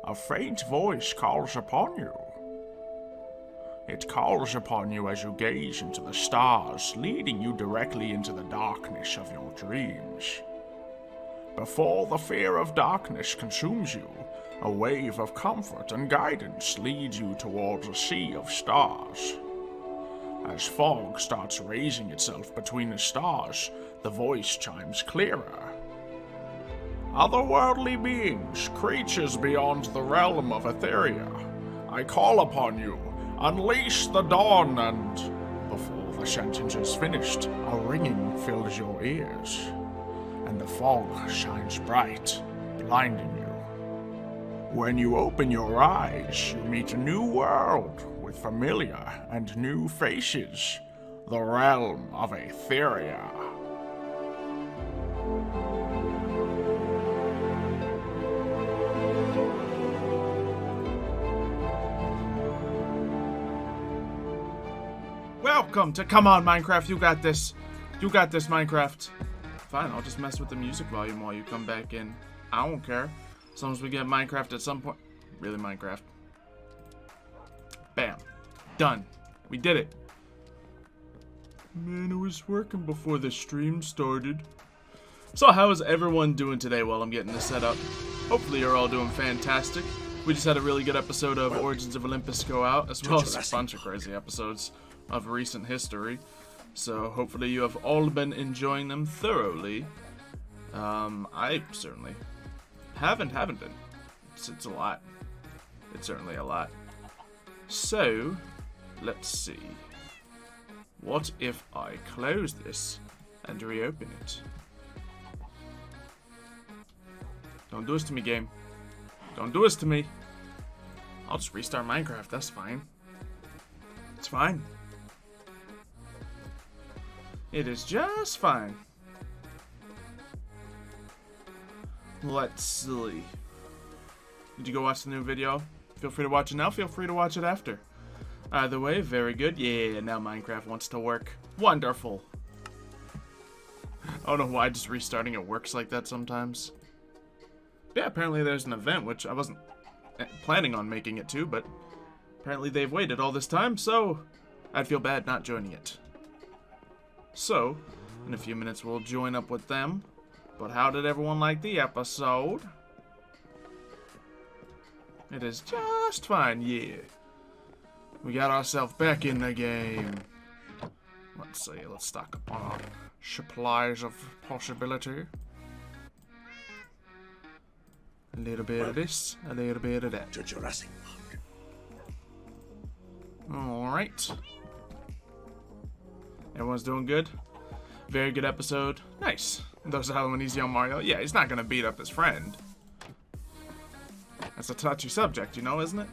A faint voice calls upon you. It calls upon you as you gaze into the stars, leading you directly into the darkness of your dreams. Before the fear of darkness consumes you, a wave of comfort and guidance leads you towards a sea of stars. As fog starts raising itself between the stars, the voice chimes clearer. Otherworldly beings, creatures beyond the realm of Aetheria, I call upon you, unleash the dawn, and before the sentence is finished, a ringing fills your ears, and the fog shines bright, blinding you. When you open your eyes, you meet a new world with familiar and new faces, the realm of Aetheria. Welcome to Come On Minecraft, you got this. You got this, Minecraft. Fine, I'll just mess with the music volume while you come back in. I don't care. As long as we get Minecraft at some point. Really, Minecraft. Bam. Done. We did it. Man, it was working before the stream started. So how is everyone doing today while I'm getting this set up? Hopefully you're all doing fantastic. We just had a really good episode of Origins of Olympus go out, as well as a bunch of crazy episodes of recent history. So hopefully you have all been enjoying them thoroughly. I certainly haven't been. It's a lot. It's certainly a lot. So, let's see. What if I close this and reopen it? Don't do this to me, game. Don't do this to me. I'll just restart Minecraft, that's fine. It's fine. It is just fine. Let's see. Did you go watch the new video? Feel free to watch it now, feel free to watch it after. Either way, very good. Yeah, now Minecraft wants to work. Wonderful. I don't know why just restarting it works like that sometimes. Yeah, apparently there's an event, which I wasn't planning on making it to, but apparently they've waited all this time, so I'd feel bad not joining it. So, in a few minutes we'll join up with them. But how did everyone like the episode? It is just fine, yeah. We got ourselves back in the game. Let's see, let's stock up on our supplies of possibility. A little bit of this, a little bit of that. To Jurassic Park. Alright. Everyone's doing good? Very good episode. Nice. Those are when he's young Mario. Yeah, he's not gonna beat up his friend. That's a touchy subject, you know, isn't it?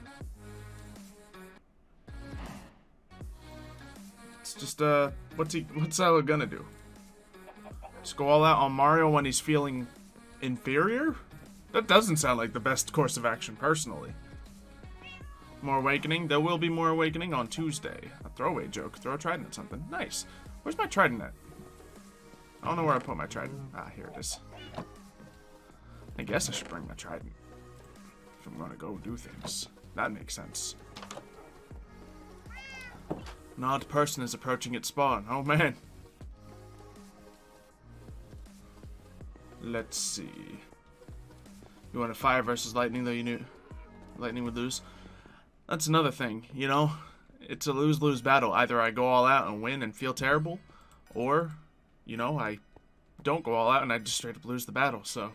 It's just, what's Xylo gonna do? Just go all out on Mario when he's feeling inferior? That doesn't sound like the best course of action, personally. More awakening? There will be more awakening on Tuesday. A throwaway joke. Throw a trident at something. Nice. Where's my trident at? I don't know where I put my trident. Ah, here it is. I guess I should bring my trident. If I'm gonna go do things. That makes sense. An odd person is approaching its spawn. Oh man. Let's see. You want a fire versus lightning, though you knew lightning would lose. That's another thing, you know? It's a lose-lose battle. Either I go all out and win and feel terrible, or, you know, I don't go all out and I just straight up lose the battle. So,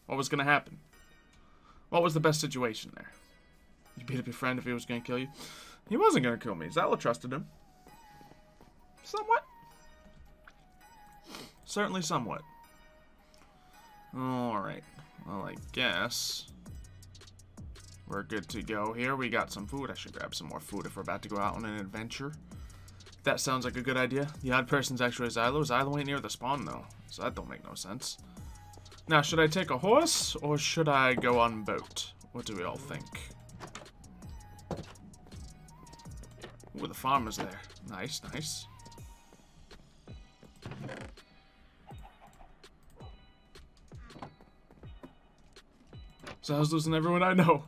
what was going to happen? What was the best situation there? You beat up your friend if he was going to kill you? He wasn't going to kill me. Xylo trusted him. Somewhat. Certainly somewhat. Alright. Well, I guess we're good to go here. We got some food. I should grab some more food if we're about to go out on an adventure. That sounds like a good idea. The odd person's actually Xylo. Xylo ain't near the spawn, though, so that don't make no sense. Now, should I take a horse, or should I go on boat? What do we all think? Ooh, the farmer's there. Nice, nice. So I was losing everyone I know.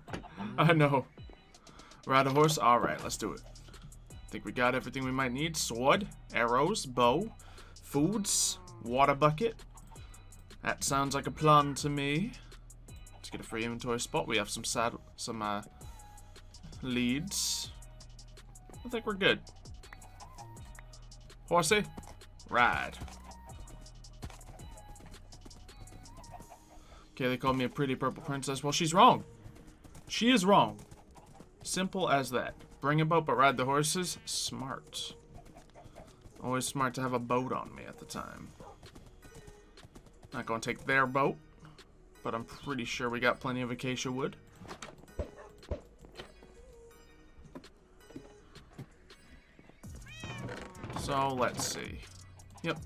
I know. Ride a horse? Alright, let's do it. I think we got everything we might need. Sword, arrows, bow, foods, water bucket. That sounds like a plan to me. Let's get a free inventory spot. We have some leads. I think we're good. Horsey, ride. Okay, they called me a pretty purple princess. Well, she's wrong. She is wrong. Simple as that. Bring a boat, but ride the horses. Smart. Always smart to have a boat on me at the time. Not gonna take their boat, but I'm pretty sure we got plenty of acacia wood. So let's see. Yep.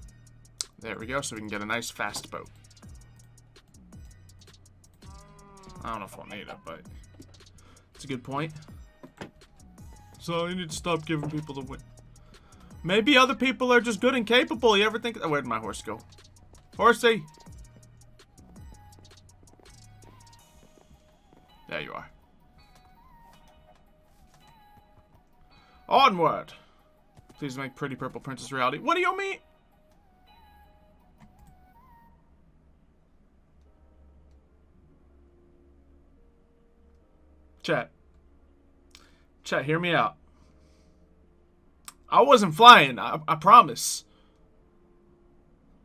There we go, so we can get a nice fast boat. I don't know if I'll need it, but it's a good point. So you need to stop giving people the win. Maybe other people are just good and capable. You ever think... Oh, where'd my horse go? Horsey! There you are. Onward! Please make Pretty Purple Princess reality. What do you mean? Chat. Chat, hear me out. I wasn't flying. I promise.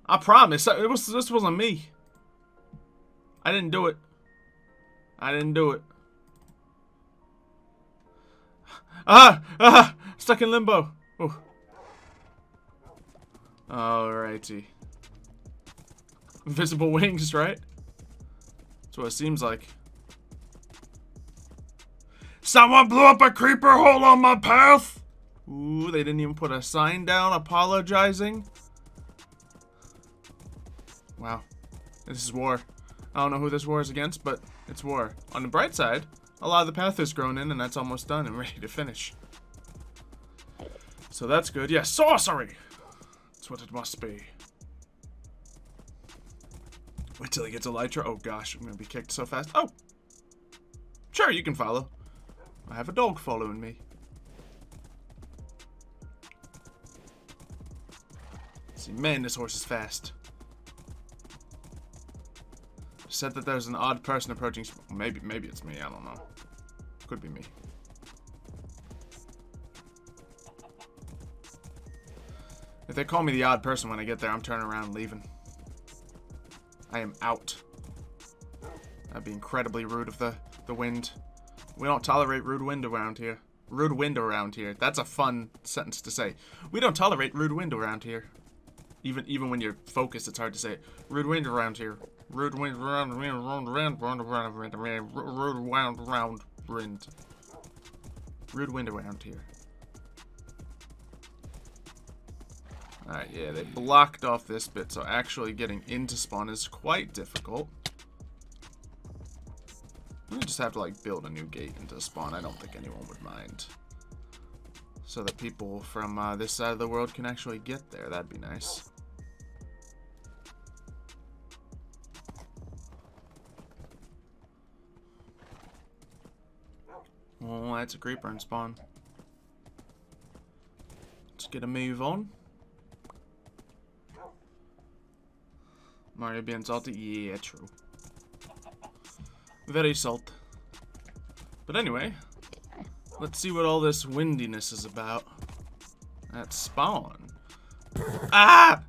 I promise. This wasn't me. I didn't do it. I didn't do it. Stuck in limbo. Ooh. Alrighty. Invisible wings, right? That's what it seems like. Someone blew up a creeper hole on my path! Ooh, they didn't even put a sign down apologizing. Wow. This is war. I don't know who this war is against, but it's war. On the bright side, a lot of the path is grown in, and that's almost done and ready to finish. So that's good. Yes, sorcery! That's what it must be. Wait till he gets elytra. Oh gosh, I'm gonna be kicked so fast. Oh! Sure, you can follow. I have a dog following me. See, man, this horse is fast. Said that there's an odd person approaching. Maybe it's me. I don't know. Could be me. If they call me the odd person when I get there, I'm turning around and leaving. I am out. That'd be incredibly rude of the wind. We don't tolerate rude wind around here. Rude wind around here. That's a fun sentence to say. We don't tolerate rude wind around here. Even when you're focused, it's hard to say it. Rude wind around here. Rude wind around wind. Rude wind around here. Alright, yeah, they blocked off this bit, so actually getting into spawn is quite difficult. We just have to, like, build a new gate into spawn. I don't think anyone would mind. So that people from this side of the world can actually get there. That'd be nice. Oh, that's a creeper in spawn. Let's get a move on. Mario being salty? Yeah, true. Very salt. But anyway, let's see what all this windiness is about. At spawn. Ah!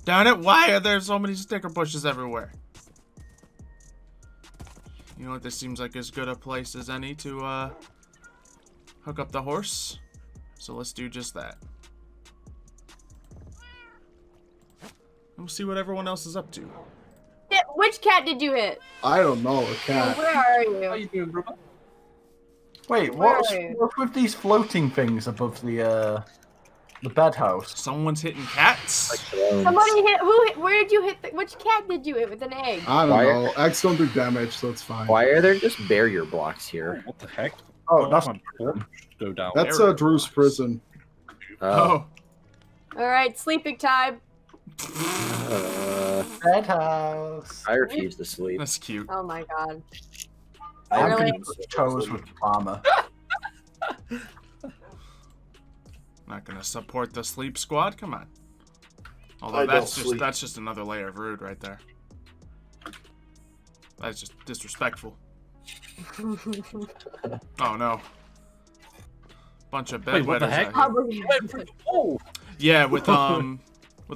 Darn it, why are there so many sticker bushes everywhere? You know what, this seems like as good a place as any to hook up the horse. So let's do just that. And we'll see what everyone else is up to. Which cat did you hit? I don't know, a cat. Where are you? How you doing, brother? Wait, what's with these floating things above the bed house? Someone's hitting cats? Somebody hit. Where did you hit? Which cat did you hit with an egg? I don't know. Eggs don't do damage, so it's fine. Why are there just barrier blocks here? What the heck? Oh, that's Go down. that's there. Drew's prison. Oh. All right, sleeping time. Bed house. I refuse to sleep. That's cute. Oh my god. I'm Really? gonna put toes with armor. Not gonna support the sleep squad. Come on. Although I that's don't just sleep. just another layer of rude right there. That's just disrespectful. Oh no. Bunch of Wait, what the bedwetters heck? out here. Probably. Oh, Yeah, with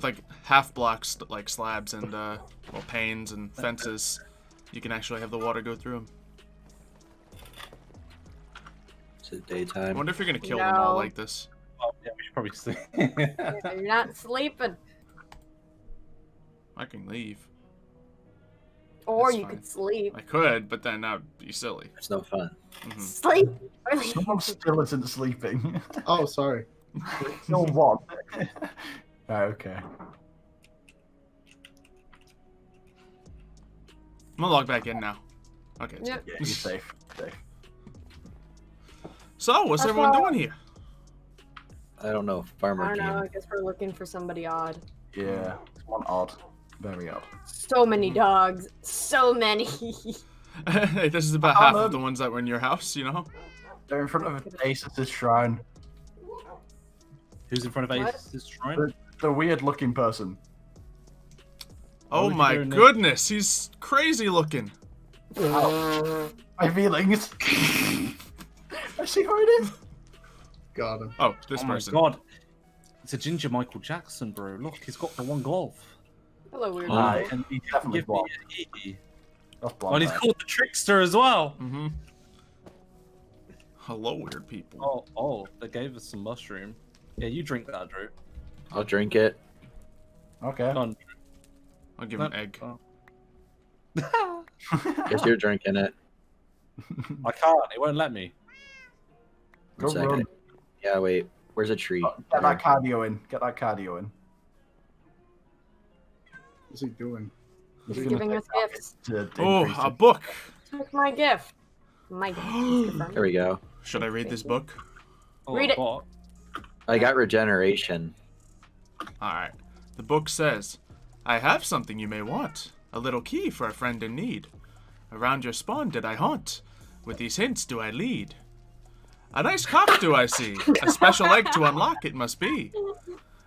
like half blocks like slabs and well panes and fences, you can actually have the water go through them. Is it I daytime? wonder if you're gonna kill them all No. like this. well, yeah, we should probably sleep. You're not sleeping. I can leave. Or That's you fine. could sleep. I could, but then that'd be silly. It's no fun. Mhm. Sleep. Someone still isn't sleeping. Oh, sorry. No one. Okay. I'm gonna log back in now. Okay. it's Yep. good. Yeah, you're safe. Safe. So, what's That's everyone all. doing here? I don't know. I Farmer don't know. I game. guess we're looking for somebody odd. Yeah. It's one odd. Very odd. So many dogs. So many. Hey, this is about half of the ones that were in your house, you know? They're in front of Aetherius' shrine. Who's in front of What? Ace's shrine? The weird looking person. Oh would you my go next? goodness, he's crazy looking. My feelings. I see who it is. Got him. Oh, this Oh my person. god. It's a ginger Michael Jackson, bro. Look, he's got the one glove. Hello, weird. Aye. And he Definitely give me blonde. a E. That's Oh, blonde. and he's hair. called the Trickster as well. Mm-hmm. Hello, weird people. Oh, they gave us some mushroom. Yeah, you drink that, Drew. I'll drink it. Okay. Go on. I'll give him an egg. Oh. Guess you're drinking it. I can't. It won't let me. Go One second. run. Yeah, wait. Where's a tree? Get that cardio in. Get that cardio in. What's he doing? He's He's gonna giving us take gifts. to Oh, increase a it. book. Took my gift. My gift. There we go. Should I read this book? Oh, Read it. God. I got regeneration. Alright. The book says, I have something you may want. A little key for a friend in need. Around your spawn did I haunt. With these hints do I lead. A nice cock do I see. A special egg to unlock it must be.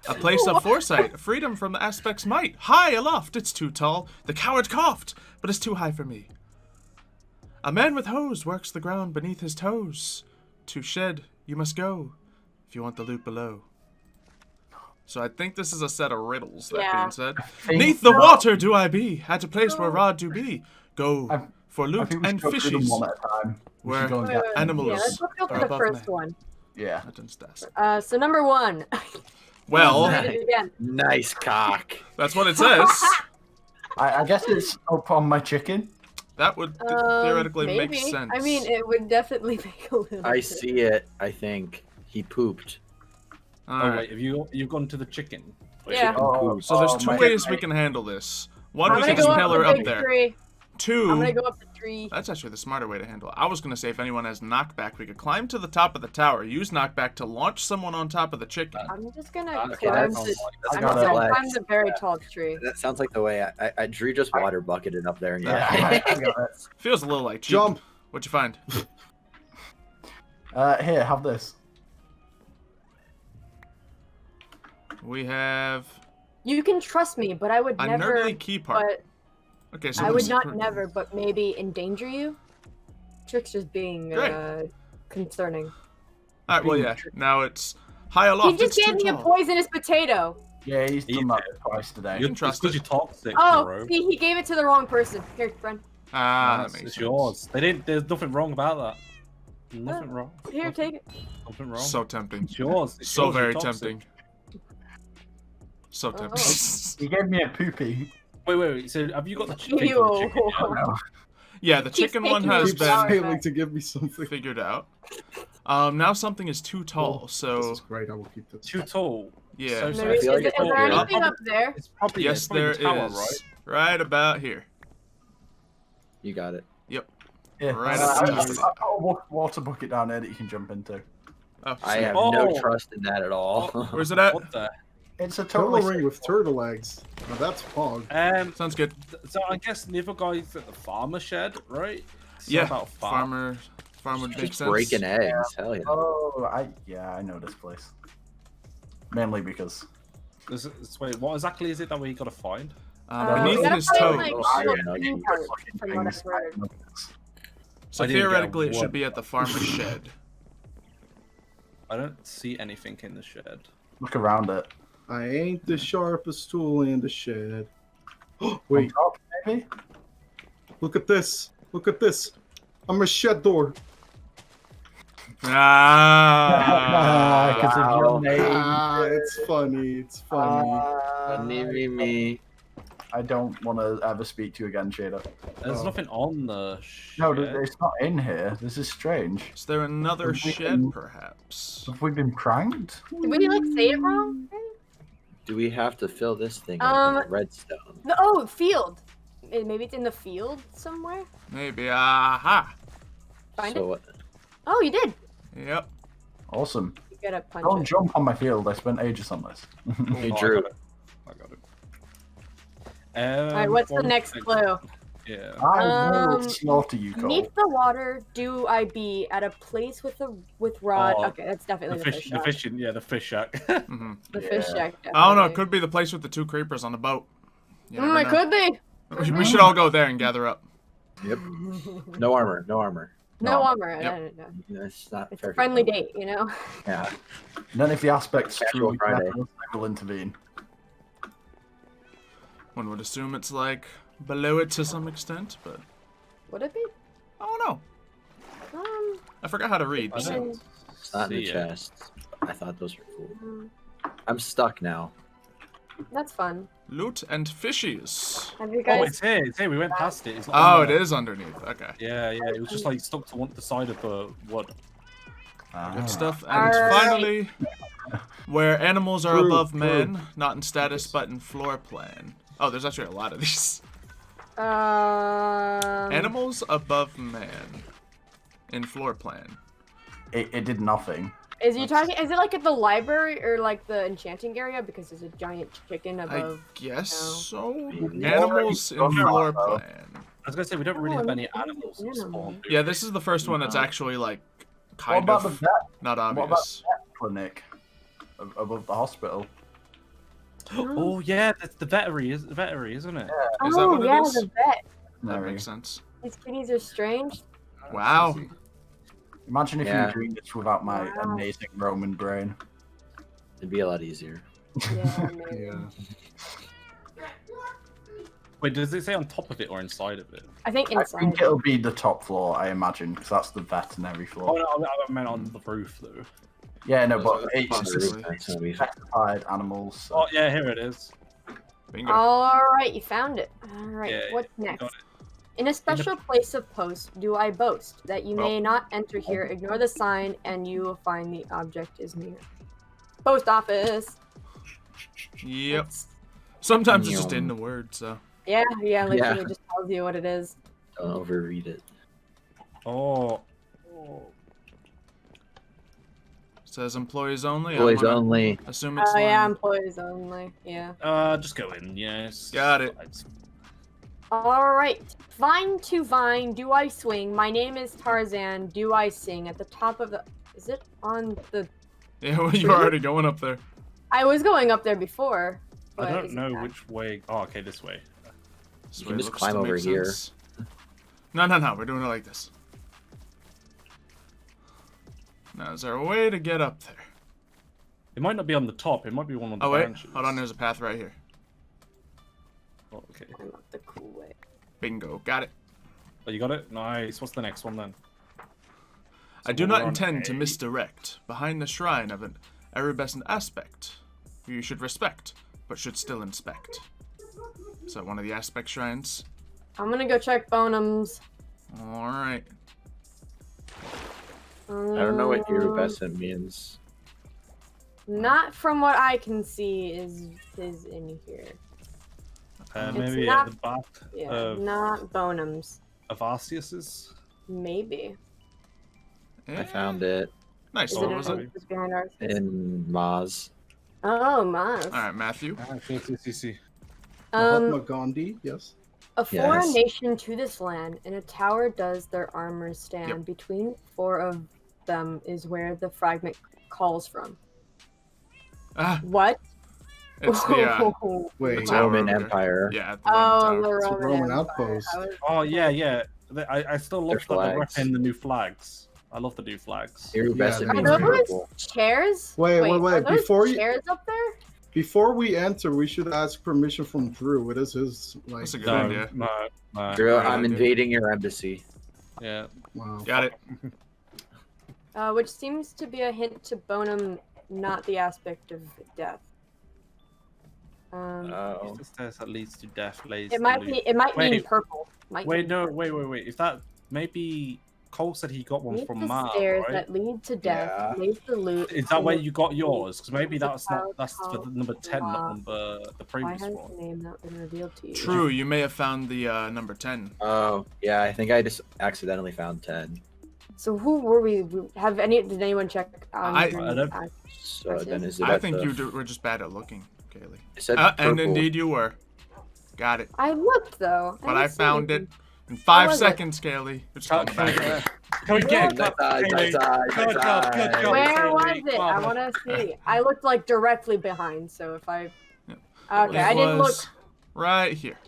A place of foresight, freedom from the aspect's might. High aloft, it's too tall. The coward coughed, but it's too high for me. A man with hose works the ground beneath his toes. To shed, you must go, if you want the loot below. So I think this is a set of riddles, that Yeah. being said. think- Neath the water do I be, at a place where rod do be. Go I- for I loot think we and should go through them fishes. one at a time. We Where should go and Wait, get wait, wait. animals Yeah, let's go are for the above first man. one. Yeah. That didn't stas. So number one. Well, Read it again. Nice cock. that's what it says. I guess it's up on my chicken. That would theoretically make Maybe. sense. I mean, it would definitely make a little. I bit. see it. I think he pooped. Oh, Alright. wait. Have you've gone to the chicken? Wait, Yeah. Oh, So there's oh, two my- ways we can handle this. One, I'm we gonna can just go impale up her the up big there. tree. Two, I'm gonna go up the tree. that's actually the smarter way to handle it. I was gonna say if anyone has knockback, we could climb to the top of the tower, use knockback to launch someone on top of the chicken. I'm just gonna Okay, climb that's- the. that's I'm got just it. gonna climb the very tall tree. That sounds like the way I Drew just water bucketed up there and Yeah, got I got it. Feels a little like cheap. Jump. What'd you find? Here, have this. We have You can trust me, but I would a never. nerdly key part. But Okay, so I would this- not never, but maybe endanger you. Trickster's being Great. concerning. Alright, well yeah. Now it's high He aloft. just it's gave too me a tall. poisonous potato. Yeah, he's done Eat that twice today. You're, can trust it's 'cause it. you're toxic, Oh, bro. see, he gave it to the wrong person. Here, friend. Ah, that It's makes sense. yours. They didn't. There's nothing wrong about that. Nothing wrong. Here, take it. Nothing wrong. So tempting. It's yours. It's So yours, you're very toxic. tempting. So Oh. tempting. He gave me a poopy. Wait. So have you got the chicken? Ew. for the chicken yet? No. Yeah, the Keeps chicken one taking has me Keeps Sorry, been failing man. to give me something. figured out. Now something is too tall, This so is great. I will keep this. Too tall. yeah. So- Maybe, is, feel like there- it's is there all good. anything up there? It's probably Yes, it's probably there the tower, is. right? Right about here. You got it. Yeah, Right I've at the got top. a water bucket down there that you can jump into. Oh, I sick. have Oh. no trust in that at all. Where's it at? What the? It's a Turtle totally ring with turtle eggs. Now that's pog. Sounds good. So I guess the other guy's at the farmer shed, right? So Yeah, about farm. farm would make Just sense. breaking eggs. Hell yeah. Oh, I know this place. Mainly because Wait, what exactly is it that we got to find? Beneath we gotta his find, toes. like, Iron little nugget. bean parts from what I've heard. So I didn't get theoretically, it one. should be at the farmer's shed. I don't see anything in the shed. Look around it. I ain't the sharpest tool in the shed. On Wait, top, maybe? look at this. Look at this. I'm a shed door. Ah. Because of your name. It's funny. It's funny. Me. I don't want to ever speak to you again, Shader. There's nothing on the shed. No, it's not in here. This is strange. Is there another Have we shed, been- Perhaps? Have we been pranked? Did we like say it wrong? Do we have to fill this thing up with redstone? No, oh, field. Maybe it's in the field somewhere. Maybe. Aha. Find So it. what? Oh, you did. Yep. Awesome. You gotta punch Don't it. jump on my field. I spent ages on this. Hey, Oh, Drew. I got it. Alright, what's the next clue? Yeah. I will slaughter you, Cole. Beneath the water, do I be at a place with rod? Oh, Okay, that's definitely the fish the shack. fishing, yeah, the fish shack. Hmm. The fish Yeah. shack. I don't know. It definitely. could be the place with the 2 creepers on the boat. You never It know. could be. We should all go there and gather up. Yep. No armor. No armor. No armor. Yep. No. That's not It's fair. a friendly date, you know. Yeah. And then if the aspect's Casual true, Friday. I will intervene. One would assume it's like below it to some extent, but Would it be? I don't know. I forgot how to read. I So. don't It's not in the see it. chest. I thought those were cool. I'm stuck now. That's fun. Loot and fishies. Have you Oh, guys? it's here. It's here. We went past it. It's not Oh, on it there. is underneath. Okay. Yeah, yeah. It was just like stuck to the side of the wood. Good stuff. And Alright. finally, where animals are True, above true. man, not in status, but in floor plan. Oh, there's actually a lot of these. Animals above man in floor plan. It did nothing. Is you talking? Is it like at the library or like the enchanting area? Because there's a giant chicken I above. guess no. so. Maybe. Animals in floor plan. I was gonna say we don't really Oh, have any look at animals the that animal. spawn. do Yeah, we? this is the first one that's actually like What kind about the of vet? not What about obvious. the vet clinic above the hospital? Oh yeah, that's the veterinary, isn't it? Is that Oh what it yeah, is? the vet. That No. makes sense. These kitties are strange. Wow. Imagine if Yeah. you were doing this without my Wow. amazing Roman brain. It'd be a lot easier. Yeah, maybe. Yeah. Wait, does it say on top of it or inside of it? I think I inside. think it'll be the top floor, I imagine, because that's the veterinary Oh floor. no, I meant on the roof though. Yeah, no, but That's it's possibly. That's gonna be specified animals. So. Oh yeah, here it is. Bingo. All right, you found it. All right, Yeah, what's got next? it. In a special place of post, do I boast that you may not enter here? Ignore the sign, and you will find the object is near. Post office. Yep. It's- Sometimes it's just in the word, so. Yeah, literally Yeah. just tells you what it is. Don't overread it. Oh. Says employees only. I'm Boys gonna only. Assume it's Oh yeah, lying. employees only. Yeah. Just go in. Yes. Got it. All right. Vine to vine, do I swing? My name is Tarzan. Do I sing at the top of the? Is it on the? Yeah, well, you're already going up there. I was going up there before. I but don't is it know back? which way. Oh, okay, this way. This You way can just looks climb to over make here. sense. No, we're doing it like this. Now, is there a way to get up there? It might not be on the top. It might be one on the Oh, wait. branches. Hold on, there's a path right here. Oh, okay. I'm not the cool way. Bingo. Got it. Oh, you got it. Nice. What's the next one then? I do we're not on intend to A. misdirect. Behind the shrine of an erubescent aspect, you should respect, but should still inspect. Is that one of the aspect shrines? I'm gonna go check Bonhams. Alright. I don't know what iridescent means. Not from what I can see is in here. It's Maybe not- at the back Yeah, of not Bonhams. Arceus's. Maybe. I found it Nice. Is What it was in, it? it's behind ours? in Maz. Oh, my. All right, Matthew. See. Mahatma Gandhi, yes. A foreign Yes. nation to this land, in a tower does their armor stand. Yep. Between 4 of them is where the fragment calls from. Ah, What? it's the Wait, tower Roman over there. Empire. Yeah, the Roman Oh, tower. the It's a Roman, Roman Empire. outpost. I was- Oh yeah. I still They're love that they're flags. repping the new flags. I love the new flags. Iridescent Yeah, means Are they're those purple. chairs? Wait. Are those Before you chairs up there? before we enter, we should ask permission from Drew. It is his like. That's a good No, idea. no. Drew, Right, I'm I do. invading your embassy. Yeah. Wow. Got it. Which seems to be a hint to Bonum, not the aspect of death. Oh. The stairs that leads to death lays. It might be. It might mean Wait. purple. Might Wait, mean no, purple. wait. Is that maybe Cole said he got one Beneath from the Mar, stairs right? that lead to death Yeah. lays the loot. Is that and where the- you got yours? Because maybe that's not. Child That's for the called number 10, not Ra. number the Why previous has one. the name not been revealed to you? True, you may have found the number 10. Oh, yeah, I think I just accidentally found 10. So who were we? Did anyone check? I don't- So then is it I at think the- were just bad at looking, Kaylee. it said And purple. indeed you were. Got it. I looked though. But I didn't see found it anything. in 5 was it? seconds, Kaylee. It's Can coming back. we get Nice eye, nice eye, Good nice job, good eye. job. Where was Kaylee, it? I want to see. I looked like directly behind. So if I. Yeah. Okay, It I didn't look. was right here.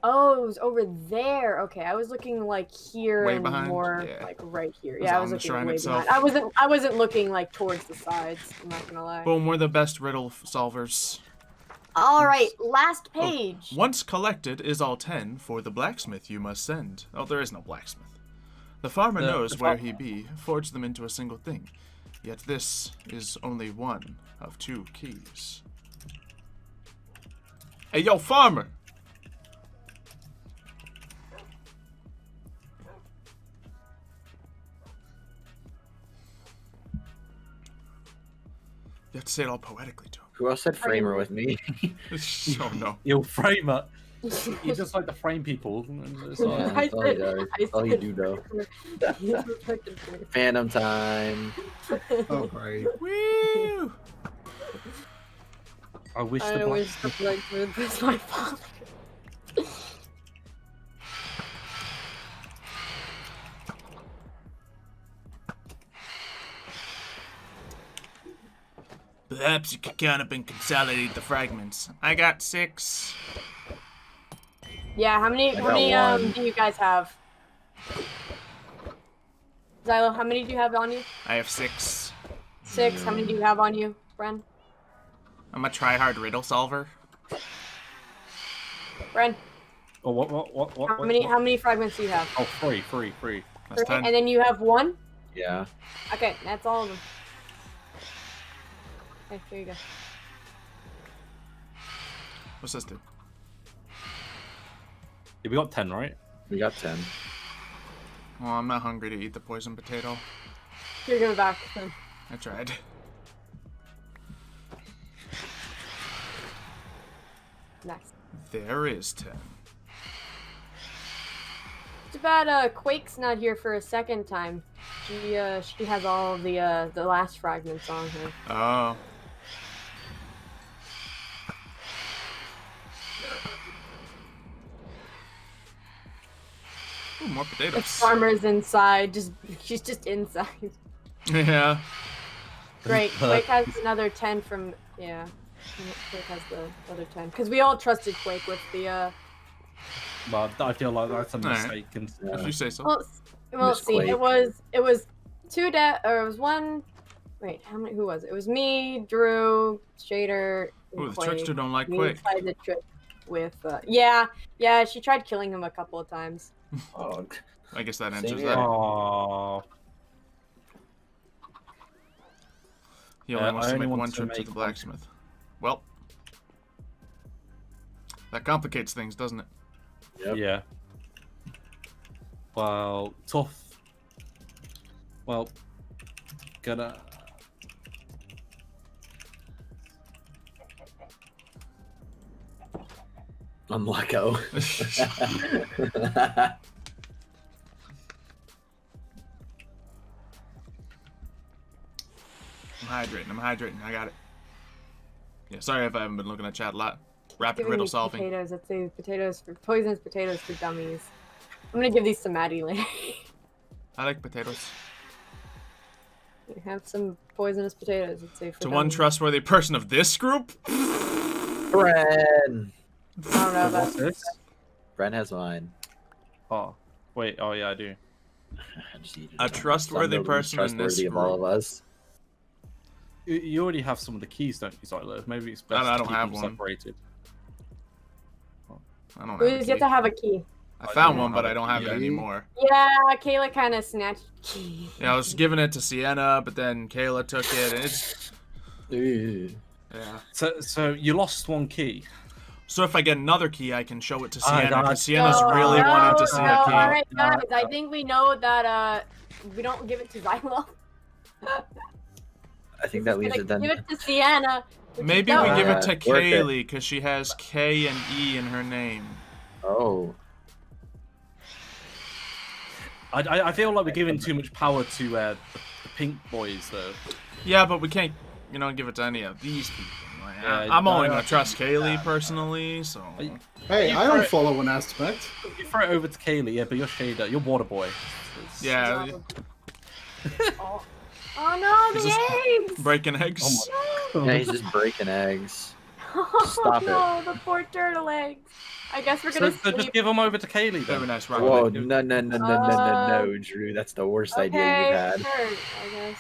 Oh, it was over there. Okay, I was looking like here Way and behind? more Yeah. like right here. was Yeah, I on was the looking shrine way itself. behind. I wasn't looking like towards the sides. I'm not gonna lie. Boom, we're the best riddle solvers. All right, last page. Once collected is all 10 for the blacksmith you must send. Oh, there is no blacksmith. The farmer The- knows the where far- he be, forge them into a single thing. Yet this is only one of 2 keys. Hey, yo, farmer! You have to say it all poetically to Who else said framer with me? him. Oh no. You'll frame it. He just like to frame people. It's like- Yeah, I that's all he said- does. I That's all he said- do, though. He's a fucking framer. Phantom time. Oh, great. Woo! I wish I the wish the blacksmith was my father. Perhaps you could count up and consolidate the fragments. I got 6. Yeah, how many got one. do you guys have? Xylo, how many do you have on you? I have 6. 6. How many do you have on you, Bren? I'm a try-hard riddle solver. Bren, Oh, what? how many fragments do you have? Oh, free. That's 10. And then you have 1? Yeah. Okay, that's all of them. Okay, here you go. What's this do? Yeah, we got 10, right? We got 10. Well, I'm not hungry to eat the poison potato. Here, give it back. Then. I tried. Nice. There is 10. Too bad Quake's not here for a second time. She has all the last fragments on her. Oh. Ooh, more The potatoes. farmer's inside. She's just inside. Yeah. Great. Quake has another 10 from yeah. Quake has the other 10 because we all trusted Quake with the Well, I feel like that's a Alright. mistake. And If you say so. Well, Miss see, Quake. it was 2 or it was 1. Wait, how many? Who was it? It was me, Drew, Shader, and Ooh, the Quake. trickster don't like We Quake. tried the trick with yeah. She tried killing him a couple of times. Oh, I guess that Same answers here. that. Oh, He only I wants to only make want one to trip to make the one. blacksmith. Well, that complicates things, doesn't it? Yep. yeah. Well, tough. Well, gonna. I'm Blacko. I'm hydrating. I got it. Yeah, sorry if I haven't been looking at chat a lot. Rapid Giving riddle these solving. potatoes. Let's say potatoes for poisonous potatoes for dummies. I'm gonna give these to Maddie later. I like potatoes. You have some poisonous potatoes. Let's say for To one dummies. trustworthy person of this group? Bren. I don't know What's about this? Bren has mine. Oh, wait. Oh, yeah, I do. I just needed A to know. trustworthy Some of them person in this trustworthy of all of group. us. You already have some of the keys, don't you, Xylo? Maybe it's best I to don't keep have them one. separated. I don't We have a just have key. to have a key. I found I one, don't but have I a don't have it key. anymore. Yeah, Kayla kind of snatched the key. Yeah, I was giving it to Sienna, but then Kayla took it, and it's... Ooh. Yeah. So you lost one key. So if I get another key, I can show it to Ah, Sienna, God. because Sienna's No, really no, wanted to see no. a key. All right, guys. No. I think we know that we don't give it to Xylo. I think that leaves it then. Give it to Sienna. which Maybe is we dumb. give it Yeah, to worth it. Kaylee, because she has K and E in her name. Oh. I feel like we're giving too much power to the pink boys, though. Yeah, but we can't, give it to any of these people. Like, Yeah, I'm only no, going to trust Kaylee, personally, so... Hey, You I throw don't it- follow an aspect. You throw it over to Kaylee, yeah, but you're Shader. You're Water Boy. Yeah, Oh no, Is the this- eggs! breaking eggs. Yeah, he's just breaking eggs. Oh Stop it. no, the poor turtle eggs. I guess we're So, gonna so just sleep. give them over to Kaylee, Very then. nice, right? Whoa, no, Uh, Drew. That's the worst idea Okay, you've had. sure, I guess.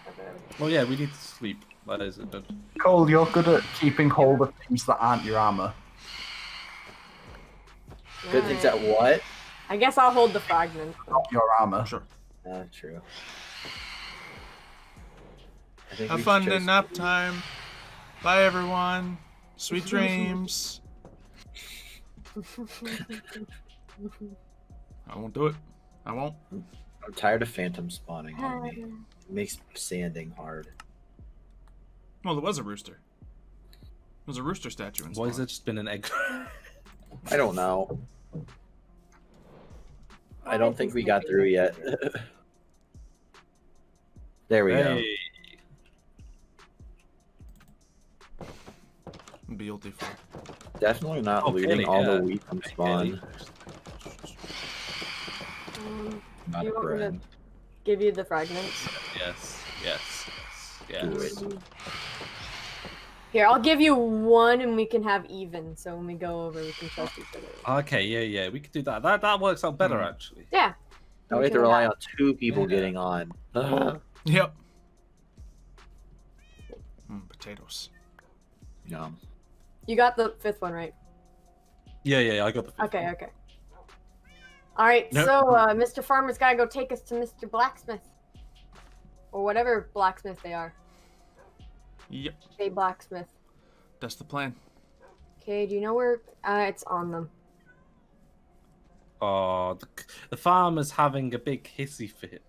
Okay. Well, yeah, we need to sleep. That is it. Cole, you're good at keeping hold of things that aren't your armor. Good things at Alright. what? I guess I'll hold the fragment. Not your armor. Sure. True. I think Have we fun chose- in nap time. Bye, everyone. Sweet dreams. I won't do it. I won't. I'm tired of phantom spawning on me. It makes sanding hard. Well, there was a rooster. There's a rooster statue in Why has spawn. it just been an egg? I don't know. I don't think we got through yet. There we go. Hey. Beautiful. Definitely not Oh, looting Kelly, all the yeah. wheat from Hey, spawn. Um, Not you a want me to friend. give you the fragments? Yes. Do it. Here, I'll give you one and we can have even, so when we go over we can trust each other. Okay, yeah, we could do that. That works out better, actually. Yeah. Now we have to rely on 2 people getting on. Yep. Potatoes. Yum. You got the 5th one, right? Yeah, I got the. Okay. Alright, Nope. so Mr. Farmer's gotta go take us to Mr. Blacksmith. Or whatever blacksmith they are. Yep. Hey, blacksmith. That's the plan. Okay, do you know where it's on them? Oh, the farmer's having a big hissy fit.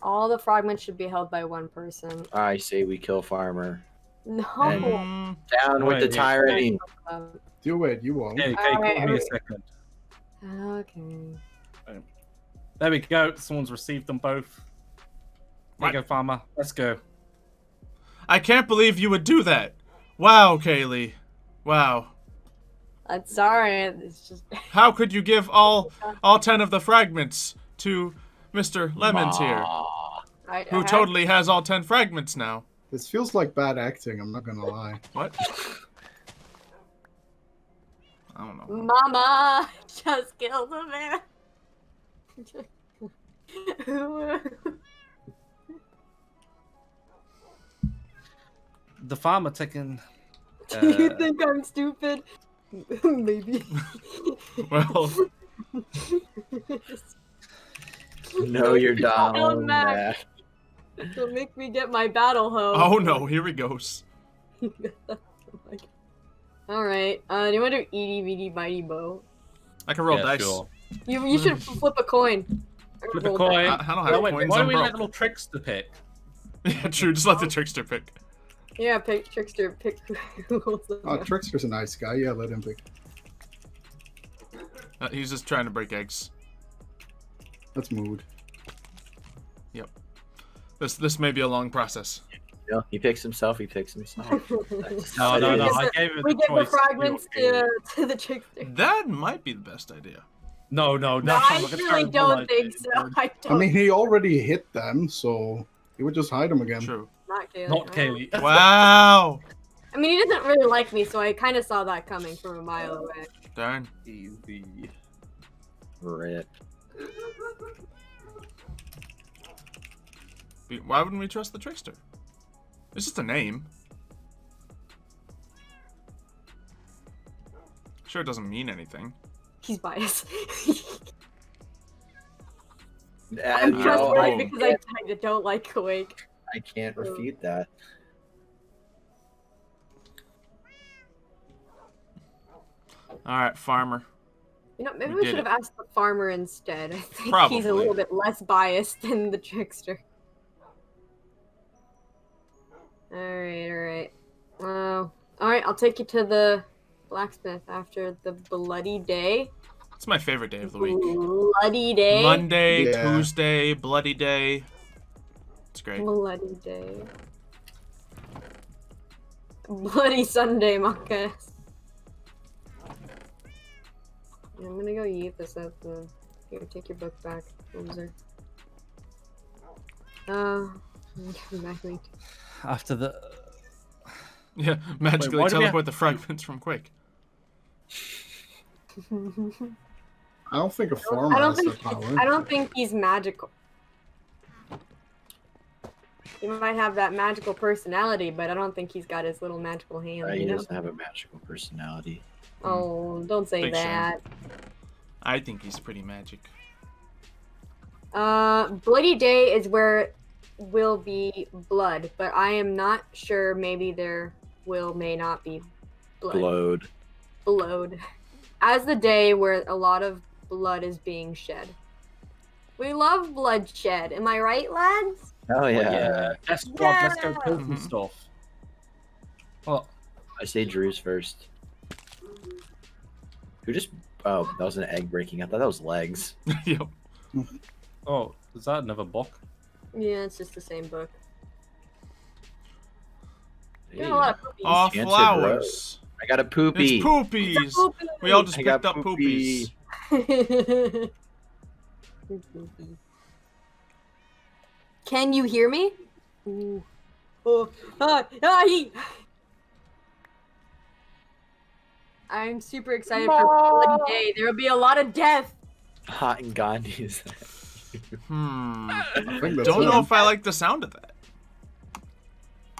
All the fragments should be held by one person. I say we kill Farmer. No. Mm, Down with the Wait. tyranny. Do it, you won't. Okay, Alright, give me a alright. second. Okay. There we go. Someone's received them both. There you go, farmer. Let's go. I can't believe you would do that. Wow, Kaylee. Wow. I'm sorry. It's just. How could you give all 10 of the fragments to Mr. Lemons here, I who had- totally has all 10 fragments now? This feels like bad acting, I'm not gonna lie. What? I don't know. Mama just killed a man. The farmer taking. You think I'm stupid? Maybe. Well, No, you're Battle down. Mac. Don't make me get my battle hoe. oh no, here he goes. Alright, do you want to do Edie Beady Mighty Bow? I can roll Yeah, dice. sure. You should flip a coin. Flip a Roll coin. dice. I don't have Oh, wait, coins, why I'm do we broke. let little Trickster pick? Yeah, true. Just let the trickster pick. Yeah, pick Trickster, pick who holds the Oh, Trickster's a nice guy. Yeah, let him pick. He's just trying to break eggs. That's mood. This may be a long process. know, he picks himself. He picks himself. No, no, no. It is. I gave it We the give the choice. fragments to the trickster. That might be the best idea. No, no, No, that I sounds like a really terrible don't idea, think so. George. I I don't. mean, he already hit them, so he would just hide them again. True. Not Kaylee. Not Kaylee. Wow. I mean, he doesn't really like me, so I kind of saw that coming from a mile away. Darn. Easy. Rip. Why wouldn't we trust the trickster? It's just a name. Sure, it doesn't mean anything. He's biased. I'm I'm trustworthy because I don't like Quake. I can't refute that. Alright, farmer. You know, maybe We we did should have it. asked the farmer instead. I think he's a Probably. little bit less biased than the trickster. Alright. Alright, I'll take you to the blacksmith after the bloody day. It's my favorite day of the week. Bloody day. Monday, Yeah. Tuesday, bloody day. It's great. Bloody day. Bloody Sunday, Marcus. I'm gonna go eat this at the. Here, take your book back, loser. Come back later. After the. Yeah, magically why do we teleport the fragments from Quake. I don't think a farmer has that power. I don't think he's magical. He might have that magical personality, but I don't think he's got his little magical hands. He You know? doesn't have a magical personality. Oh, don't say Big shame. that. I think he's pretty magic. Bloody Day is where will be blood, but I am not sure. Maybe there may not be blood. Blowed. As the day where a lot of blood is being shed. We love bloodshed. Am I right, lads? Oh yeah. Yeah. Yes, God, let's go kill some Mhm. stuff. Well, I say Drew's first. Who just? Oh, that was an egg breaking. I thought that was legs. Yep. oh, is that another book? Yeah, it's just the same book. Hey, Got a lot of poopies. Oh, Enchanted flowers. I got a poopy. It's poopies. We all just I got picked up poopy. poopies. Can you hear me? Ooh. I'm super excited for Bloody Day. There will be a lot of death. Hot and Gandhi is I I think that's don't know it. if I like the sound of that.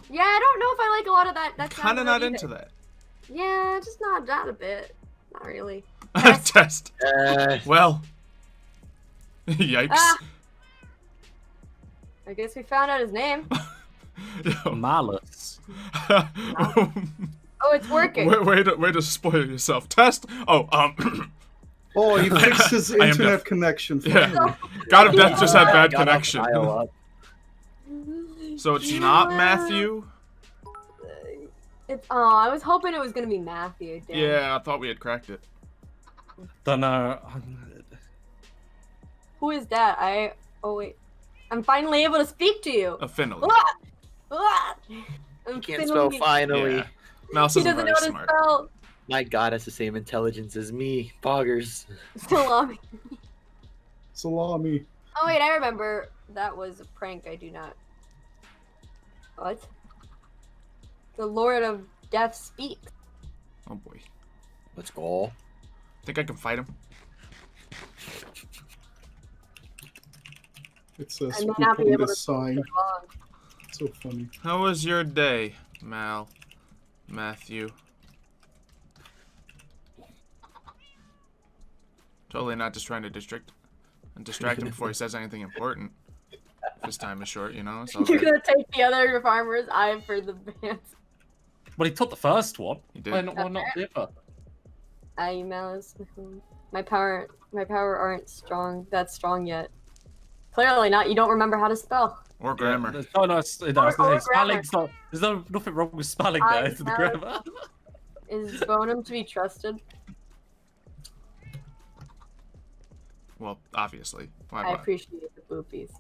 Yeah, I don't know if I like a lot of that. That's Kind of not into that. Yeah, just not that a bit. Not really. Test. that. Well. Yikes. Ah. I guess we found out his name. Malice. Oh, it's working. way to spoil yourself. Test. Oh, Oh, he fixed his I am internet deaf. connection. Yeah. Finally. God of Death just had bad Got off connection. dial up. So it's not Matthew? It's I was hoping it was gonna be Matthew. Damn. Yeah, I thought we had cracked it. Don't know. Who is that? Oh wait, I'm finally able to speak to you. Finally. I'm Can't spell finally. Yeah. Mouse He isn't doesn't very know how to smart. spell. My God, has the same intelligence as me. Boggers. Salami. Salami. Oh wait, I remember. That was a prank. I do not. What? The Lord of Death speaks. Oh boy. Let's go. Think I can fight him? It's a I may spook not be on able this to sign. speak long. So funny. How was your day, Matthew? Totally not just trying to distract him before he says anything important. This time is short, you know? So You're gonna take the other farmer's eye for the bands. Well, he took the first one. He did. Why not the other? Malice. My power aren't that strong yet. Clearly not. You don't remember how to spell. Or grammar. Yeah, no, Or spelling's not. There's nothing wrong with spelling there. It's the Malice. grammar. Is Bonum to be trusted? Well, obviously. Why I not? appreciate the boopies.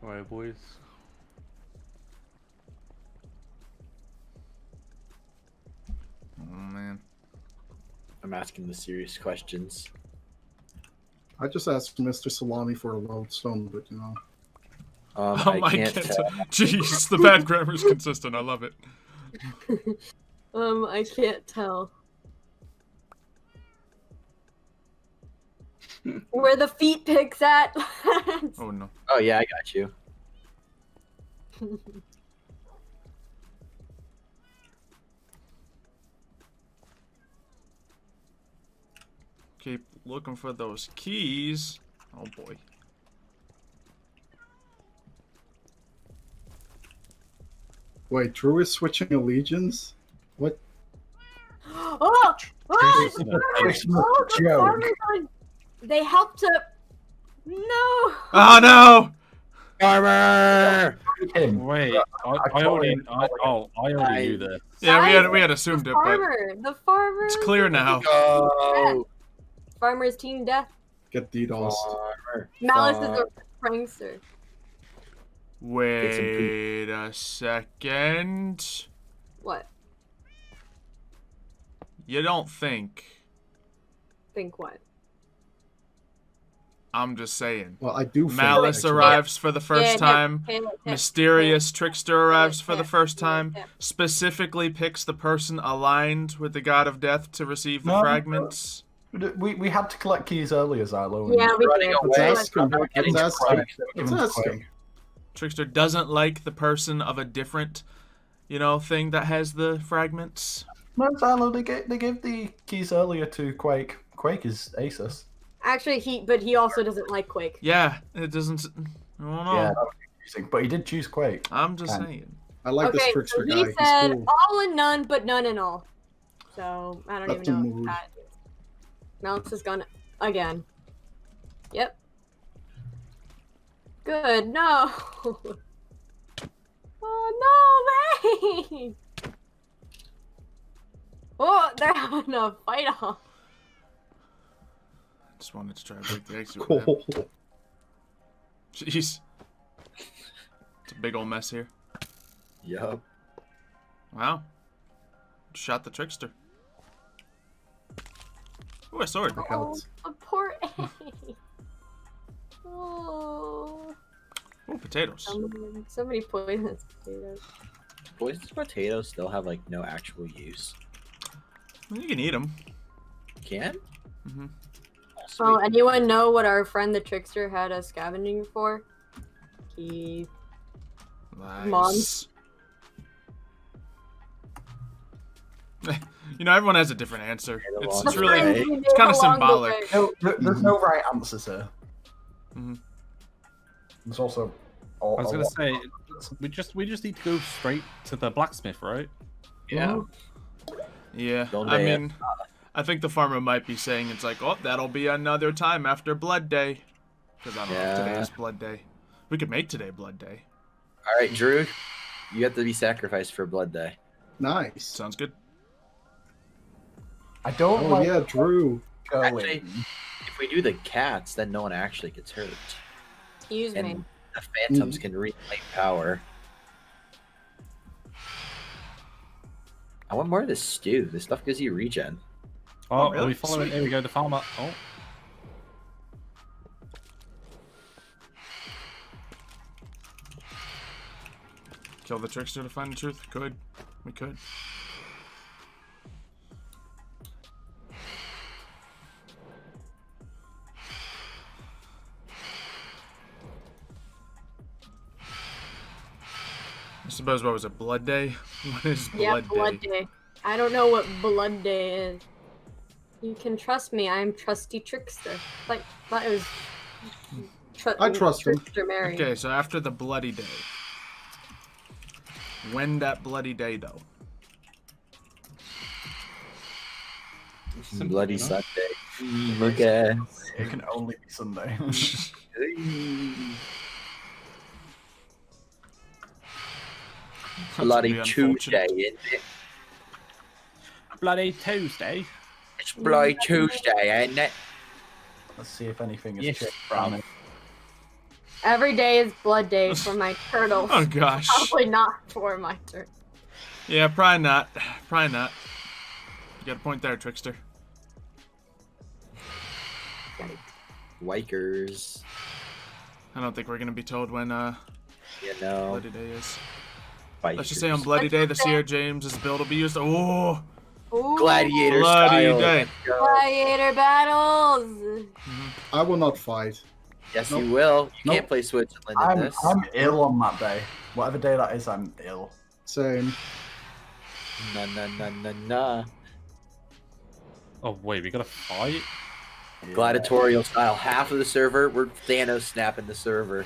Alright, boys. Oh man. I'm asking the serious questions. I just asked Mr. Salami for a lodestone, but you know. Oh I my can't god. tell. Jeez, the bad grammar is consistent. I love it. I can't tell. Where the feet picks at? Oh no. Oh yeah, I got you. Keep looking for those keys. Oh boy. Wait, Drew is switching allegiance? What? Oh! Christmas Oh, the joke. farmers they helped to. No! Oh no! Farmer! Him. Wait, I already knew this. Yeah, we had assumed it, but The farmer. it's clear now. Go! Farmer's team death. Get DDoS. Farmer. Malice is a prankster. Wait a second. What? You don't think? Think what? I'm just saying. Well, I do. think, Malice actually. arrives for the first time. Him. Mysterious Trickster arrives for the him, first time. him. Specifically picks the person aligned with the God of Death to receive the No. fragments. We had to collect keys earlier, Xylo. Yeah, we running did. away. Let's ask him. Getting Let's ask him. Let's ask him. Trickster doesn't like the person of a different, thing that has the fragments. No, Xylo, they gave the keys earlier to Quake. Quake is Asus. Actually, he also doesn't like Quake. Yeah, it doesn't. I don't know. Yeah, that was confusing. But he did choose Quake. I'm just Fine. saying. I like this Okay, trickster so he guy. said He's cool. all and none, but none and all. So I don't That's even a know what mood. that is. Malice is gone again. Yep. Good. No. Oh no, man! Oh, they're having a fight off. Just wanted to try and break the exit with him. Cool. Jeez. It's a big old mess here. Yup. Wow. Shot the Trickster. Ooh, a sword. Oh, a poor A. Oh. Ooh, potatoes. Somebody poisonous potatoes. Poisonous potatoes still have like no actual use. You can eat them. Can? Mm-hmm. Oh, anyone know what our friend the Trickster had us scavenging for? He Nice. Everyone has a different answer. It's Along the really, way. it's kind of symbolic. No, there's no right answers here. Mm-hmm. There's also. I was gonna say, we just need to go straight to the blacksmith, right? Yeah. Yeah, Don't I they, mean, I think the farmer might be saying it's like, oh, that'll be another time after Blood Day. Because I don't know if today Yeah. is Blood Day. We could make today Blood Day. All right, Drew, you have to be sacrificed for Blood Day. Nice. Sounds good. I don't Oh like yeah, Drew. going. Actually, if we do the cats, then no one actually gets hurt, Excuse me. and the phantoms can reclaim power. I want more of this stew. This stuff gives you regen. Oh, really? are we following? Sweet. Here we go. The farmer. Oh, Kill the Trickster to find the truth? Could. We could. I suppose, what was it, Blood Day? What is Yeah, Blood Blood Day? Day. I don't know what Blood Day is. You can trust me. I'm trusty Trickster. Like that was. I trust him. Trickster Mary. Okay, so after the Bloody Day. When that Bloody Day, though? Bloody Sunday. Look at. It can only be Sunday. Bloody That's Tuesday, unfortunate. isn't it? bloody Tuesday. It's Bloody Tuesday, ain't it? Let's see if anything has Yes. changed around it. Every day is blood day for my turtles. Oh gosh. Probably not for my turtle. Yeah, probably not. Probably not. You got a point there, Trickster. Wikers. I don't think we're gonna be told when You know. Bloody Day is. Bikers. Let's just say on Bloody Day, the Seer James's build will be used. Oh, Ooh, Gladiator Bloody style. Day. Let's go. gladiator battles. I will not fight. Yes, Nope. you will. You Nope. can't play Switzerland in this. I'm ill on that day. Whatever day that is, I'm ill. Same. Nah. Oh wait, we gotta fight. Gladiatorial style. Half of the server, we're Thanos snapping the server.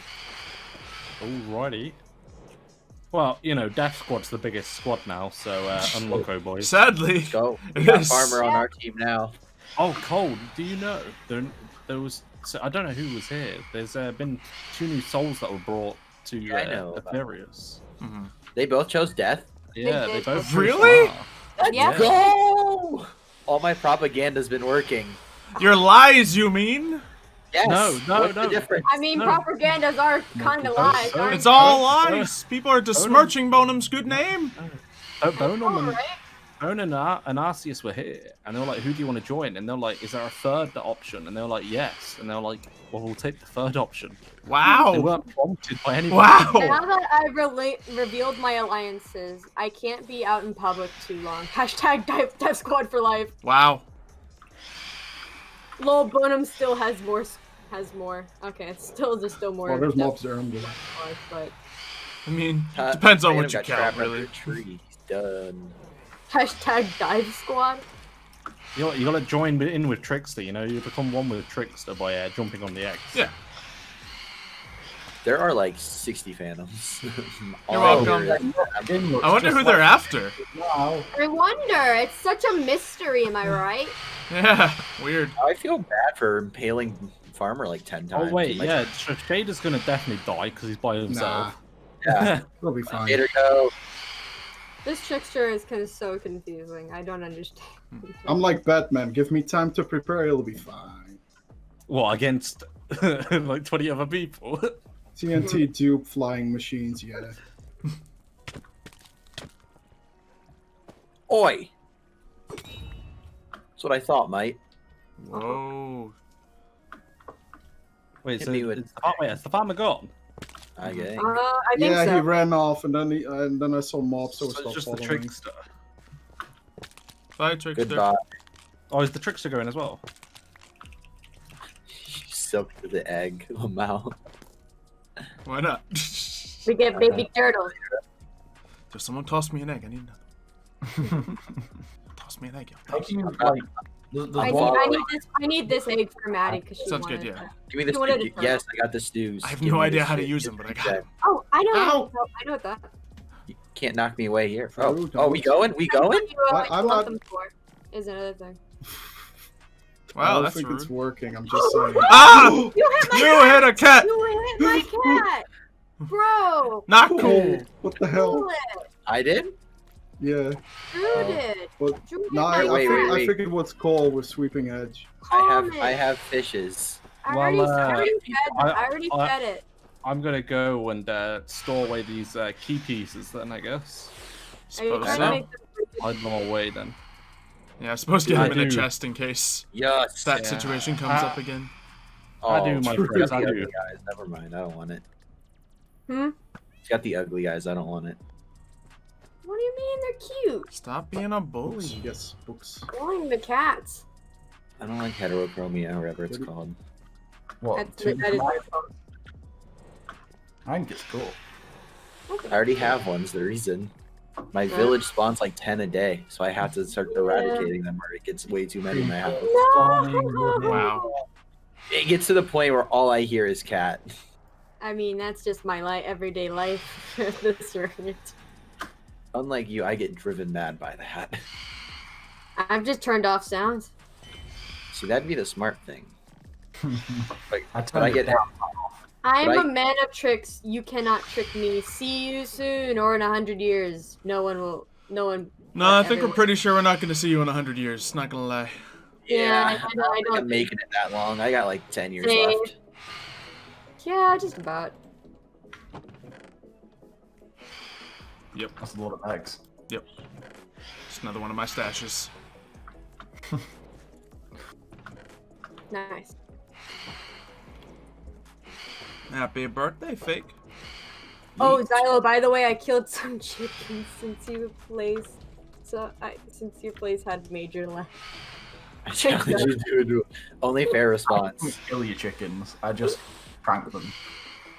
Alrighty. Well, you know, Death Squad's the biggest squad now, so unlucky, boys. sadly. Go. We It got is. Farmer on our team now. Oh, Cole, do you know there was? So I don't know who was here. There's been 2 new souls that were brought to Yeah, I know about Aetherius. They both chose death. Yeah, they did. both. chose Really? Mara. Let's Yeah. go! All my propaganda's been working. Your lies, you mean? Yes. No, What's the difference? I mean, No. propagandas are kind of lies, so aren't It's they? all lies. People are besmirching Bonham's good name. Bonham and Alright. Bonham and Arceus were here, and they were like, "Who do you want to join?" And they're like, "Is there a third option?" And they were like, "Yes." And they were like, "Well, we'll take the third option." They Wow. weren't prompted by anybody. Wow. Now that I've revealed my alliances, I can't be out in public too long. Hashtag Death Squad for life. Wow. Lol, Bonham still has more. Okay, it's still more. Well, there's Death mobs there. I'm good. Squad, but I mean, depends on Random what you got count, trapped under really. a tree. He's done. hashtag Dive Squad. You gotta join in with Trickster. You know, you become one with Trickster by jumping on the X. Yeah. There are like 60 Phantoms. You're All welcome. over. I wonder who they're after. Wow. I wonder. It's such a mystery, am I right? Yeah, weird. I feel bad for impaling Farmer like 10 times. Oh wait, Like, yeah, Shader's gonna definitely die because he's by himself. Yeah. We'll be fine. Later go. This Trickster is so confusing. I don't understand. I'm like Batman. Give me time to prepare. It'll be fine. What, against like 20 other people? TNT dupe flying machines. Yeah. Oi! That's what I thought, mate. Whoa. Wait, Hit so me with- is the farmer gone? I guess. I think Yeah, so. he ran off, and then I saw mobs, so So it it's stopped just the following. Trickster. Bye, Trickster. Goodbye. Oh, is the Trickster going as well? Soaked the egg. Lamau. Why not? We get baby turtles. If someone toss me an egg, I need another. Toss me an egg. yo. Taking like the I need this egg for Maddie because she Sounds wanted good, yeah. it. Give me the You wanted stew. it first. Yes, I got the stews. I have Give no me idea this how to shit. use them, but I got them. Oh, I know. Ow! I know what that. You can't knock me away here. Oh, Oh, we going? We going? What you I'm want not- them for is another thing. I Wow, don't that's think rude. it's working. I'm just saying. Ah! You hit my You hit a cat! You hit my cat, bro. Not Oh, cool. what the hell? Drew it. I did? Yeah. Drew did. But Drew hit no, my Wait, cat. wait. I figured what's called with sweeping edge. I have fishes. I Well, already I- fed it. I'm gonna go and store away these key pieces then, I guess. Are you Suppose trying so. to make them Hide them away then. Yeah, I'm supposed to I get him in a do. chest in case Yes. that Yeah. situation comes up again. I do, my it's friends, got I the do. ugly guys. Never mind. I don't want it. Hmm? It's got the ugly guys. I don't want it. What do you mean they're cute? Stop being a bully. Yes, books. Killing the cats. I don't like heterochromia, or whatever it's called. what? That is- I think it's cool. I already have one's the reason. My village spawns like 10 a day, so I have to start eradicating them or it gets way too many in my house. No. Wow. It gets to the point where all I hear is cat. I mean, that's just my everyday life at this rate. Unlike you, I get driven mad by that. I've just turned off sounds. See, that'd be the smart thing. But I turned get it I'm But a man of tricks. You cannot trick me. See you soon or in 100 years. No one will. No one. No, I think we're pretty sure we're not going to see you in 100 years. Not going to lie. Yeah, I I'm don't making it that long. I got like 10 years Same. left. Yeah, just about. Yep. That's a lot of eggs. Yep. It's another one of my stashes. Nice. Happy birthday, fake. Oh, Xylo, by the way, I killed some chickens since your place. Since your place had major lag. I challenge you to only fair I response. didn't kill your chickens. I just pranked them.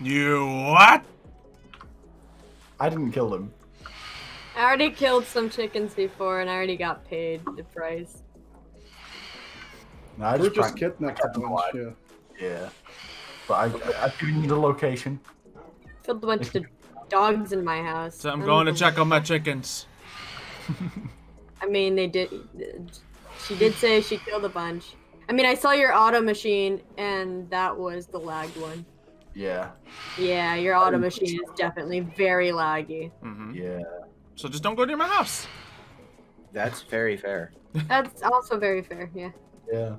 You what? I didn't kill them. I already killed some chickens before, and I already got paid the price. No, I We're just pranked kidnapped a bunch, yeah. Yeah. But I've given you the location. Killed a bunch of dogs in my house. So I'm going to check on my chickens. I mean, they did. She did say she killed a bunch. I mean, I saw your auto machine, and that was the lagged one. Yeah. Yeah, your auto machine is definitely very laggy. Yeah. So just don't go near my house. That's very fair. That's also very fair. Yeah. Yeah.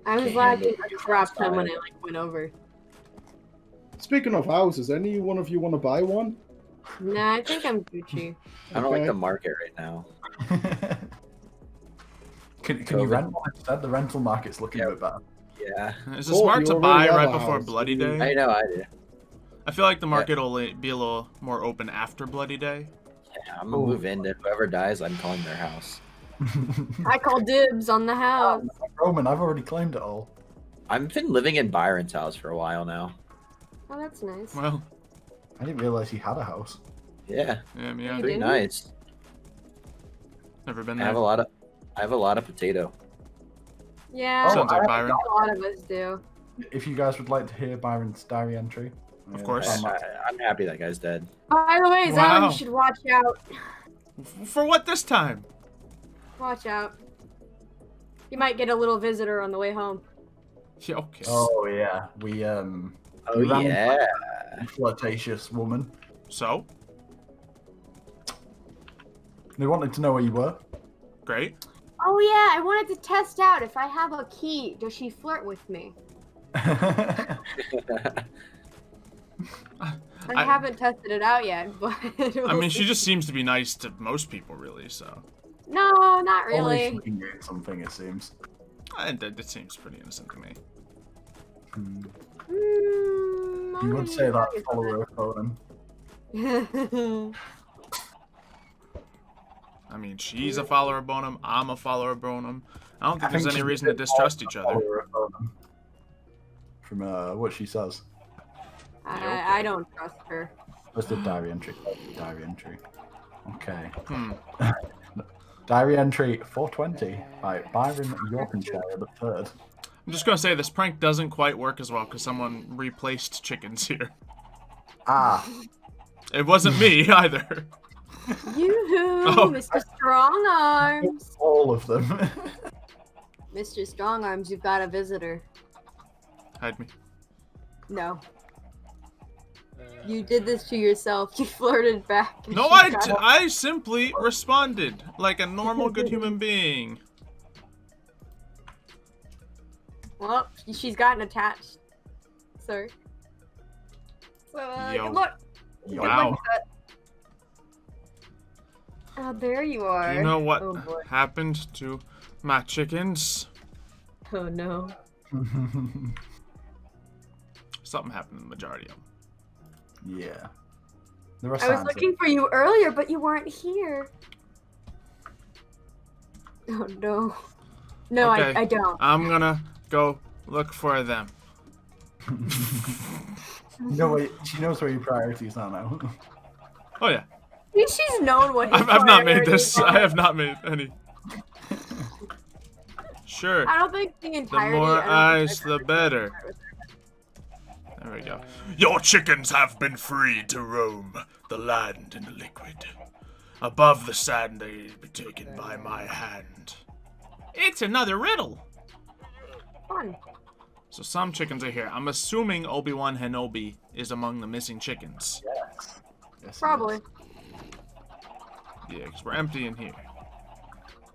I was Can't lagging handle a crap ton when I went over. Speaking of houses, any one of you want to buy one? Nah, I think I'm Gucci. I don't like Okay. the market right now. Can you rent one instead? The rental market's looking a bit better. Yeah. Is it Cool, smart you to already buy have right a before house. Bloody You- Day? I know, I do. I feel like the market will be a little more open after Bloody Day. Yeah, I'm gonna move in. Whoever dies, I'm calling their house. I call dibs on the house. Roman, I've already claimed it all. I've been living in Byron's house for a while now. Oh, that's nice. Well, I didn't realize he had a house. Yeah, yeah, me You either. pretty didn't? nice. Never been I have there. a lot of potato. Yeah, Oh, Sounds like I- Byron. a lot of us do. If you guys would like to hear Byron's diary entry. Of course. I'm happy that guy's dead. By the way, Xylo, Wow. you should watch out. For what this time? Watch out. You might get a little visitor on the way home. Yeah, okay. Oh yeah, we Oh ran yeah. a flirtatious woman. So, They wanted to know where you were. great. Oh yeah, I wanted to test out if I have a key. Does she flirt with me? I haven't tested it out yet, but I mean, she just seems to be nice to most people, really. So, No, not Only really. she can get something, it seems. and it seems pretty innocent to me. I You would say that don't follower of Conan. know. I mean, she's a follower of Bonham. I'm a follower of Bonham. I don't think I there's think any she's reason a to bit distrust more each of a other. follower of Conan. From what she says. I don't trust her. What's the diary entry? Diary entry. Okay. Hmm. Diary entry 420 by Byron Yorkenshire III. I'm just gonna say this prank doesn't quite work as well because someone replaced chickens here. Ah, It wasn't me either. Yoo-hoo, Oh. Mr. Strong Arms. all of them. Mr. Strong Arms, you've got a visitor. Hide me. No. You did this to yourself. You flirted back. and No, she got- I simply responded like a normal, good human being. Well, she's gotten attached, sir. So, Yo. good luck. Yo. Wow. Oh, there you are. Do you know what Oh, boy. happened to my chickens? Oh, no. Something happened to the majority of them. Yeah. There are I was signs looking for you earlier, but you weren't here. Oh, no. No, Okay. I don't. I'm gonna go look for them. No, wait, she knows where your priorities are now. Oh yeah, She's known what his I've not made priorities this. are. I have not made any. Sure. I don't think the The entirety. more I don't think eyes, I've the ever better. done that with her. There we go. Your chickens have been free to roam the land in the liquid. Above the sand, they be taken by my hand. It's another riddle. Fun. So some chickens are here. I'm assuming Obi-Wan Kenobi is among the missing chickens. Yes. Yes, it Probably. is. Yeah, because we're empty in here.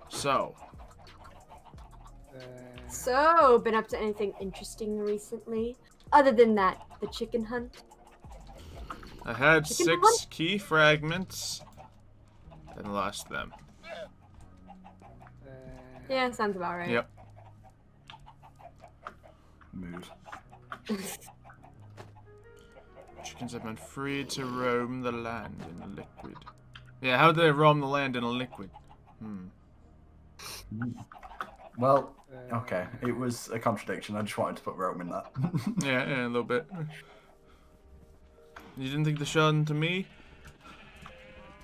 So, So, been up to anything interesting recently? Other than that, the chicken hunt. I had Chicken 6 hunt? key fragments and lost them. Yeah, sounds about right. Yep. Mood. Chickens have been free to roam the land in a liquid. Yeah, how do they roam the land in a liquid? Well, okay. It was a contradiction. I just wanted to put Rome in that. Yeah, a little bit. You didn't think to show them to me?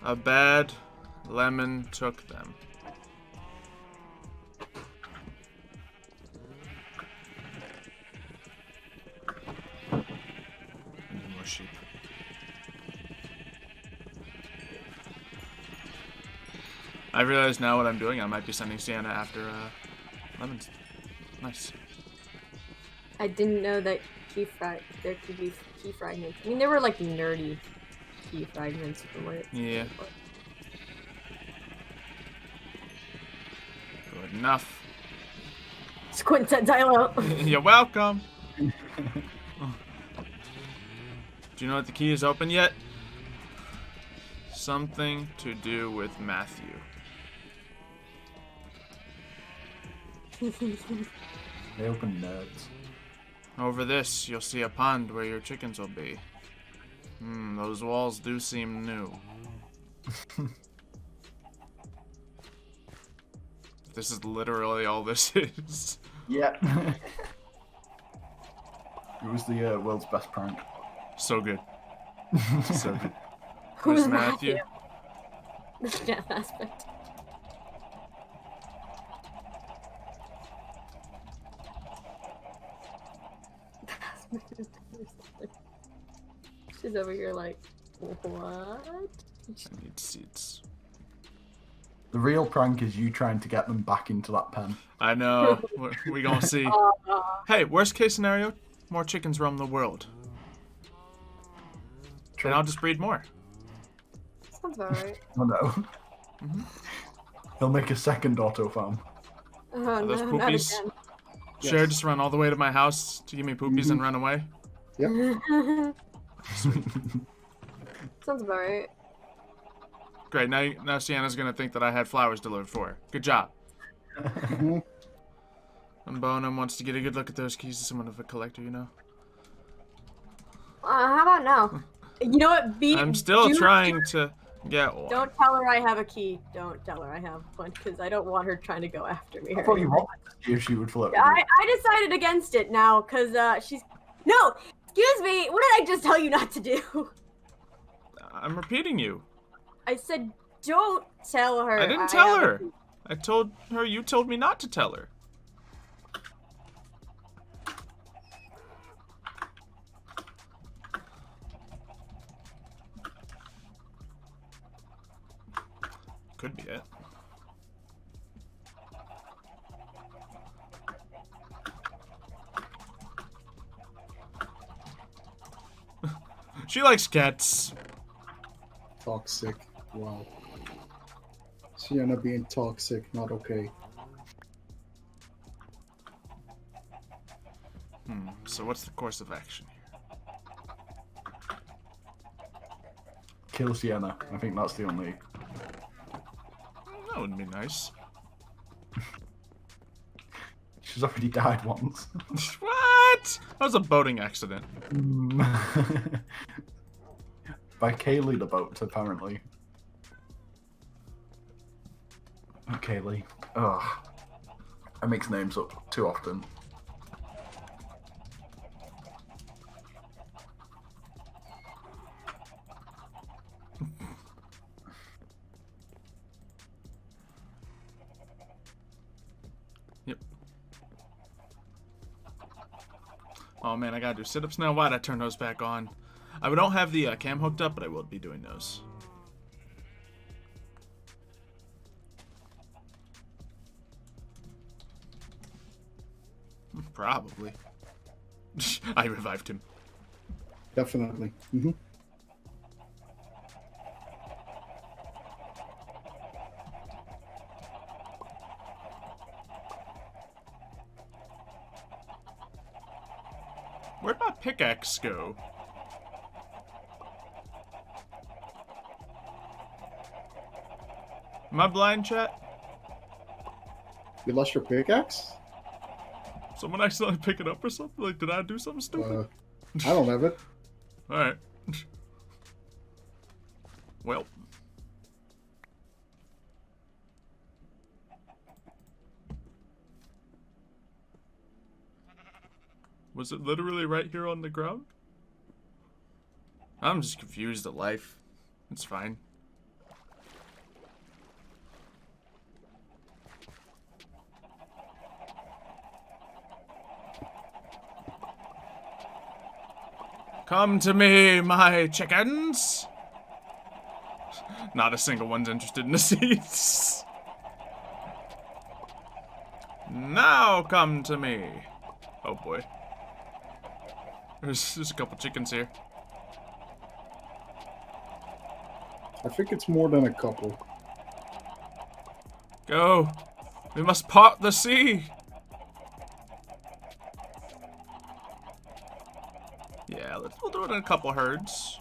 A bad lemon took them. And more sheep. I realize now what I'm doing. I might be sending Sienna after lemons. Nice. I didn't know that there could be key fragments. I mean, there were like nerdy key fragments from what it Yeah. Good enough. Squint said Xylo. You're welcome. Do you know what the key is open yet? Something to do with Matthew. They open nerds. Over this, you'll see a pond where your chickens will be. Those walls do seem new. This is literally all this is. Yeah. It was the world's best prank. So good. So good. Who's Where's Matthew? The death aspect. She's over here like, what? I need seeds. The real prank is you trying to get them back into that pen. I know. We gonna see. Hey, worst case scenario, more chickens roam the world. And I'll just breed more. Sounds about right. Oh no. He'll make a second auto farm. Oh, Are those no, not poopies? again. Sure, just run all the way to my house to give me poopies and run away. Sounds about right. Great, now Sienna's gonna think that I had flowers delivered for her. Good job. And Bonham wants to get a good look at those keys as somewhat of a collector, you know? How about now? You know what? I'm still trying to get one. Don't tell her I have a key. Don't tell her I have one, because I don't want her trying to go after me. I thought you wanted to see if she would float. I decided against it now, because she's... No! Excuse me! What did I just tell you not to do? I'm repeating you. I said don't tell her. I didn't tell have a her. key. I told her you told me not to tell her. Could be it. She likes cats. Toxic. Wow. Sienna being toxic, not okay. So what's the course of action here? Kill Sienna. I think that's the only... That would be nice. She's already died once. What? That was a boating accident. By Kaylee the boat, apparently. Oh, Kaylee. Ugh. I mix names up too often. Yep. Oh man, I gotta do sit-ups now. Why'd I turn those back on? I don't have the cam hooked up, but I will be doing those. Probably. I revived him. Definitely. Where'd my pickaxe go? Am I blind, chat? You lost your pickaxe? Someone accidentally pick it up or something? Like, did I do something stupid? I don't have it. Alright. Well. Was it literally right here on the ground? I'm just confused at life. It's fine. Come to me, my chickens! Not a single one's interested in the seeds. Now come to me. Oh boy. There's a couple chickens here. I think it's more than a couple. Go. We must part the sea. Yeah, we'll do it in a couple herds.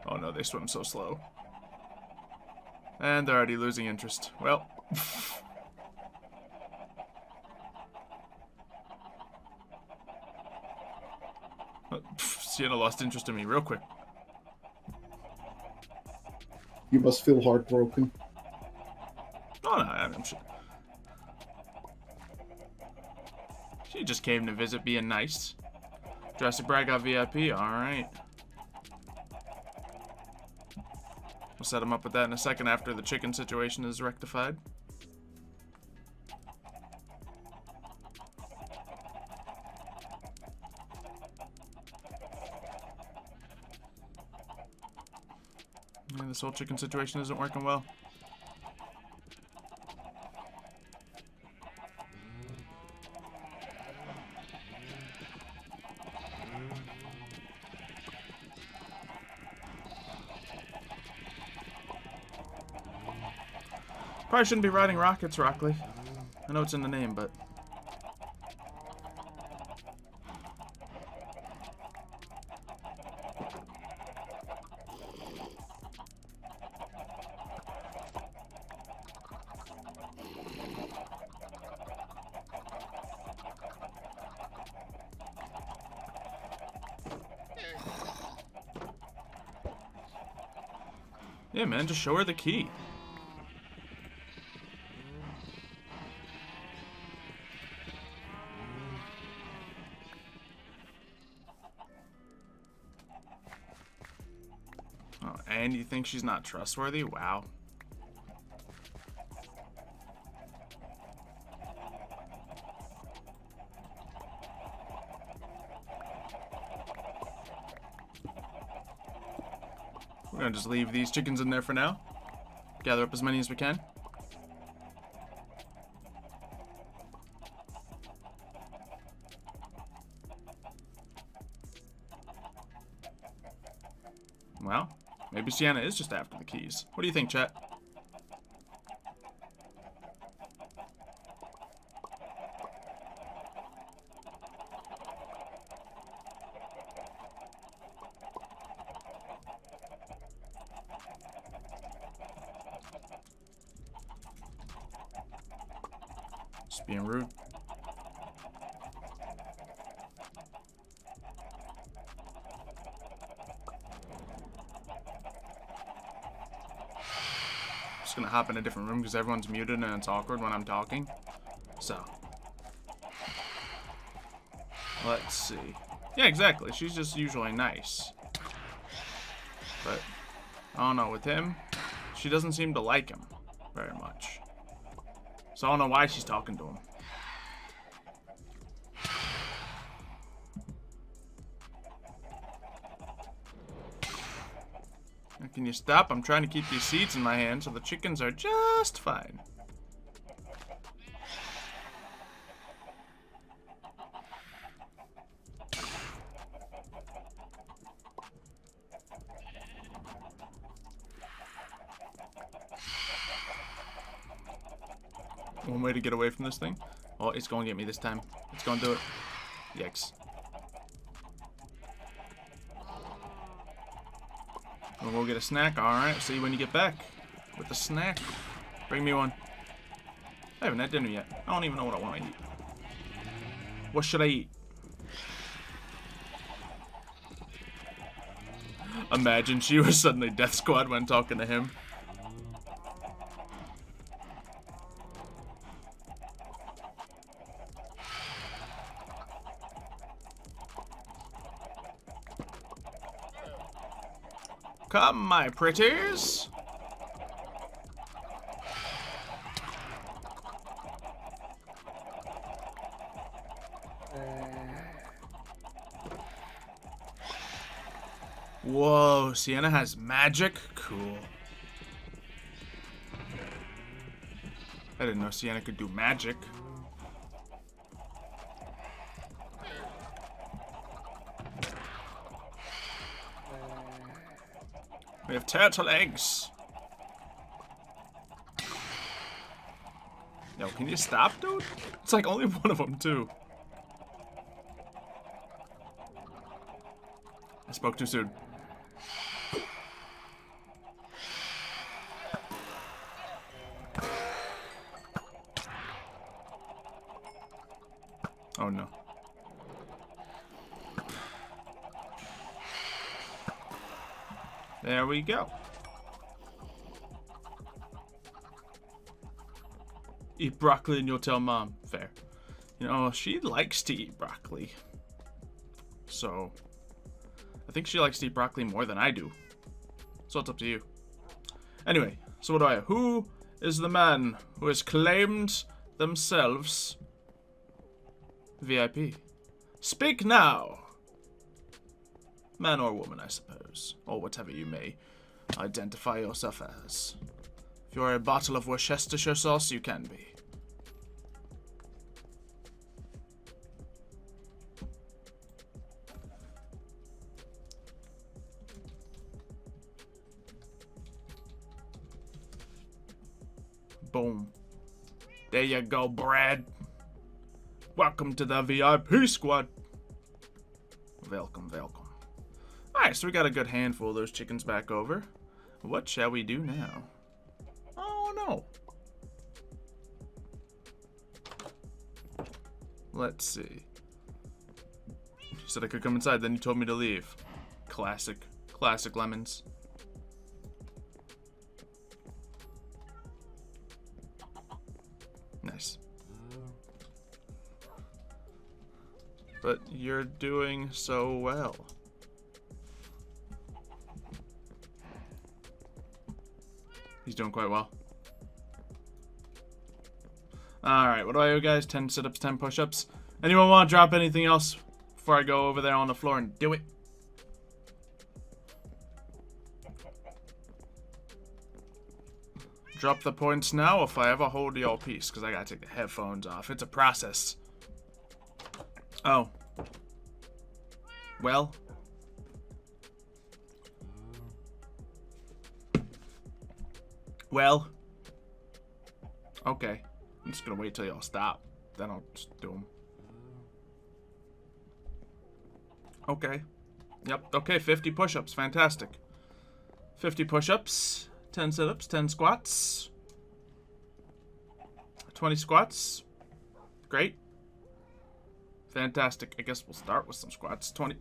Oh no, they swim so slow. And they're already losing interest. Well. Sienna lost interest in me real quick. You must feel heartbroken. Oh no, I'm sure. She just came to visit being nice. Jurassic Bride got VIP, alright. We'll set him up with that in a second after the chicken situation is rectified. Yeah, this whole chicken situation isn't working well. Probably shouldn't be riding rockets, Rockley. I know it's in the name, but... yeah, man, just show her the key. Oh, and you think she's not trustworthy? Wow. We're gonna just leave these chickens in there for now. Gather up as many as we can. Well, maybe Sienna is just after the keys. What do you think, chat? Just being rude. Just gonna hop in a different room because everyone's muted and it's awkward when I'm talking. So. Let's see. Yeah, exactly. She's just usually nice. But, I don't know, with him, she doesn't seem to like him very much. So I don't know why she's talking to him. Now, can you stop? I'm trying to keep these seeds in my hand so the chickens are just fine. one way to get away from this thing. Oh, it's gonna get me this time. It's gonna do it. Yikes. We'll go get a snack. Alright, see you when you get back. With the snack. Bring me one. I haven't had dinner yet. I don't even know what I want to eat. What should I eat? Imagine she was suddenly Death Squad when talking to him. Come, my pretties. Whoa, Sienna has magic? Cool. I didn't know Sienna could do magic. We have turtle eggs. Yo, can you stop, dude? It's like only one of them, too. I spoke too soon. Oh no. There we go. Eat broccoli and you'll tell mom. Fair. You know, she likes to eat broccoli. So, I think she likes to eat broccoli more than I do. So it's up to you. Anyway, so what do I have? Who is the man who has claimed themselves VIP? Speak now! Man or woman, I suppose. Or whatever you may identify yourself as. If you're a bottle of Worcestershire sauce, you can be. Boom. There you go, Brad. Welcome to the VIP squad. Welcome, welcome. Alright, so we got a good handful of those chickens back over. What shall we do now? Oh, no. Let's see. You said I could come inside, then you told me to leave. Classic. Classic lemons. Nice. But you're doing so well. He's doing quite well. Alright, what do I owe, guys? 10 sit-ups, 10 push-ups. Anyone want to drop anything else before I go over there on the floor and do it? Drop the points now if I ever hold your piece, because I gotta take the headphones off. It's a process. Oh. Well. Well. Okay. I'm just gonna wait till y'all stop. Then I'll just do them. Okay. Yep. Okay, 50 push-ups. Fantastic. 50 push-ups. 10 sit-ups. 10 squats. 20 squats. Great. Fantastic. I guess we'll start with some squats. 20.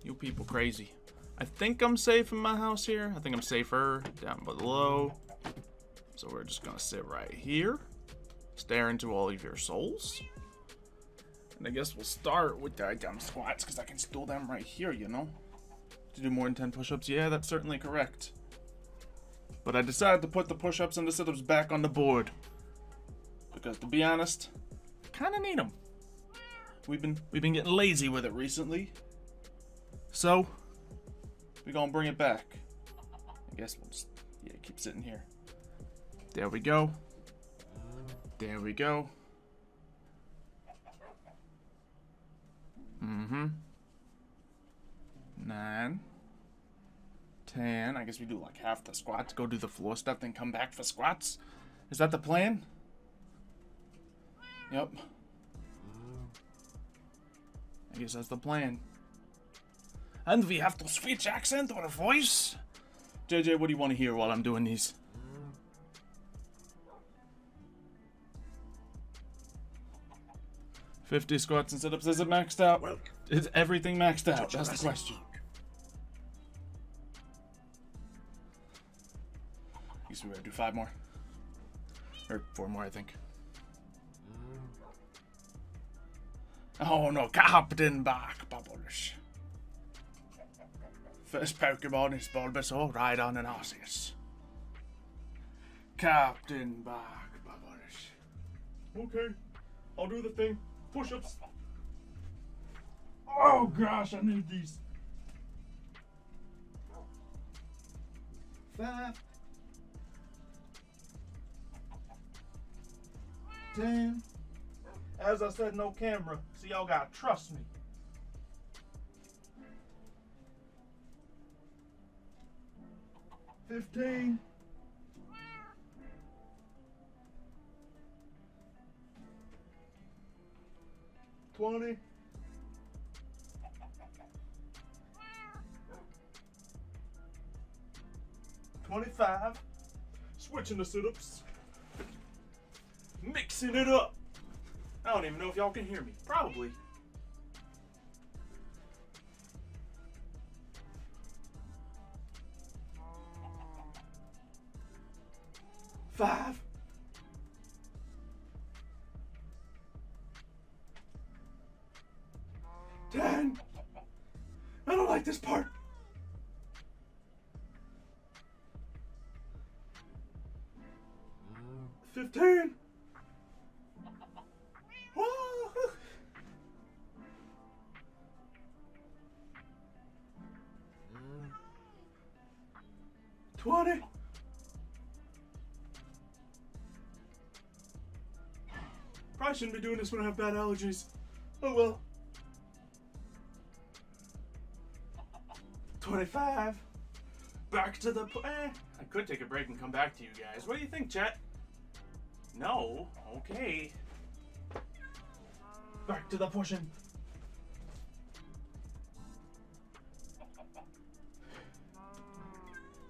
You people crazy. I think I'm safe in my house here. I think I'm safer down below. So we're just gonna sit right here. Stare into all of your souls. And I guess we'll start with the dumb squats because I can do them right here, you know? To do more than 10 push-ups? Yeah, that's certainly correct. But I decided to put the push-ups and the sit-ups back on the board. Because to be honest, I kind of need them. We've been getting lazy with it recently. So, we're gonna bring it back. I guess we'll just, yeah, keep sitting here. There we go. There we go. Mm-hmm. 9, 10. I guess we do like half the squats. Go do the floor stuff, then come back for squats. Is that the plan? Yep. I guess that's the plan. And we have to switch accent or voice. JJ, what do you want to hear while I'm doing these? $50 squats and sit-ups. Is it maxed out? Is everything maxed out? That's the question. I guess we gotta do 5 more. Or 4 more, I think. Oh no, Captain Back Bubbles. First Pokemon is Bulbasaur, ride on an Arceus. Captain Back Bubbles. Okay, I'll do the thing. Push-ups. Oh gosh, I need these. 5. 10. As I said, no camera, so y'all gotta trust me. 15. 20. 25. Switching the sit-ups. Mixing it up. I don't even know if y'all can hear me. Probably. Five. 10. I don't like this part. 15. Woo! 20. Probably shouldn't be doing this when I have bad allergies. Oh well. 25. Back to the I could take a break and come back to you guys. What do you think, chat? No? Okay. Back to the pushing.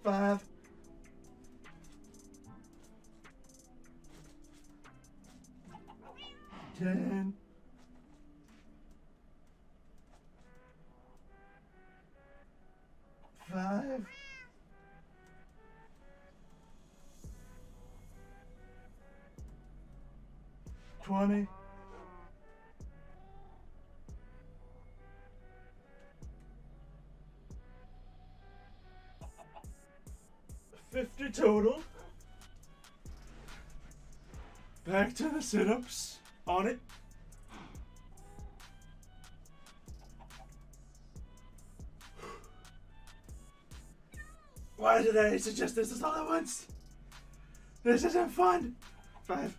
5. 10. 5. 20. 50 total. Back to the sit-ups. On it. Why did I suggest this is all at once? This isn't fun. 5.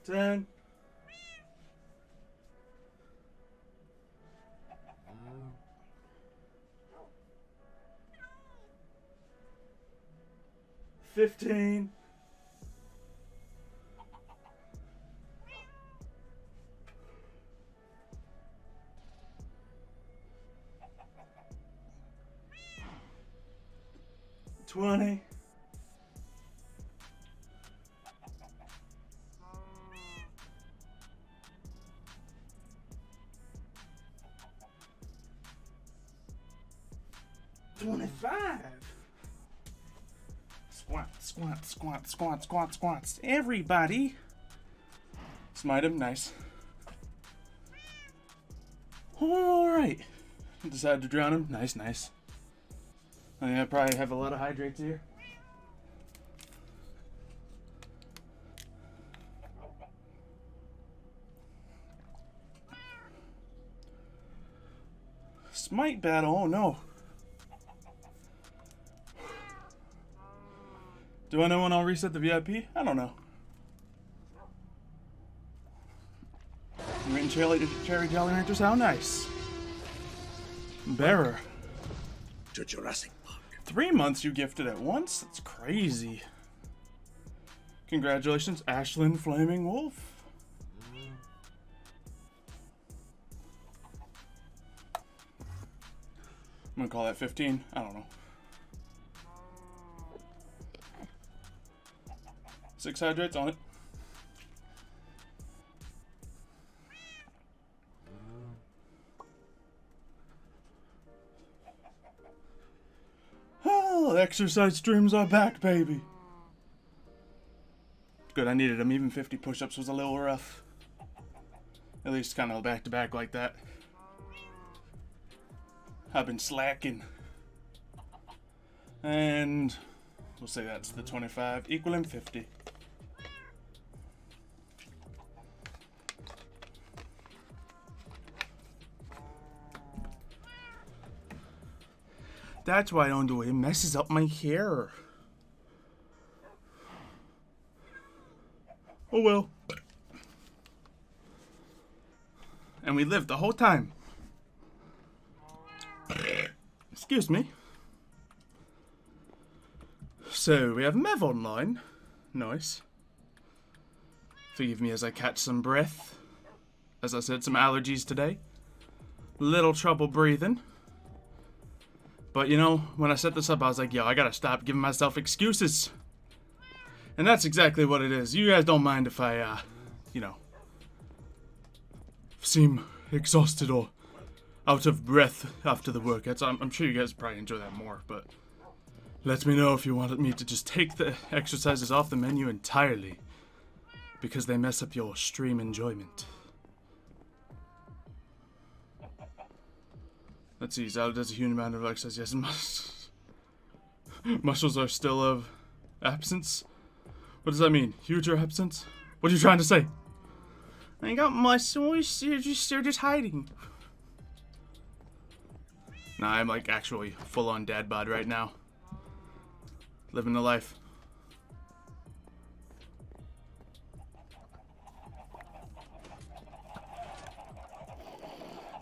10. 15. 20. 25. Squats. Everybody. Smite him. Nice. Alright. Decided to drown him. Nice. I probably have a lot of hydrates here. Smite battle. Oh no. Do I know when I'll reset the VIP? I don't know. eating cherry Jolly Ranchers. How nice. Bearer. To Jurassic Park. 3 months you gifted at once? That's crazy. Congratulations, Ashlyn Flaming Wolf. I'm gonna call that 15. I don't know. 6 hydrates on it. Oh, exercise streams are back, baby. Good, I needed them. Even 50 push-ups was a little rough. At least kind of back-to-back like that. I've been slacking. And we'll say that's the 25, equaling 50. That's why I don't do it. It messes up my hair. Oh well. And we lived the whole time. Excuse me. So, we have Mev online. Nice. Forgive me as I catch some breath. As I said, some allergies today. Little trouble breathing. But, you know, when I set this up, I was like, yo, I gotta stop giving myself excuses. And that's exactly what it is. You guys don't mind if I, you know, seem exhausted or out of breath after the workouts. I'm sure you guys probably enjoy that more, but let me know if you wanted me to just take the exercises off the menu entirely because they mess up your stream enjoyment. Let's see, Xylo does a huge amount of exercise. Yes, muscles are still of absence. What does that mean? Huge or absence? What are you trying to say? I ain't got muscles. You're just hiding. Nah, I'm like actually full-on dad bod right now. Living the life.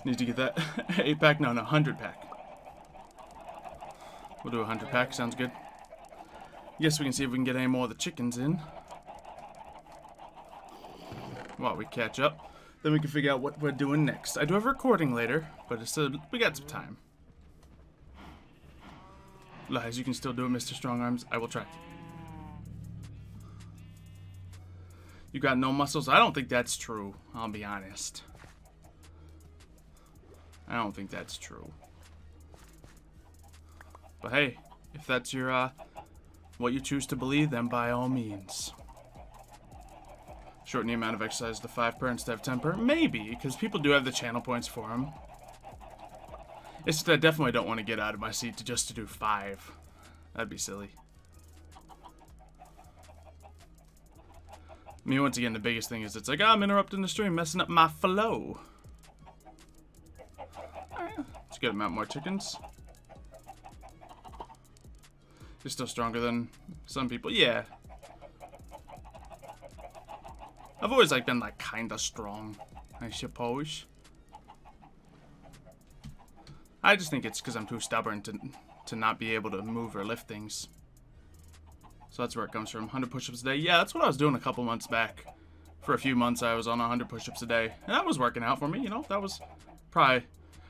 Need to get that 8-pack? No, 100-pack. We'll do a 100-pack. Sounds good. Yes, we can see if we can get any more of the chickens in. While we catch up. Then we can figure out what we're doing next. I do have a recording later, but it's we got some time. Lies, you can still do it, Mr. Strongarms. I will try. You got no muscles? I don't think that's true. I'll be honest. I don't think that's true. But hey, if that's your, what you choose to believe, then by all means. Shorten the amount of exercise to 5 per instead of 10 per? Maybe, because people do have the channel points for them. It's just I definitely don't want to get out of my seat to do 5. That'd be silly. I mean, once again, the biggest thing is it's like, oh, I'm interrupting the stream, messing up my flow. Let's get a amount more chickens. You're still stronger than some people. Yeah. I've always like been like kind of strong, I suppose. I just think it's because I'm too stubborn to not be able to move or lift things. So that's where it comes from. 100 push-ups a day. Yeah, that's what I was doing a couple months back. For a few months, I was on 100 push-ups a day. And that was working out for me, you know. That was probably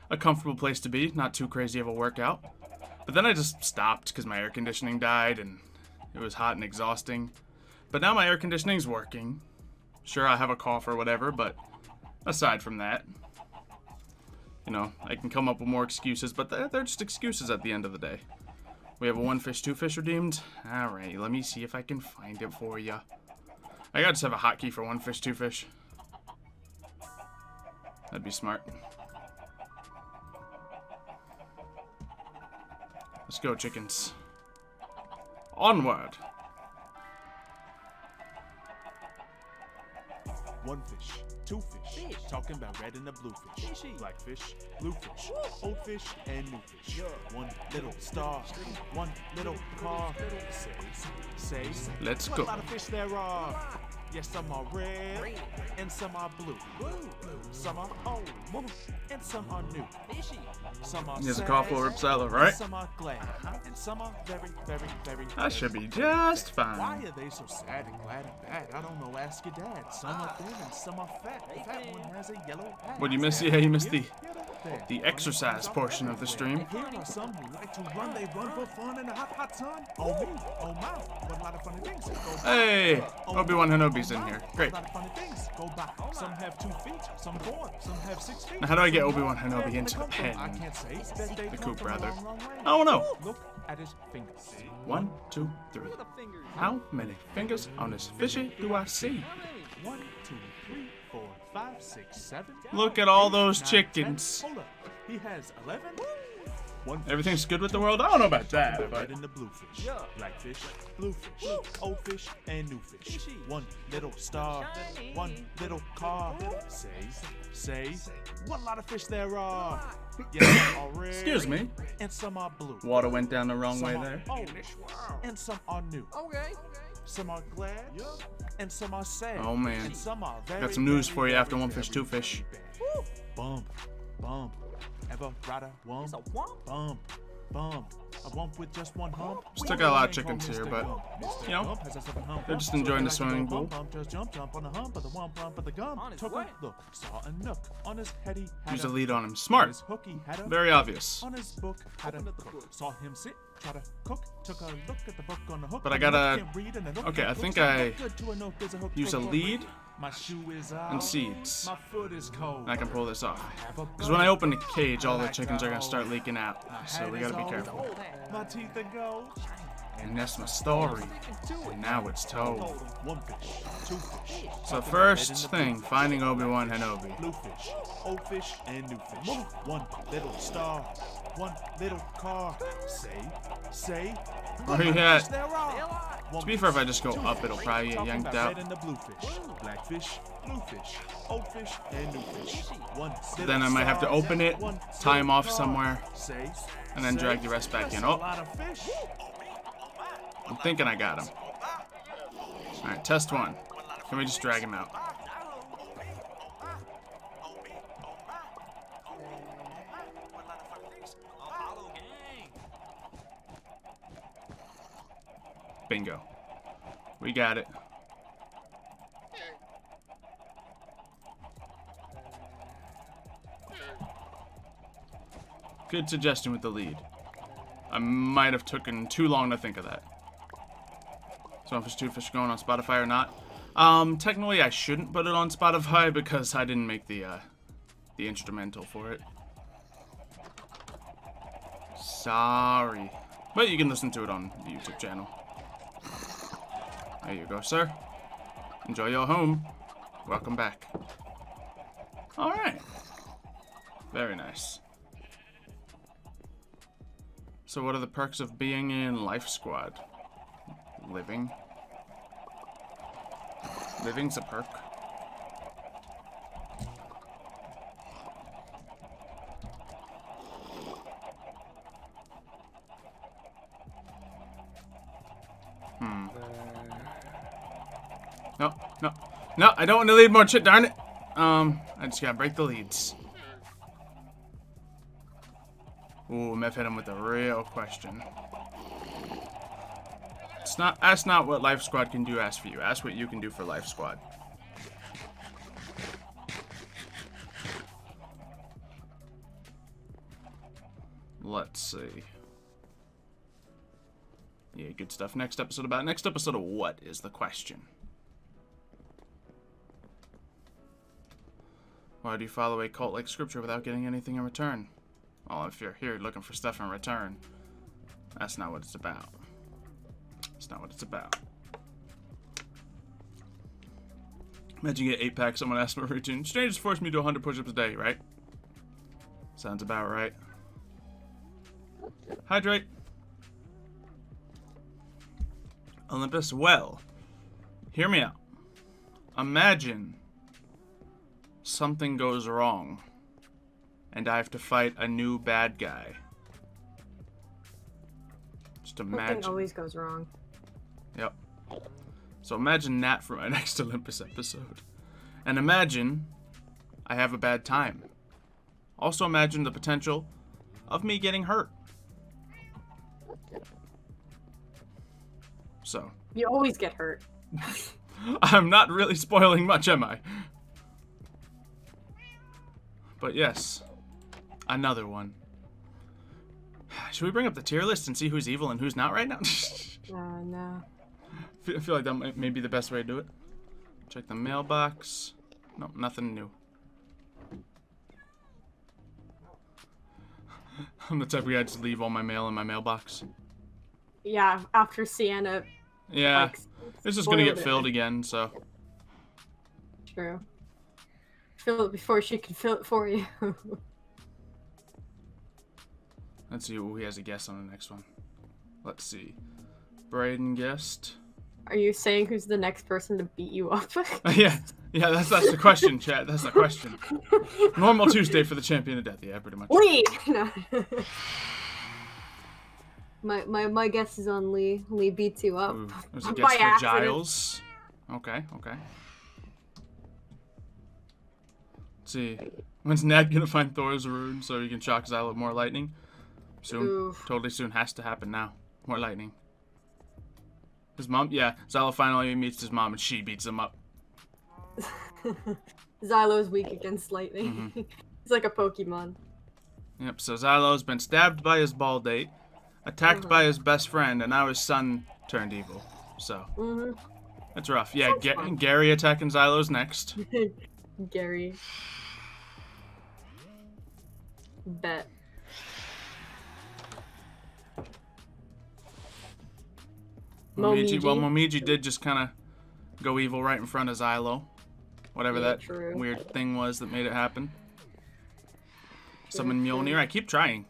a comfortable place to be. Not too crazy of a workout. But then I just stopped because my air conditioning died and it was hot and exhausting. But now my air conditioning's working. Sure, I have a cough or whatever, but aside from that, you know, I can come up with more excuses, but they're just excuses at the end of the day. We have a 1 fish, 2 fish redeemed. Alright, let me see if I can find it for you. I gotta just have a hotkey for 1 fish, 2 fish. That'd be smart. Let's go, chickens. Onward! 1 fish, 2 fish. Talking about red and the blue fish. Black fish, blue fish, old fish, and new fish. 1 little star, 1 little car. Say, let's what go. A lot of fish there are. Yes, some are red, and some are blue. Some are old, and some are new. Some are Here's a sad, call for Xylo, and right? some are glad, and some are very, very, very. That should be very just sad. fine. Why are they so sad and glad and bad? I don't know. Ask your dad. Some are thin and some are fat. The fat one has a yellow hat. What you miss? Yeah, you missed the exercise portion of the stream. Here are some who like to run. They run for fun in the hot, hot sun. Oh me, oh my, what a lot of funny things go by. Hey, Obi-Wan Kenobi's in here. Great. A lot of funny things go by. Some have 2 feet, some 4, some have 6 feet. Now, how do I get Obi-Wan Kenobi into the pen? I can't say. Bet they The come coop, from a rather. long, long way. I don't know. Look at his fingers. 1, 2, 3. How many fingers on this fishy do I see? 1, 2, 3, 4, 5, 6, 7. Look at all those 9, 10. chickens. Hold up. He has 11. One Everything's good with the world? I don't know about that, red but and the blue fish, black fish, blue fish, old fish, and new fish. One little star, one little car. Say, what a lot of fish there are. Yes, some are red, excuse me. and some are blue. Water went down the wrong Some way are there. old, and some are new. Some are glad, and some are sad. Oh, man. And some are very, Got some news very, for you very, after One Fish, very, Two Fish. very bad. Bump. Ever ride a wump? Bump. A wump with just one hump. Still got a lot of chickens here, but, you know, they're just enjoying the swimming pool. Just jump on the hump of the wump of the gum. Took a look, saw a nook on his head. He had Use a lead on him. Smart. his hook, he had a Very obvious. on his book had a cook. Saw him sit, try to cook. Took a look at the book on the hook. But I The hook gotta- can't read and the hook okay, can't I look, think so I what good to a nook is a hook use a for lead read? My shoe is out. and seeds. My foot is cold. And I can pull this off. Have a Because when I open the cage, all the like chickens are going gold. to start leaking out. So we got to be careful. My teeth are gold. And that's my story. And now it's told. One fish, 2 fish. So first thing, finding Obi-Wan Kenobi. Blue fish, old fish, and new fish. One little star, one little car. Say. Where you at? There are. To be fair, if I just go up, it'll probably get Talking yanked about out. red and the blue fish, black fish, blue fish, old fish, and new fish. One Then I might have to little open it, star, one tie him off little somewhere, car. Say, and then drag the rest back that's in. a Oh, lot of fish. I'm thinking I got him. Alright, test 1. Can we just drag him out? Bingo. We got it. Good suggestion with the lead. I might have taken too long to think of that. So if it's 2 Fish going on Spotify or not? Technically I shouldn't put it on Spotify because I didn't make the instrumental for it. Sorry. But you can listen to it on the YouTube channel. There you go, sir. Enjoy your home. Welcome back. Alright. Very nice. So what are the perks of being in Life Squad? Living. Living's a perk. No, I don't want to lead more shit, darn it. I just gotta break the leads. Ooh, Mev hit him with a real question. Ask not what Life Squad can do, ask for you. Ask what you can do for Life Squad. Let's see. Yeah, good stuff. Next episode of what is the question? Why do you follow a cult like Scripture without getting anything in return? Well, if you're here looking for stuff in return, that's not what it's about. That's not what it's about. Imagine you get 8-pack, someone asks for a routine. Strangers force me to do 100 push-ups a day, right? Sounds about right. Hydrate. Olympus, well, hear me out. Imagine something goes wrong and I have to fight a new bad guy. Just imagine. Something always goes wrong. Yep. So imagine that for my next Olympus episode. And imagine I have a bad time. Also imagine the potential of me getting hurt. So. You always get hurt. I'm not really spoiling much, am I? But yes, another one. Should we bring up the tier list and see who's evil and who's not right now? No. I feel like that may be the best way to do it. Check the mailbox. Nope, nothing new. I'm the type of guy to just leave all my mail in my mailbox. Yeah, after Sienna. Yeah, Like, it's just gonna get spoiled filled it. again, so. True. Fill it before she can fill it for you. Let's see who he has a guess on the next one. Let's see. Braden guessed. Are you saying who's the next person to beat you up? Yeah, that's the question, chat. That's the question. Normal Tuesday for the champion of death. Yeah, pretty much. Lee! No. my guess is on Lee. Lee beats you up. Ooh, there's a by guess for accident. Giles. Okay. Let's see. When's Ned gonna find Thor's rune so he can shock Xylo with more lightning? Soon. Oof. Totally soon. Has to happen now. More lightning. His mom? Yeah. Xylo finally meets his mom and she beats him up. Xylo's weak against lightning. He's like a Pokemon. Yep, so Xylo's been stabbed by his ball date, attacked by his best friend, and now his son turned evil. So, it's rough. Yeah, Gary attacking Xylo's next. Gary. Bet. Momiji. Well, Momiji did just kind of go evil right in front of Xylo. Whatever that weird thing was that made it happen. Summon Mjolnir. I keep trying.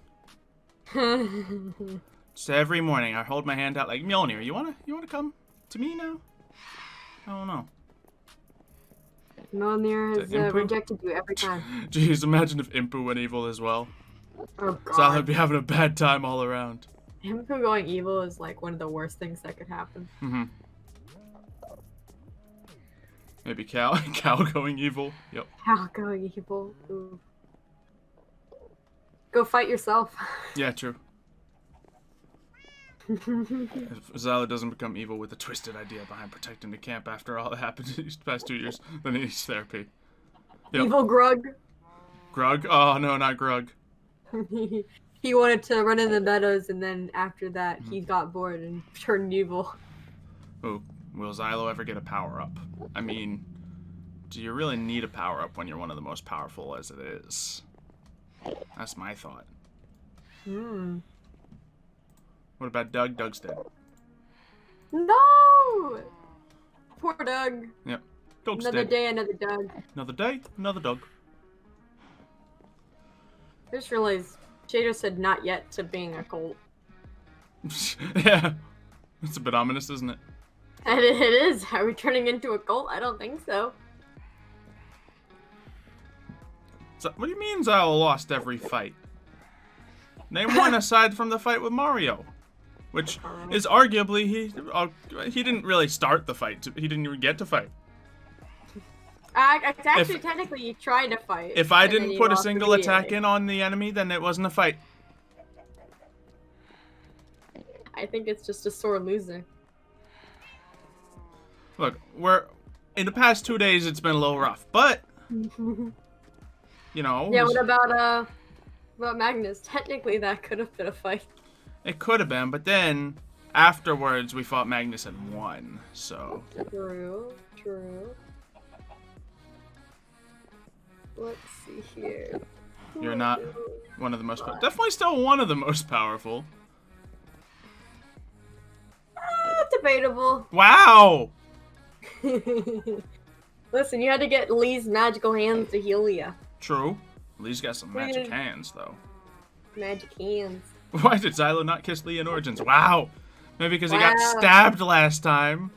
So every morning I hold my hand out like, Mjolnir, you wanna come to me now? I don't know. Mjolnir has rejected you every time. Jeez, imagine if Impu went evil as well. Oh god. Xylo would be having a bad time all around. Him going evil is like one of the worst things that could happen. Maybe Cal going evil. Yep. Cal going evil. Ooh. Go fight yourself. Yeah, true. If Xylo doesn't become evil with a twisted idea behind protecting the camp after all that happened these past 2 years, then he needs therapy. Yep. Evil Grug. Grug? Oh no, not Grug. He wanted to run in the meadows, and then after that, he got bored and turned evil. Ooh, will Xylo ever get a power-up? I mean, do you really need a power-up when you're one of the most powerful as it is? That's my thought. What about Doug? Doug's dead. No! Poor Doug. Yep. Doug's Another dead. day, another Doug. Another day, another Doug. I just realized Shader said not yet to being a cult. Yeah. It's a bit ominous, isn't it? And it is. Are we turning into a cult? I don't think so. So, what do you mean Xylo lost every fight? Name one aside from the fight with Mario. Which is arguably, he didn't really start the fight. He didn't even get to fight. Actually, technically, you tried to fight. If I didn't put a single attack in on the enemy, then it wasn't a fight. I think it's just a sore loser. Look, in the past 2 days, it's been a little rough, but you know. Yeah. What about Magnus? Technically, that could have been a fight. It could have been, but then afterwards, we fought Magnus and won. So. True. Let's see here. You're not one of the most. Definitely still one of the most powerful. Debatable. Wow. Listen, you had to get Lee's magical hands to heal you. True. Lee's got some magic hands, though. Magic hands. Why did Xylo not kiss Lee in Origins? Wow. Maybe because he got stabbed last time.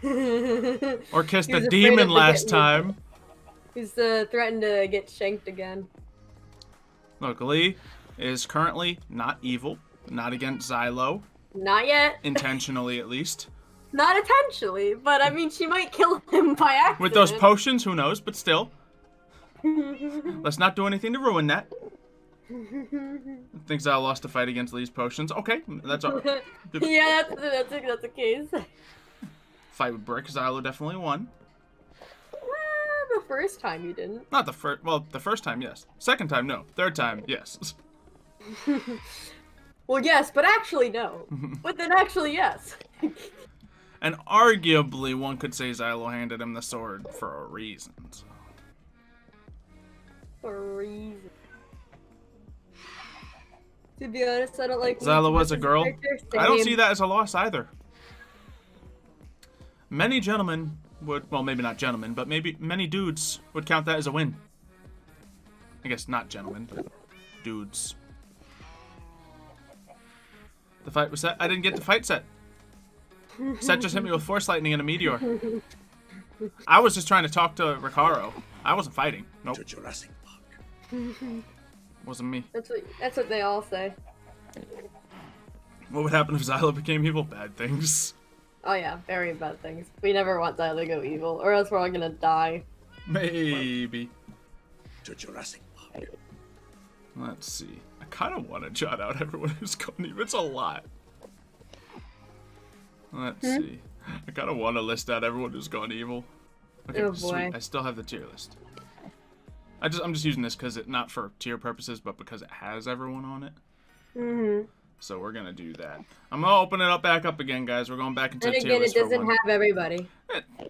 Or kissed a demon last time. He's threatened to get shanked again. Look, Lee is currently not evil. Not against Xylo. Not yet. Intentionally, at least. Not intentionally, but I mean, she might kill him by accident. With those potions, who knows? But still. Let's not do anything to ruin that. I think Xylo lost a fight against these potions. Okay, that's all right. Yeah, that's a case. Fight with Brick, Xylo definitely won. The first time you didn't. Not the first. Well, the first time, yes. Second time, no. Third time, yes. Well, yes, but actually no. But then actually yes. And arguably, one could say Xylo handed him the sword for a reason. So. For a reason. To be honest, I don't like Xylo was a girl. I don't see that as a loss either. Many gentlemen would, well, maybe not gentlemen, but maybe many dudes would count that as a win. I guess not gentlemen, but dudes. The fight was set. I didn't get the fight set. Set just hit me with Force Lightning and a Meteor. I was just trying to talk to Ricaro. I wasn't fighting. Nope. To Jurassic Park. Wasn't me. That's what they all say. What would happen if Xylo became evil? Bad things. Oh yeah, very bad things. We never want Xylo to go evil, or else we're all gonna die. Maybe. To Jurassic Park. Let's see. I kind of want to jot out everyone who's gone evil. It's a lot. Let's see. I kind of want to list out everyone who's gone evil. Okay, Oh boy. sweet. I still have the tier list. I'm just using this because it not for tier purposes, but because it has everyone on it. So we're gonna do that. I'm gonna open it up back up again, guys. We're going back into And the tier again, it list for doesn't one. have everybody.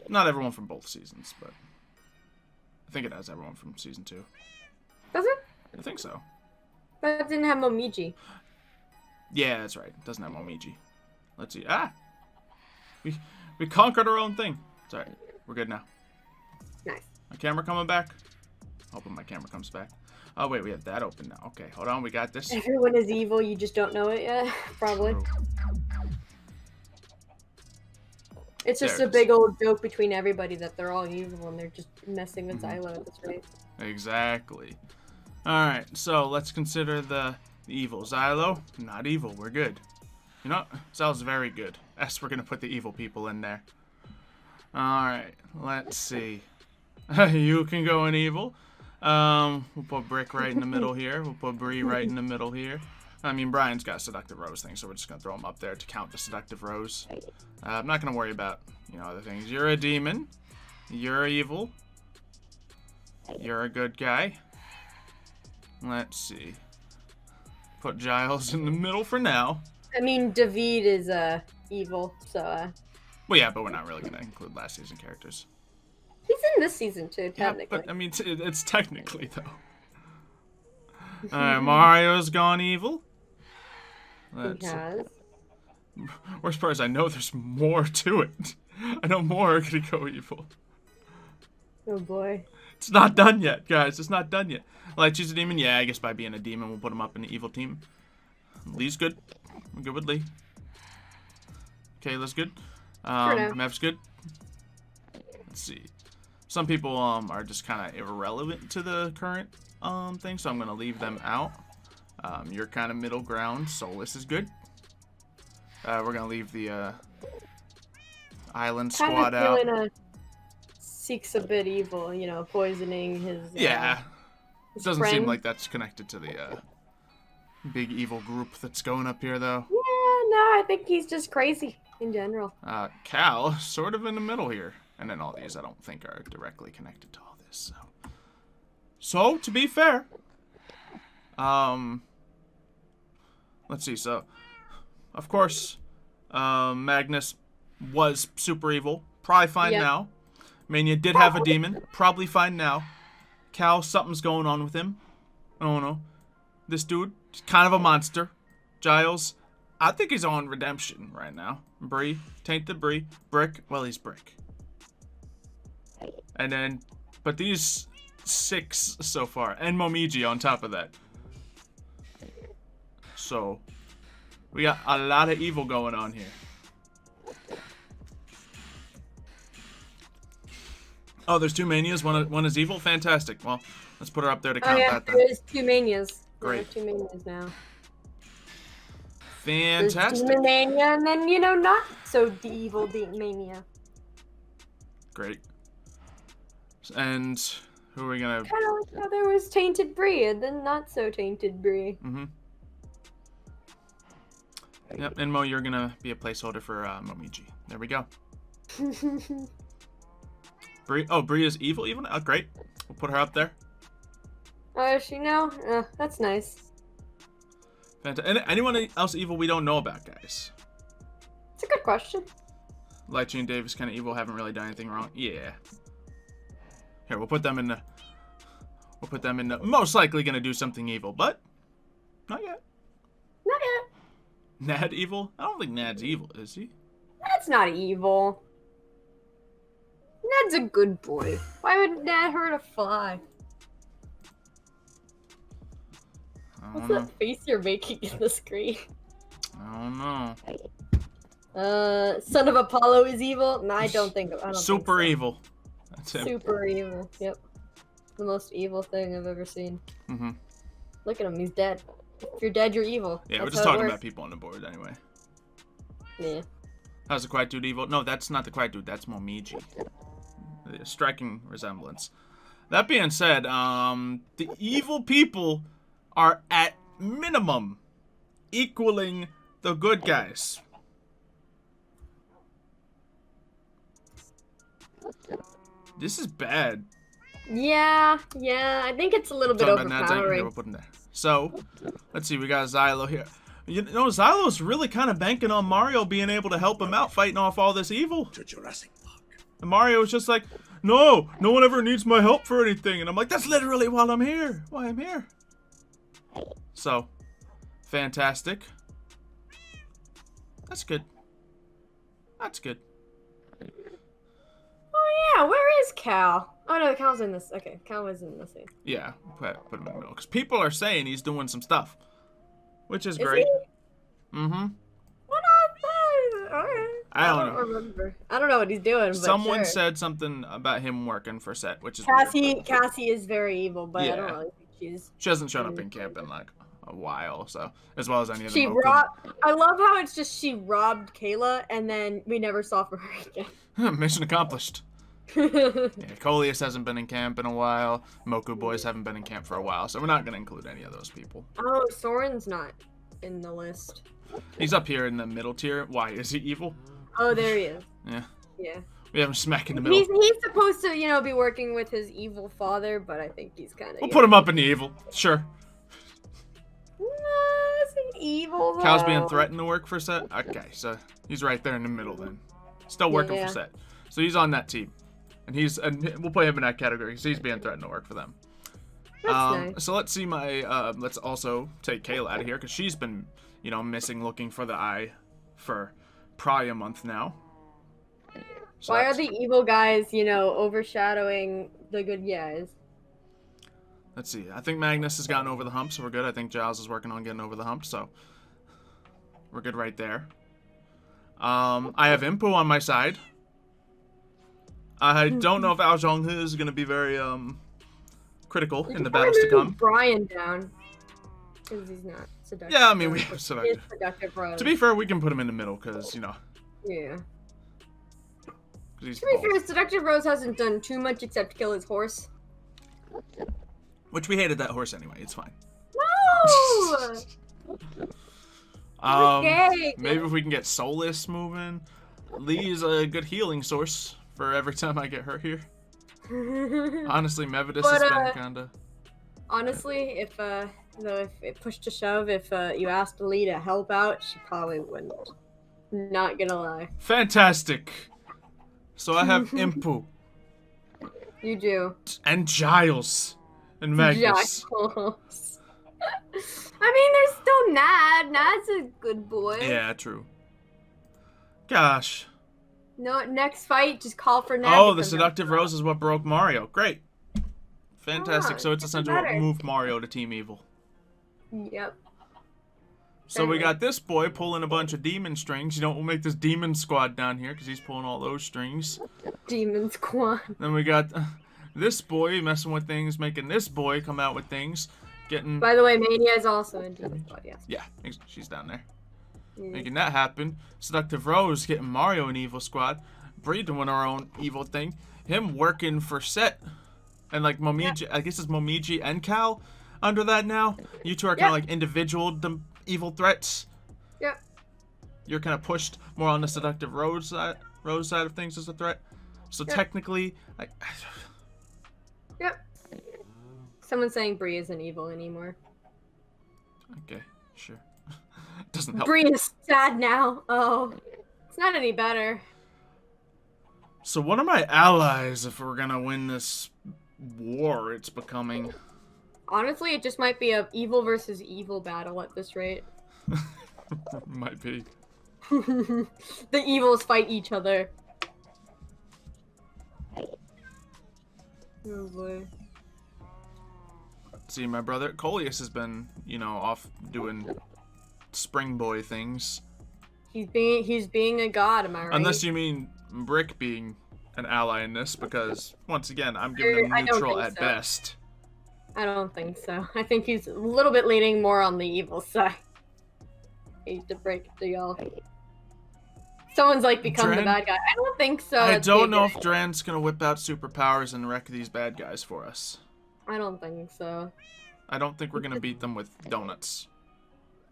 Not everyone from both seasons, but I think it has everyone from season 2. Does it? I think so. But it didn't have Momiji. Yeah, that's right. It doesn't have Momiji. Let's see. Ah! We conquered our own thing. It's alright. We're good now. Nice. My camera coming back? Hoping my camera comes back. Oh, wait. We have that open now. Okay, hold on. We got this. Everyone is evil, you just don't know it yet. Probably. True. It's just There a it big old joke between everybody that they're all evil and they're just messing with Xylo at this rate. Exactly. Alright, so let's consider the evil. Xylo, not evil. We're good. You know, Xylo's very good. Yes, we're going to put the evil people in there. Alright, let's see. You can go in evil. We'll put Brick right in the middle here. We'll put Bree right in the middle here. I mean, Brian's got a Seductive Rose thing, so we're just going to throw him up there to count the Seductive Rose. I'm not going to worry about, other things. You're a demon. You're evil. You're a good guy. Let's see. Put Giles in the middle for now. I mean, David is evil, so Well, yeah, but we're not really going to include last season characters. he's in this season too, technically. Yeah, but I mean, it's technically though. Alright, Mario's gone evil. He has. Worst part is I know there's more to it. I know more are gonna go evil. Oh boy. It's not done yet, guys. It's not done yet. Like, choose a demon? Yeah, I guess by being a demon, we'll put him up in the evil team. Lee's good. We're good with Lee. Kayla's good. Mev's good. Let's see. Some people are just kind of irrelevant to the current thing, so I'm gonna leave them out. You're kind of middle ground. Solus is good. We're gonna leave the island squad out. Seeks a bit evil, poisoning his. Yeah, his it doesn't friend. seem like that's connected to the big evil group that's going up here, though. Yeah, no, I think he's just crazy in general. Cal, sort of in the middle here, and then all these I don't think are directly connected to all this. So to be fair, let's see. So, of course, Magnus was super evil. Probably fine now. Mania did have a demon. Probably fine now. Cal, something's going on with him. I don't know. This dude, kind of a monster. Giles, I think he's on redemption right now. Bree, Tainted Bree. Brick, well, he's Brick. And then, but these 6 so far. And Momiji on top of that. So, we got a lot of evil going on here. Oh, there's 2 manias. One is evil. Fantastic. Well, let's put her up there to count that then. There's 2 manias. Great. There are 2 manias now. There's Fantastic. Demon Mania, and then, not so evil Demon Mania. Great. And who are we gonna? Kind of like how there was Tainted Bree, and then not so Tainted Bree. Mm-hmm. Yep, and Mo, you're gonna be a placeholder for Momiji. There we go. Bree. Oh, Bree is evil. Even. Oh, great. We'll put her up there. Oh, is she now? That's nice. Fantastic. Anyone else evil we don't know about, guys? It's a good question. Lychee and Davis kind of evil. Haven't really done anything wrong. Yeah. Here, we'll put them in the. We'll put them in the. Most likely gonna do something evil, but not yet. Not yet. Nad evil? I don't think Nad's evil, is he? That's not evil. Ned's a good boy. Why would Ned hurt a fly? What's that face you're making in the screen? I don't know. Son of Apollo is evil? No, I don't think so. Super evil. That's him. Super evil. Yep. The most evil thing I've ever seen. Mm-hmm. Look at him. He's dead. If you're dead, you're evil. Yeah, That's we're just how it talking works. about people on the board anyway. Yeah. How's the Quiet Dude evil? No, that's not the Quiet Dude. That's Momiji. A striking resemblance. That being said, the evil people are at minimum equaling the good guys. This is bad. Yeah. I think it's a little bit Talking about Nad's anger, overpowering. we'll put him there. So, let's see. We got Xylo here. You know, Xylo's really kind of banking on Mario being able to help him out fighting off all this evil. To Jurassic Park. And Mario's just like, no one ever needs my help for anything. And I'm like, that's literally why I'm here. So, fantastic. That's good. Oh yeah, where is Cal? Oh no, Cal's in this. Okay, Cal was in this thing. Yeah, put him in the middle. Because people are saying he's doing some stuff. Which is Is great. he? Mm-hmm. What okay. I don't know. Remember. I don't know what he's doing, but Someone sure. said something about him working for Set, which is weird. Cassie is very evil, but Yeah. I don't really think She hasn't shown up in camp in like a while, so as well as any of she them. robbed. I love how it's just she robbed Kayla, and then we never saw from her again. Mission accomplished. Yeah, Coleus hasn't been in camp in a while. Moku boys haven't been in camp for a while, so we're not going to include any of those people. Oh, Soren's not in the list. He's up here in the middle tier. Why? Is he evil? Oh, there he is. Yeah. Yeah. We have him smack in the middle. He's supposed to, be working with his evil father, but I think he's kind of. We'll put him up in the evil. Sure. Is he evil though? Cal's being threatened to work for Set. Okay, so he's right there in the middle then. Still working Yeah. for Set. So he's on that team. And we'll put him in that category because he's being threatened to work for them. That's nice. So let's see let's also take Kayla out of here because she's been, missing looking for the eye for probably a month now. So Why are that's- the evil guys, overshadowing the good guys? Let's see. I think Magnus has gotten over the hump, so we're good. I think Giles is working on getting over the hump, so we're good right there. I have Impu on my side. I don't know if Ao Zhonghe is going to be very critical in the battles to come. Brian down. Because he's not seductive. Yeah, I mean, we have He seductive. is seductive Rose. To be fair, we can put him in the middle because, Yeah. he's To be both. fair, Seductive Rose hasn't done too much except kill his horse. Which we hated that horse anyway. It's fine. No! Gay. Maybe if we can get Solus moving. Lee's a good healing source for every time I get hurt here. Honestly, Mevidus has been kinda. Honestly, if it pushed to shove, if you asked Lee to help out, she probably wouldn't. Not gonna lie. Fantastic. So I have Impu You do. and Giles and Magnus. Giles. I mean, there's still Nad. Nad's a good boy. Yeah, true. Gosh. No, next fight, just call for Nad. Oh, to the come Seductive down. Rose is what broke Mario. Great. Fantastic. Ah, So it's even essentially what better. moved Mario to Team Evil. Yep. So we Certainly. got this boy pulling a bunch of demon strings. We'll make this demon squad down here because he's pulling all those strings. Demon Squad. Then we got this boy messing with things, making this boy come out with things. Getting... By the way, Mania is also in Demon Squad, yes. Yeah, she's down there. making that happen. Seductive Rose getting Mario an evil squad. Bree doing our own evil thing. Him working for Set. And like Momiji, I guess it's Momiji and Cal under that now. You two are kind of like individual evil threats. Yep. You're kind of pushed more on the Seductive Rose side of things as a threat. So technically, like. Yep. Someone's saying Bree isn't evil anymore. Okay, sure. Doesn't help. Bree is sad now. Oh, it's not any better. So what are my allies if we're gonna win this war it's becoming? Honestly, it just might be a evil versus evil battle at this rate. Might be. The evils fight each other. Oh boy. See, my brother Coleus has been, you know, off doing spring boy things. He's being a god, am I right? Unless you mean Brick being an ally in this, because once again, I'm giving him neutral at best. I don't think so. I think he's a little bit leaning more on the evil side. I hate to break it to y'all. Someone's like become the bad guy. I don't think so. I don't know if Dran's gonna whip out superpowers and wreck these bad guys for us. I don't think so. I don't think we're gonna beat them with donuts.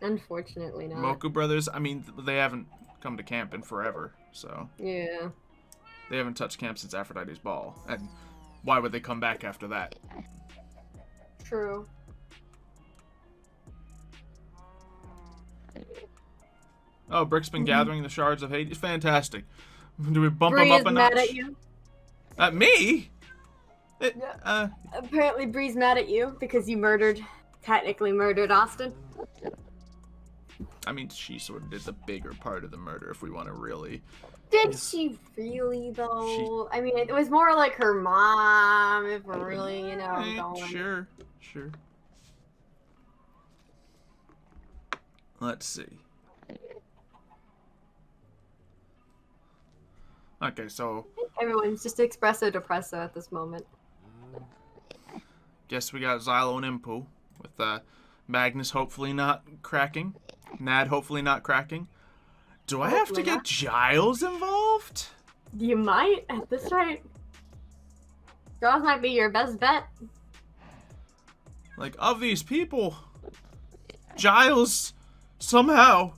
Unfortunately not. Moku Brothers, I mean, they haven't come to camp in forever, so. Yeah. They haven't touched camp since Aphrodite's ball, and why would they come back after that? True. Oh, Brick's been gathering the shards of Hades. Fantastic. Do we bump Bree him up is a mad notch? at you. At me? Apparently Bree's mad at you because you technically murdered Austin. I mean, she sort of did the bigger part of the murder, if we want to really. Did she really, though? I mean, it was more like her mom, if we're really, you know, going. Sure. Let's see. Okay, so. Everyone's just espresso depresso at this moment. Guess we got Xylo and Impu, with Magnus hopefully not cracking. Nad hopefully not cracking. Do I have to get Giles involved? You might, at this rate. Giles might be your best bet. Like, of these people, Giles, somehow,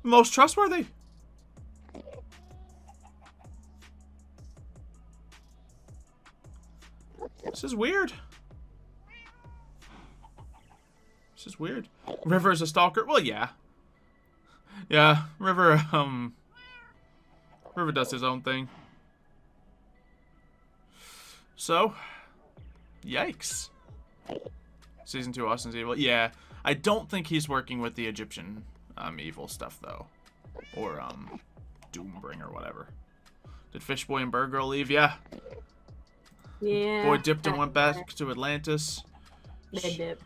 most trustworthy. This is weird. River is a stalker? Well, yeah. Yeah, River does his own thing. So, yikes. Season 2 Austin's evil. Yeah, I don't think he's working with the Egyptian evil stuff, though. Or, Doombringer, whatever. Did Fishboy and Bird Girl leave? Yeah. Yeah. Boy dipped and went back to Atlantis. They dip.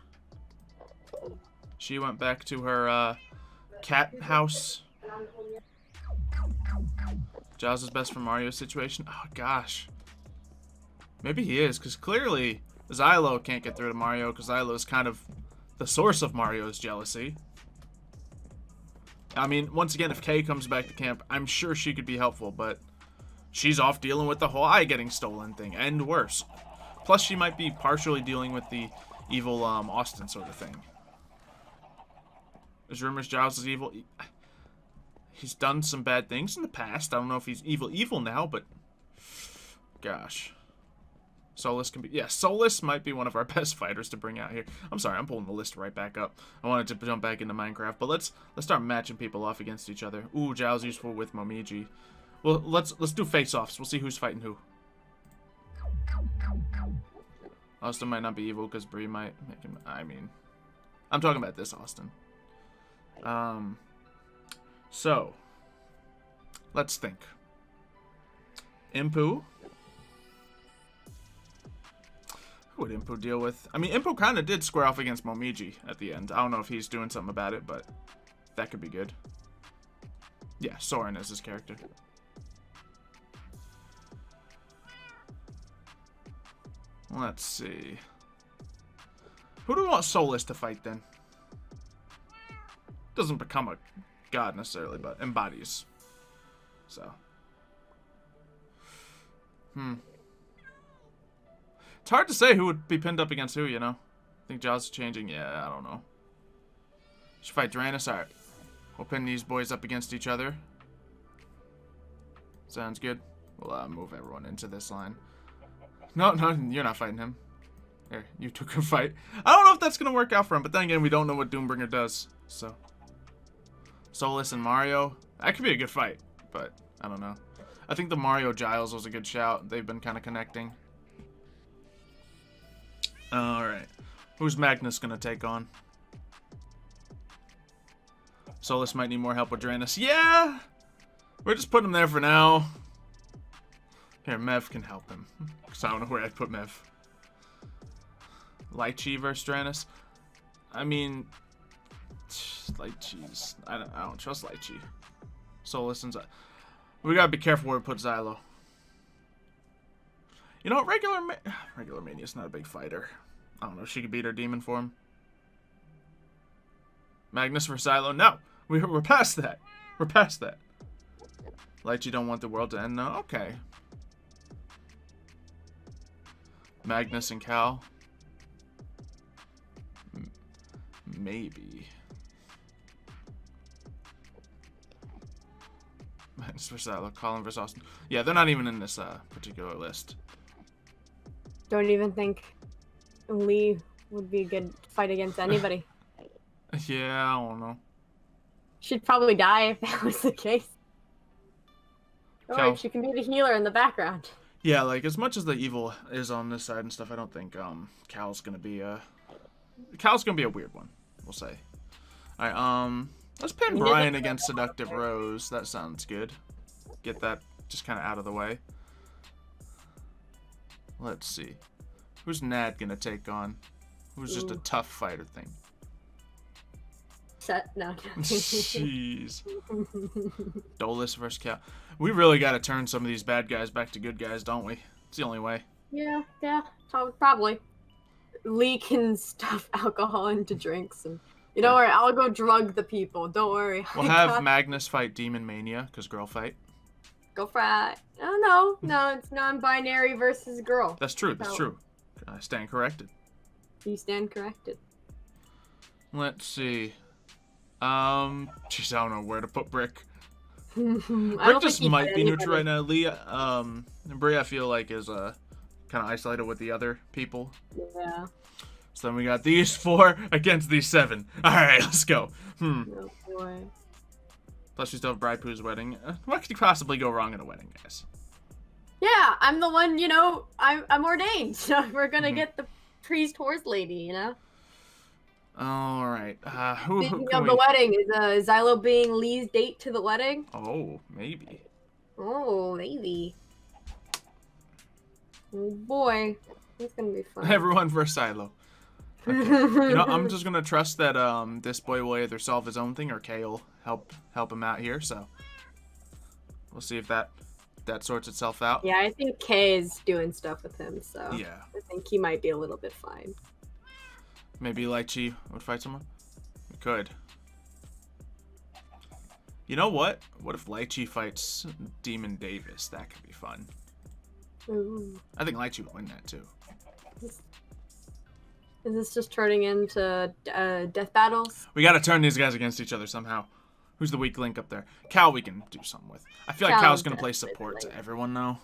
She went back to her, cat house. Giles is best for Mario's situation. Oh, gosh. Maybe he is, because clearly Xylo can't get through to Mario, because Xylo is kind of the source of Mario's jealousy. I mean, once again, if Kay comes back to camp, I'm sure she could be helpful, but she's off dealing with the whole eye getting stolen thing, and worse. Plus, she might be partially dealing with the evil Austin sort of thing. There's rumors Giles is evil. He's done some bad things in the past. I don't know if he's evil now, but gosh. Solus can be... Yeah, Solus might be one of our best fighters to bring out here. I'm sorry, I'm pulling the list right back up. I wanted to jump back into Minecraft, but let's start matching people off against each other. Ooh, Giles useful with Momiji. Well, let's do face-offs. We'll see who's fighting who. Austin might not be evil because Bree might make him... I mean... I'm talking about this Austin. So, let's think. Impu. Who would Impu deal with? I mean, Impu kind of did square off against Momiji at the end. I don't know if he's doing something about it, but that could be good. Yeah, Soren is his character. Let's see. Who do we want Solus to fight then? Doesn't become a god necessarily, but embodies. So. It's hard to say who would be pinned up against who, you know? I think Jaws is changing. Yeah, I don't know. Should fight Draenus. Alright. We'll pin these boys up against each other. Sounds good. We'll move everyone into this line. No, you're not fighting him. Here, you took a fight. I don't know if that's going to work out for him, but then again, we don't know what Doombringer does. So, Solus and Mario. That could be a good fight, but I don't know. I think the Mario Giles was a good shout. They've been kind of connecting. Alright. Who's Magnus going to take on? Solus might need more help with Draenus. Yeah! We're just putting him there for now. Here, Mev can help him. Because I don't know where I'd put Mev. Lychee versus Draenus. I mean, Lychee's. I don't trust Lychee. Solus and we gotta be careful where we put Xylo. You know, regular Mania's not a big fighter. I don't know. She could beat her demon form. Magnus versus Xylo. No, we're past that. We're past that. Lychee don't want the world to end. No, okay. Magnus and Cal. Maybe. Magnus versus Xylo. Colin versus Austin. Yeah, they're not even in this particular list. Don't even think Lee would be a good fight against anybody. Yeah, I don't know. She'd probably die if that was the case. Cal. Or she can be the healer in the background. Yeah, like, as much as the evil is on this side and stuff, I don't think Cal's gonna be a weird one, we'll say. Alright, let's pin Brian against Seductive Rose. That sounds good. Get that just kind of out of the way. Let's see. Who's Nad gonna take on? Who's just a tough fighter thing? No. Jeez. Dolus versus Cal. We really got to turn some of these bad guys back to good guys, don't we? It's the only way. Yeah, probably. Lee can stuff alcohol into drinks, and you don't worry, I'll go drug the people. Don't worry. We'll have Magnus fight Demon Mania, because girl fight. Go for it. Oh, no, it's non-binary versus girl. That's true, that's true. I stand corrected. You stand corrected. Let's see. Jeez, I don't know where to put Brick. Brick just might be neutral right now. Lee, Brie, I feel like is kind of isolated with the other people. Yeah. So then we got these 4 against these 7. All right, let's go. Oh boy. Plus, we still have Bride Pooh's wedding. What could possibly go wrong at a wedding, guys? Yeah, I'm the one. You know, I'm ordained, so we're gonna get the priest horse lady. You know. All right. Speaking of the wedding, is Xylo being Lee's date to the wedding? Oh, maybe. Oh, maybe. Oh boy, it's gonna be fun. Everyone versus Xylo. Okay. You know, I'm just gonna trust that this boy will either solve his own thing or Kay will help him out here. So we'll see if that sorts itself out. Yeah, I think Kay is doing stuff with him, so yeah, I think he might be a little bit fine. Maybe Lychee would fight someone? We could. You know what? What if Lychee fights Demon Davis? That could be fun. Ooh. I think Lychee would win that too. Is this just turning into death battles? We gotta turn these guys against each other somehow. Who's the weak link up there? Cal we can do something with. I feel like Cal's gonna play support to everyone now.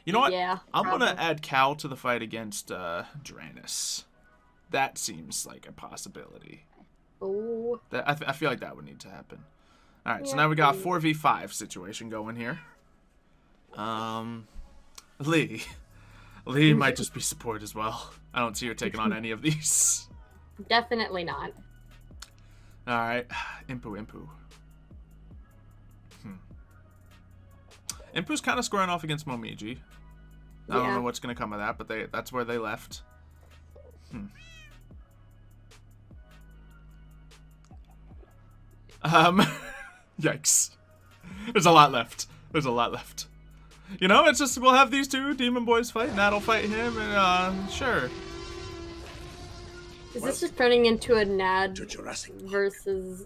You know what? Yeah, I'm gonna add Cal to the fight against Draenus. That seems like a possibility. Oh. I feel like that would need to happen. All right, so now we got 4v5 situation going here. Lee might just be support as well. I don't see her taking on any of these. Definitely not. All right, Impu. Impu's kind of squaring off against Momiji. I don't know what's gonna come of that, but that's where they left. Yikes. There's a lot left. You know, it's just, we'll have these 2 demon boys fight, Nad'll fight him, and, sure. Is this just turning into a Nad versus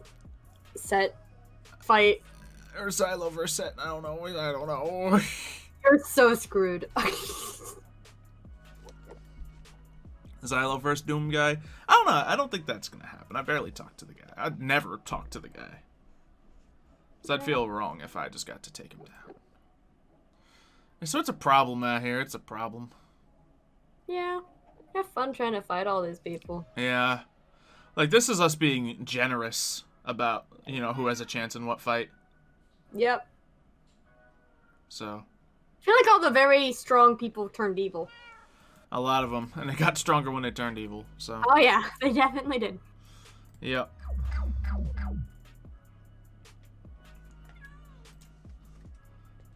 Set fight. Or Xylo versus Set. I don't know. I don't know. You're so screwed. Xylo versus Doom guy. I don't know. I don't think that's gonna happen. I barely talked to the guy. I'd never talk to the guy. So I'd feel wrong if I just got to take him down. And so it's a problem out here. It's a problem. Yeah. Have fun trying to fight all these people. Yeah. Like, this is us being generous about, you know, who has a chance in what fight. Yep. So. I feel like all the very strong people turned evil. A lot of them. And they got stronger when they turned evil, so. Oh, yeah. They definitely did. Yep.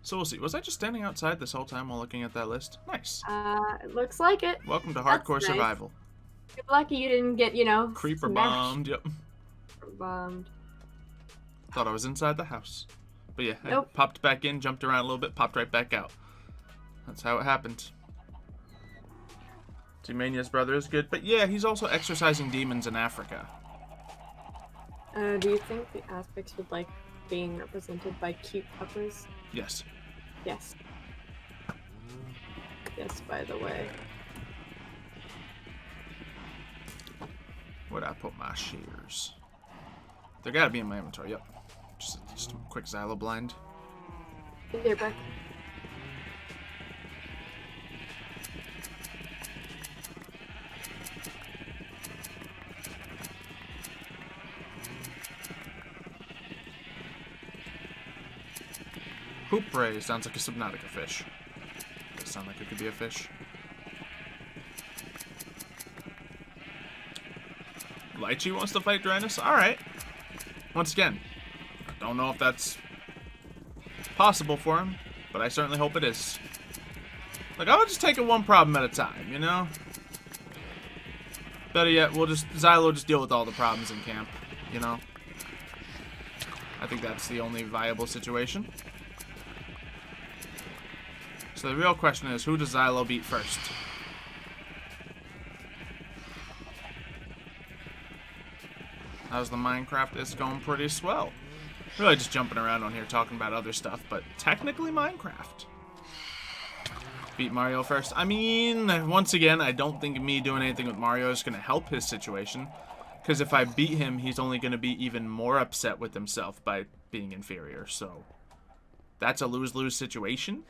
So we'll see. Was I just standing outside this whole time while looking at that list? Nice. It looks like it. Welcome to That's Hardcore nice. Survival. You're lucky you didn't get, you know, Creeper smashed. bombed, yep. Bombed. Thought I was inside the house. But yeah, Nope. I popped back in, jumped around a little bit, popped right back out. That's how it happened. Mania's brother is good, but yeah, he's also exorcising demons in Africa. Do you think the aspects would like being represented by cute puppers? Yes. Yes. Yes, by the way. Where'd I put my shears? They gotta be in my inventory, yep. Just a quick Xylo blind. Here, back. Hoop ray sounds like a Subnautica fish. Does sound like it could be a fish. Lychee wants to fight Dryness? Alright. Once again, I don't know if that's possible for him, but I certainly hope it is. Like, I would just take it one problem at a time, you know? Better yet, Xylo will just deal with all the problems in camp, you know? I think that's the only viable situation. So the real question is, who does Xylo beat first? How's the Minecraft? It's going pretty swell. Really just jumping around on here talking about other stuff, but technically Minecraft. Beat Mario first. I mean, once again, I don't think me doing anything with Mario is going to help his situation. Because if I beat him, he's only going to be even more upset with himself by being inferior. So, that's a lose-lose situation.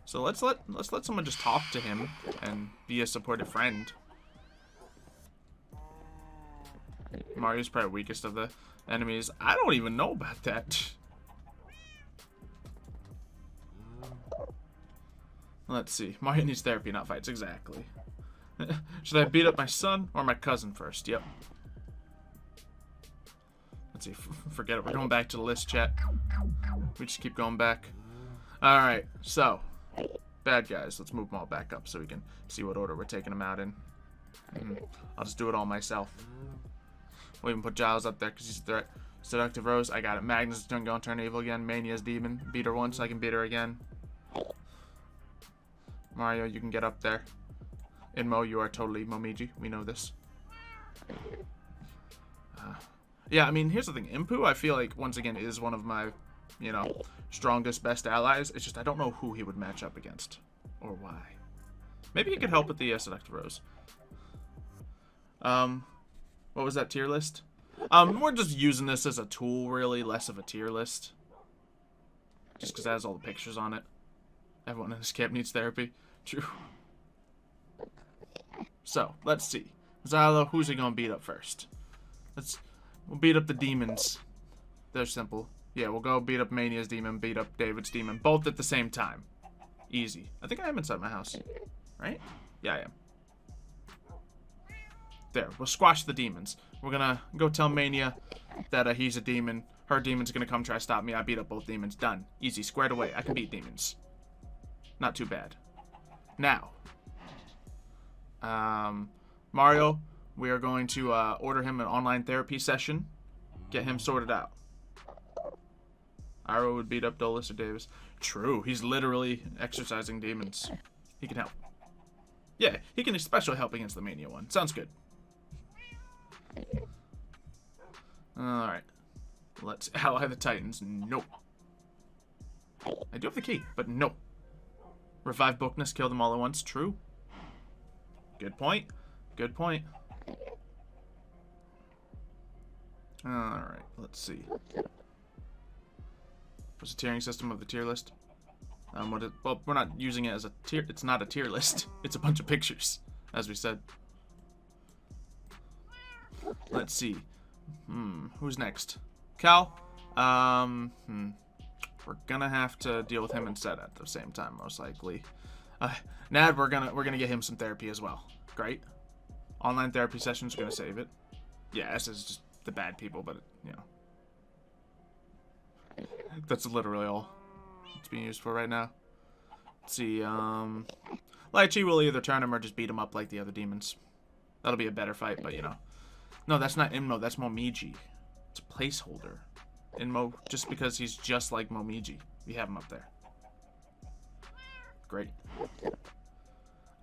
So let's let someone just talk to him and be a supportive friend. Mario's probably weakest of the enemies. I don't even know about that. Let's see. Mario needs therapy, not fights. Exactly. Should I beat up my son or my cousin first? Yep. Let's see. Forget it. We're going back to the list, chat. We just keep going back. Alright, so. Bad guys. Let's move them all back up so we can see what order we're taking them out in. I'll just do it all myself. We'll even put Giles up there because he's a threat. Seductive Rose. I got it. Magnus is going to turn evil again. Mania's demon. Beat her once. I can beat her again. Mario, you can get up there. Inmo, you are totally Momiji. We know this. Yeah, I mean, here's the thing. Impu, I feel like, once again, is one of my, you know, strongest, best allies. It's just I don't know who he would match up against. Or why. Maybe he could help with the Seductive Rose. What was that tier list? We're just using this as a tool, really. Less of a tier list. Just because it has all the pictures on it. Everyone in this camp needs therapy. True. So, let's see. Xylo, who's he gonna beat up first? We'll beat up the demons. They're simple. Yeah, we'll go beat up Mania's demon, beat up David's demon, both at the same time. Easy. I think I am inside my house. Right? Yeah, I am. There, we'll squash the demons. We're gonna go tell Mania that he's a demon. Her demon's gonna come try to stop me. I beat up both demons. Done. Easy. Squared away. I can beat demons. Not too bad. Now, Mario, we are going to order him an online therapy session. Get him sorted out. Iro would beat up Dolus or Davis. True. He's literally exorcising demons. He can help. Yeah, he can especially help against the Mania one. Sounds good. Alright. Let's ally the Titans. Nope. I do have the key, but nope. Revive Bookness, kill them all at once. True. Good point. Good point. Alright, let's see. What's the tiering system of the tier list? Well, we're not using it as a tier. It's not a tier list. It's a bunch of pictures, as we said. Let's see. Who's next? Cal? We're gonna have to deal with him and Set at the same time, most likely. Nad, we're gonna get him some therapy as well. Great. Online therapy sessions, gonna save it. Yeah, this is just the bad people, but you know, that's literally all it's being used for right now. Let's see. Lychee will either turn him or just beat him up like the other demons. That'll be a better fight, but you know. No, that's not Inmo. That's Momiji. It's a placeholder. Inmo, just because he's just like Momiji. We have him up there. Great.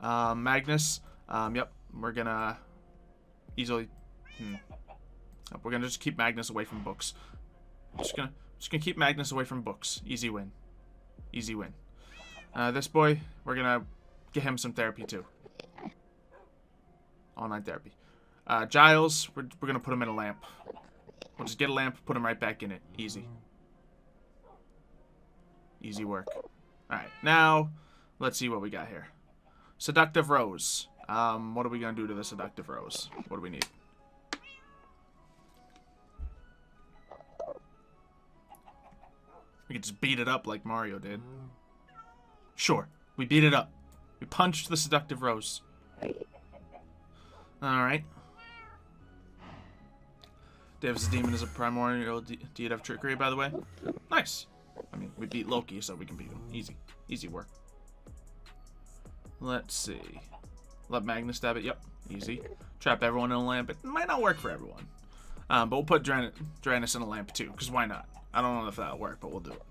Magnus. Yep. We're gonna easily. We're gonna just keep Magnus away from books. Just gonna keep Magnus away from books. Easy win. Easy win. This boy, we're gonna get him some therapy too. Online therapy. Giles, we're gonna put him in a lamp. We'll just get a lamp, put him right back in it. Easy. Easy work. Alright, now, let's see what we got here. Seductive Rose. What are we gonna do to the Seductive Rose? What do we need? We could just beat it up like Mario did. Sure, we beat it up. We punched the Seductive Rose. Alright. Davis' demon is a primordial deed of trickery, by the way. Nice. I mean, we beat Loki, so we can beat him. Easy. Easy work. Let's see. Let Magnus stab it. Yep. Easy. Trap everyone in a lamp. It might not work for everyone. But we'll put Dranis in a lamp, too, because why not? I don't know if that'll work, but we'll do it.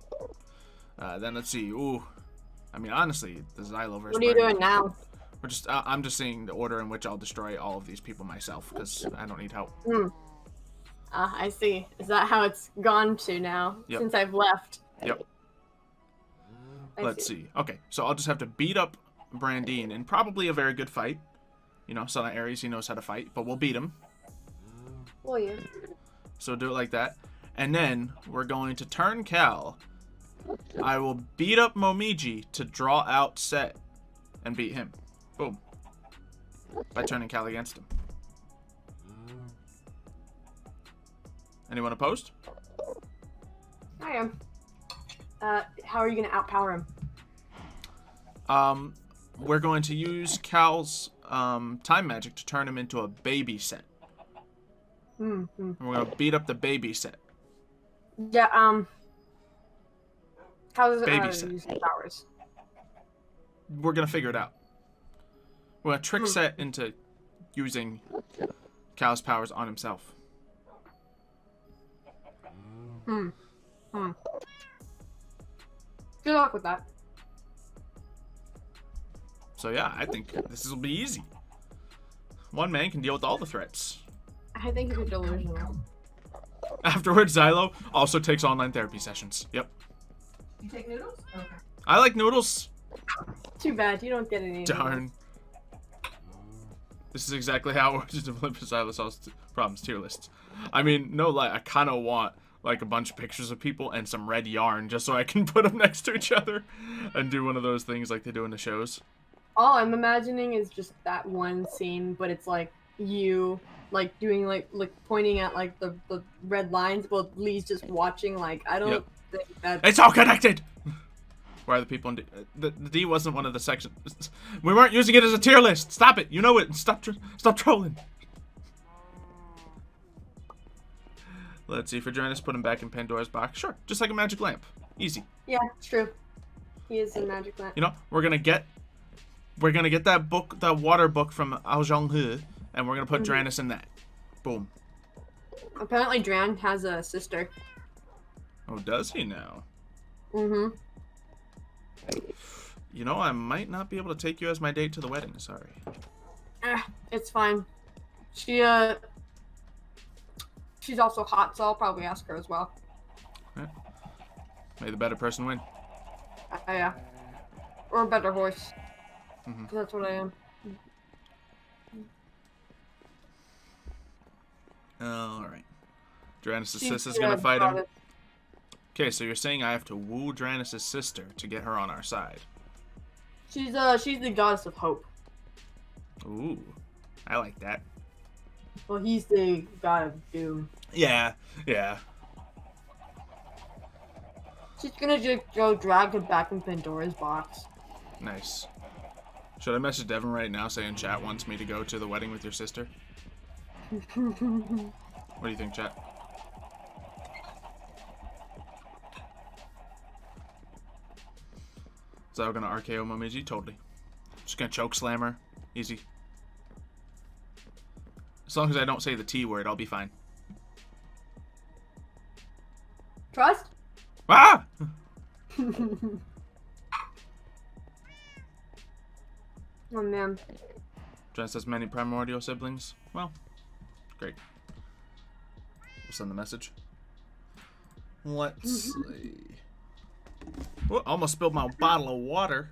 Then let's see. Ooh. I mean, honestly, the Xylo versus... What are you doing now? We're just... I'm just seeing the order in which I'll destroy all of these people myself, because I don't need help. I see. Is that how it's gone to now? Yep. Since I've left? Yep. Let's see. Okay, so I'll just have to beat up Brandine in probably a very good fight. You know, Son of Ares, he knows how to fight, but we'll beat him. Well, yeah. So do it like that. And then we're going to turn Cal. I will beat up Momiji to draw out Set and beat him. Boom. By turning Cal against him. Anyone opposed? I am. How are you going to outpower him? We're going to use Cal's time magic to turn him into a baby Set. And we're going to beat up the baby Set. Yeah, how does Baby it Set. use powers? We're going to figure it out. We're going to trick Set into using Cal's powers on himself. Good luck with that. So yeah, I think this will be easy. One man can deal with all the threats. I think you're delusional. Afterwards, Xylo also takes online therapy sessions. Yep. You take noodles? Okay. I like noodles. Too bad, you don't get any. Darn. This is exactly how Origins of Olympus Xylo solves problems tier lists. I mean, no lie, I kind of want like a bunch of pictures of people and some red yarn just so I can put them next to each other and do one of those things like they do in the shows. All I'm imagining is just that one scene, but it's like you like doing like pointing at like the red lines, but Lee's just watching. Like I don't think that it's all connected. Where are the people in D? The D wasn't one of the sections. We weren't using it as a tier list. Stop it. You know it. Stop trolling. Let's see. For Janus, put him back in Pandora's box. Sure. Just like a magic lamp. Easy. Yeah, it's true. He is a magic lamp. You know, we're gonna get that book, that water book from Ao Zhonghe, and we're gonna put Dranis in that. Boom. Apparently, Dran has a sister. Oh, does he now? Mm-hmm. You know, I might not be able to take you as my date to the wedding. Sorry. It's fine. She She's also hot, so I'll probably ask her as well. Yeah. May the better person win. Yeah. Or a better horse. Mm-hmm. 'Cause that's what I am. Alright. Dranus' sister's gonna fight him. goddess. Okay, so you're saying I have to woo Dranus' sister to get her on our side. She's the goddess of hope. Ooh. I like that. Well, he's the god of doom. Yeah, yeah. She's gonna just go drag him back in Pandora's box. Nice. Should I message Devin right now saying chat wants me to go to the wedding with your sister? What do you think, chat? Is that gonna RKO Momiji? Totally. Just gonna choke slam her. Easy. As long as I don't say the T word, I'll be fine. Trust? Ah! Oh man. Just as many primordial siblings? Well, great. We'll send the message. Let's see. Oh, almost spilled my bottle of water.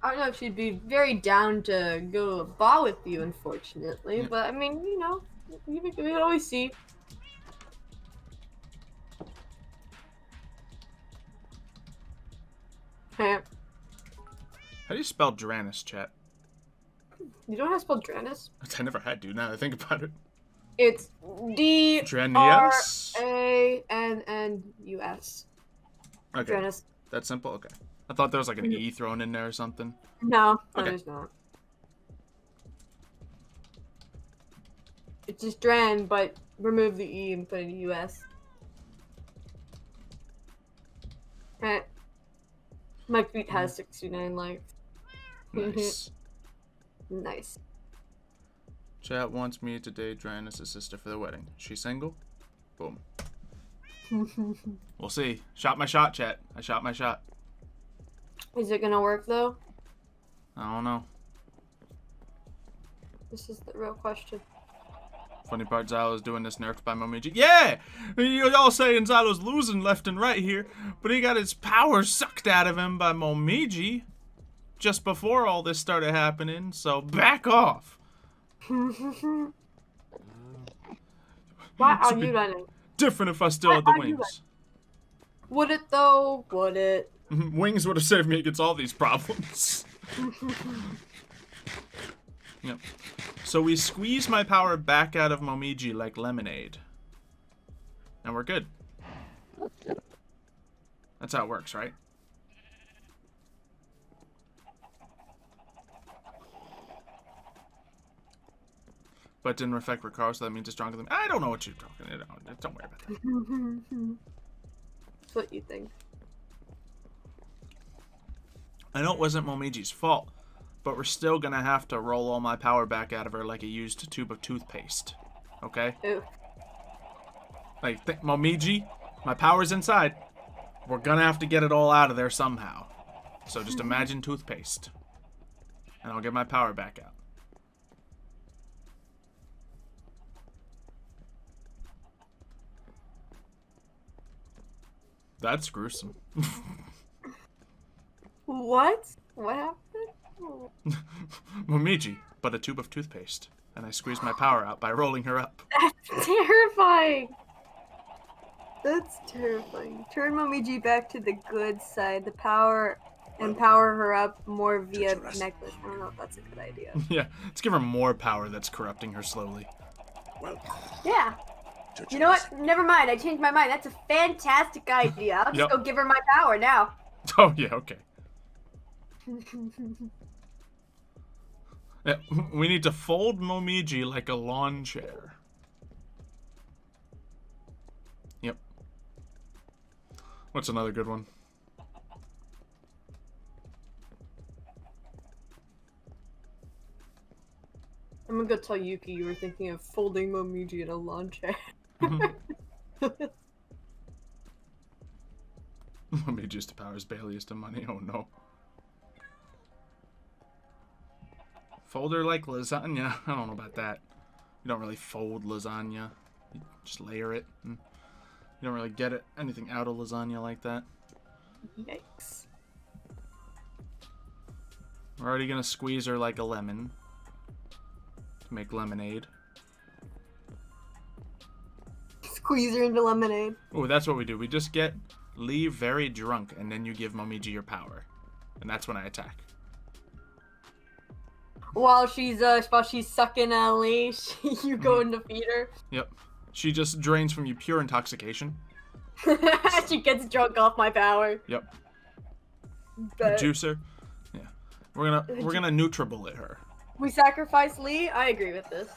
I don't know if she'd be very down to go to a ball with you, unfortunately. Yeah. But I mean, you know, we can always see. Hey, How do you spell Dranus, chat? you don't have to spell Dranus. I never had to, now that I think about it. It's Dranius? Dranus. Okay, Dranus. that's simple? Okay. I thought there was like an E thrown in there or something. No, Okay. there's not. It's just Dran, but remove the E and put in US. Eh. My tweet has 69 likes. Nice. Nice. Chat wants me to date Dranus' sister for the wedding. She single? Boom. We'll see. Shot my shot, chat. I shot my shot. Is it gonna work though? I don't know. This is the real question. Funny part, Xylo's doing this nerfed by Momiji. Yeah! You're all saying Xylo's losing left and right here, but he got his power sucked out of him by Momiji just before all this started happening, so back off. Why This are would be you running? different if I still had the Why are you wings. Would it though? Would it? Wings would have saved me against all these problems. Yep. So we squeeze my power back out of Momiji like lemonade. And we're good. That's how it works, right? But it didn't affect Ricardo, so that means it's stronger than me. I don't know what you're talking about. Don't worry about that. That's what you think. I know it wasn't Momiji's fault, but we're still gonna have to roll all my power back out of her like a used tube of toothpaste. Okay? Ooh. Like, Momiji, my power's inside. We're gonna have to get it all out of there somehow. So just imagine toothpaste. And I'll get my power back out. That's gruesome. What? What happened? Momiji, but a tube of toothpaste. And I squeeze my power out by rolling her up. That's terrifying. That's terrifying. Turn Momiji back to the good side. The power and power her up more via necklace. I don't know if that's a good idea. Yeah, let's give her more power that's corrupting her slowly. Yeah. You know what? Never mind. I changed my mind. That's a fantastic idea. I'll just go give her my power now. Oh, yeah, okay. Yeah, we need to fold Momiji like a lawn chair. Yep. What's another good one? I'm gonna go tell Yuki you were thinking of folding Momiji in a lawn chair. Momiji's to powers, Bailey's to money. Oh no. Fold her like lasagna. I don't know about that. You don't really fold lasagna. You just layer it. And you don't really get it anything out of lasagna like that. Yikes. We're already gonna squeeze her like a lemon to make lemonade. Squeeze her into lemonade. Oh, that's what we do. We just leave very drunk, and then you give Momiji your power, and that's when I attack. While she's sucking a leash, you go in to feed her. Yep. She just drains from you pure intoxication. She gets drunk off my power. Yep. But Juicer. Yeah. We're gonna Nutribullet her. we sacrifice Lee. I agree with this.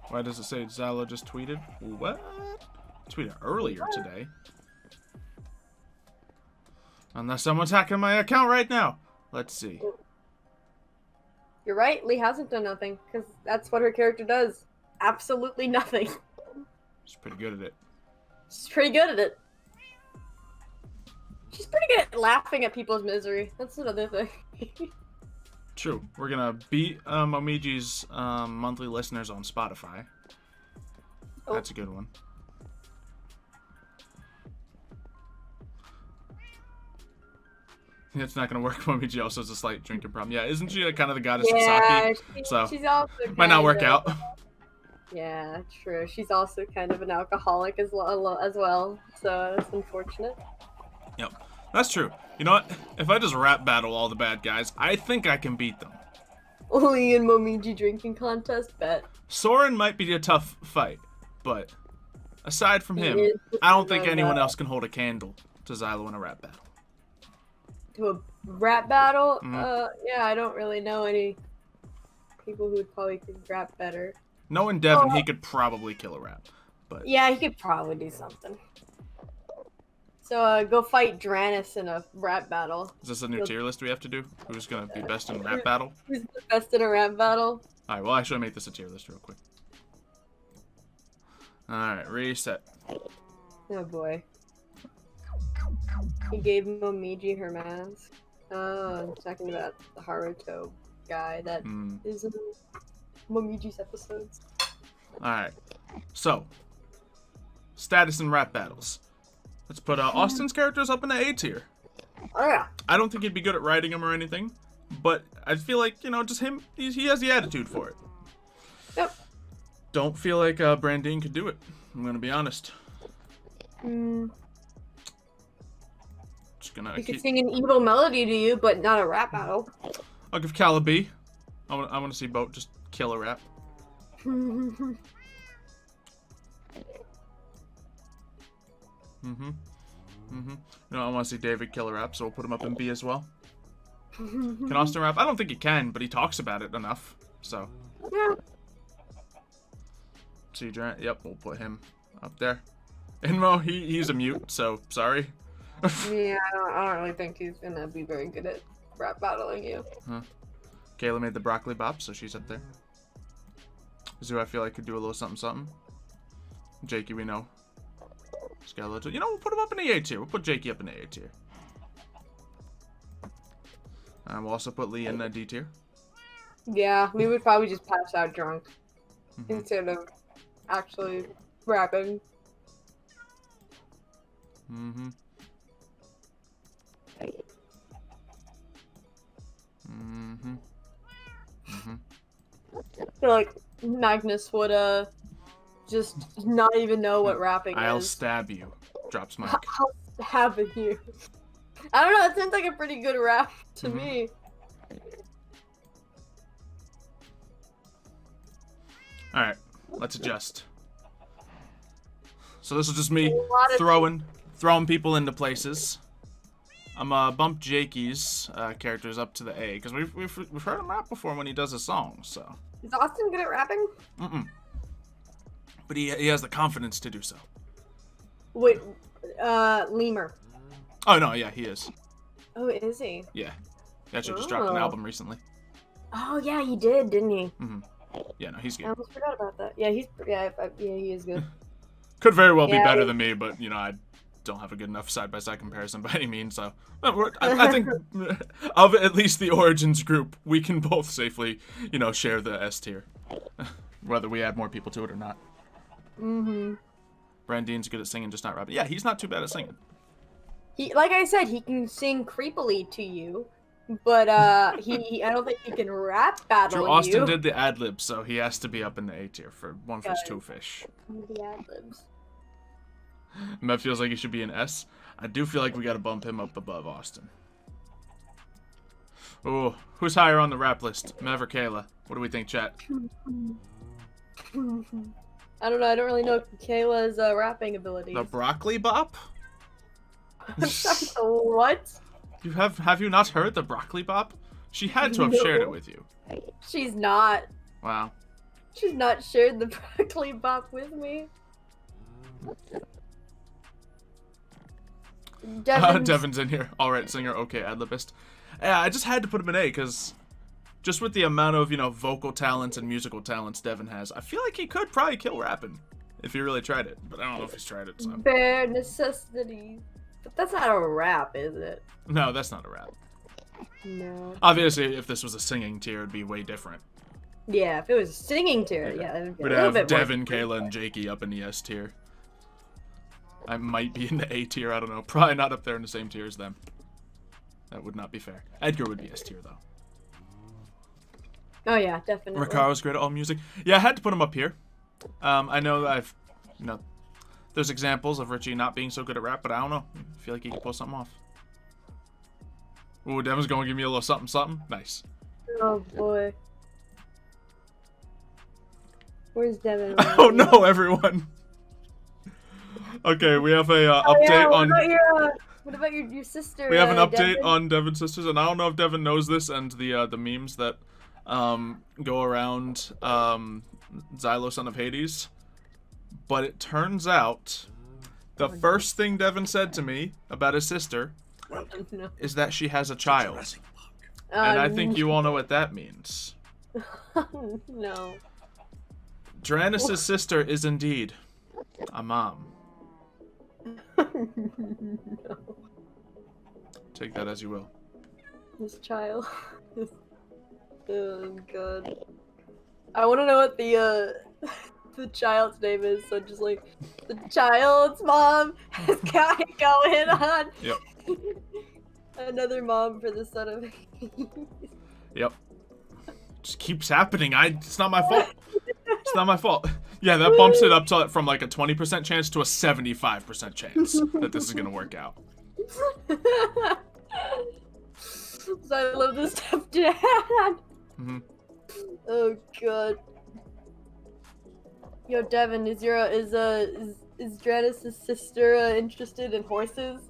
Why does it say Xylo just tweeted? What? Tweeted earlier today. Unless someone's hacking my account right now. Let's see. You're right. Lee hasn't done nothing because that's what her character does. Absolutely nothing. She's pretty good at it. She's pretty good at it. She's pretty good at laughing at people's misery. That's another thing. True. We're gonna beat Momiji's monthly listeners on Spotify. Oh. That's a good one. It's not gonna work. Momiji also has a slight drinking problem. Yeah, isn't she kind of the goddess of sake? So she's also might not work kind out. of- Yeah, true. She's also kind of an alcoholic as well. So it's unfortunate. Yep, that's true. You know what? If I just rap battle all the bad guys, I think I can beat them. Lee and Momiji drinking contest, bet. Soren might be a tough fight, but aside from him, I don't think anyone else can hold a candle to Xylo in a rap battle. To a rap battle? Mhm. Yeah, I don't really know any people who would probably could rap better. Knowing Devin, he could probably kill a rap. But Yeah, he could probably do something. So go fight Dranis in a rap battle. is this a new tier list we have to do? Who's gonna be best in rap battle? Who's the best in a rap battle? Alright, well actually make this a tier list real quick. Alright, reset. Oh boy. He gave Momiji her mask. Oh, I'm talking about the Haruto guy that is in Momiji's episodes. Alright. So status in rap battles. Let's put Austin's characters up in the A tier. Oh yeah. I don't think he'd be good at writing them or anything, but I feel like, you know, just him, he has the attitude for it. Yep. Don't feel like Brandine could do it. I'm gonna be honest. Just gonna He could sing an evil melody to you, but not a rap battle. I'll give Cal a B. I want to see Boat just kill a rap. You know, I want to see David kill a rap, so we'll put him up in B as well. Can Austin rap? I don't think he can, but he talks about it enough, so. Yeah. Yep, we'll put him up there. Inmo, he's a mute, so sorry. Yeah, I don't really think he's gonna be very good at rap battling you. Huh. Kayla made the broccoli bop, so she's up there. Is who I feel like could do a little something something. Jakey, we know. Skeleton. You know, we'll put him up in the A tier. We'll put Jakey up in the A tier. And we'll also put Lee in the D tier. Yeah, we would probably just pass out drunk instead of actually rapping. I feel like Magnus would just not even know what rapping I'll is. stab you. Drops mic. I'll stab you. I don't know, it sounds like a pretty good rap to me. Alright, let's adjust. So this is just me lot of- throwing people into places. I'm bump Jakey's characters up to the A because we've heard him rap before when he does his songs. So. Is Austin good at rapping? But he has the confidence to do so. Wait, Lemur. Oh no, yeah, he is. Oh, is he? Yeah, he actually just dropped an album recently. Oh yeah, he did, didn't he? Yeah, no, he's I good. almost forgot about that. Yeah, he is good. Could very well be Yeah, better than me, but you know I don't have a good enough side-by-side comparison by any means. So I think of at least the Origins group, we can both safely, you know, share the S tier. whether we add more people to it or not. Mm-hmm. Brandine's good at singing, just not rapping. Yeah, he's not too bad at singing. He, like I said, he can sing creepily to you, but I don't think he can rap battle Drew you. Austin did the ad libs, so he has to be up in the A tier for one fish, two fish. The ad libs. Mev feels like he should be an S. I do feel like we got to bump him up above Austin. Ooh, who's higher on the rap list, Mev or Kayla? What do we think, chat? I don't know. I don't really know Kayla's rapping abilities. The Broccoli Bop? I'm sorry, the what? Have you not heard the Broccoli Bop? She had to have shared it with you. She's not. Wow. She's not shared the broccoli bop with me. Devin's in here. Alright, singer, okay, ad-libist. Yeah, I just had to put him in A, because just with the amount of, vocal talents and musical talents Devin has, I feel like he could probably kill rapping if he really tried it. But I don't know if he's tried it, so. Bare necessities. But that's not a rap, is it? No, that's not a rap. No. Obviously, if this was a singing tier, it'd be way different. Yeah, if it was a singing tier, yeah, it would be We'd a little have bit more. Devin, Kayla, and Jakey up in the S tier. I might be in the A tier, I don't know. Probably not up there in the same tier as them. That would not be fair. Edgar would be S tier, though. Oh, yeah, definitely. Ricardo's great at all music. Yeah, I had to put him up here. I know that there's examples of Richie not being so good at rap, but I don't know. I feel like he could pull something off. Ooh, Devin's going to give me a little something, something. Nice. Oh, boy. Where's Devin? Oh, no, everyone. Okay, we have a update on... What about your sister? We have an update Devin? on Devin's sisters, and I don't know if Devin knows this and the memes that go around Xylo, son of Hades. But it turns out the first thing Devin said to me about his sister is that she has a child. And I think you all know what that means. No. Dranis' sister is indeed a mom. No. Take that as you will. This child. Oh god. I want to know what the child's name is. So just like the child's mom has got it going on. Yep. Another mom for the son of. Yep. Just keeps happening. It's not my fault. It's not my fault. Yeah, that bumps it up to from like a 20% chance to a 75% chance that this is gonna work out. So I love this stepdad. Mm-hmm. Oh god. Yo, Devin, is Dranis' sister interested in horses?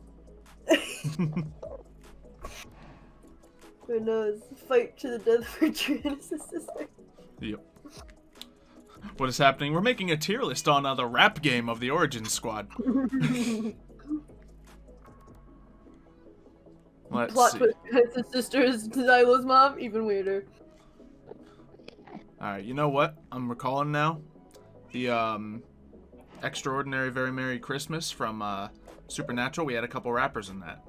Who knows? Fight to the death for Dranis' sister. Yep. What is happening? We're making a tier list on the rap game of the Origins squad. Let's Plot see. twist: Dranis' sister is Xylo's mom. Even weirder. Alright, you know what? I'm recalling now. The Extraordinary Very Merry Christmas from Supernatural. We had a couple rappers in that.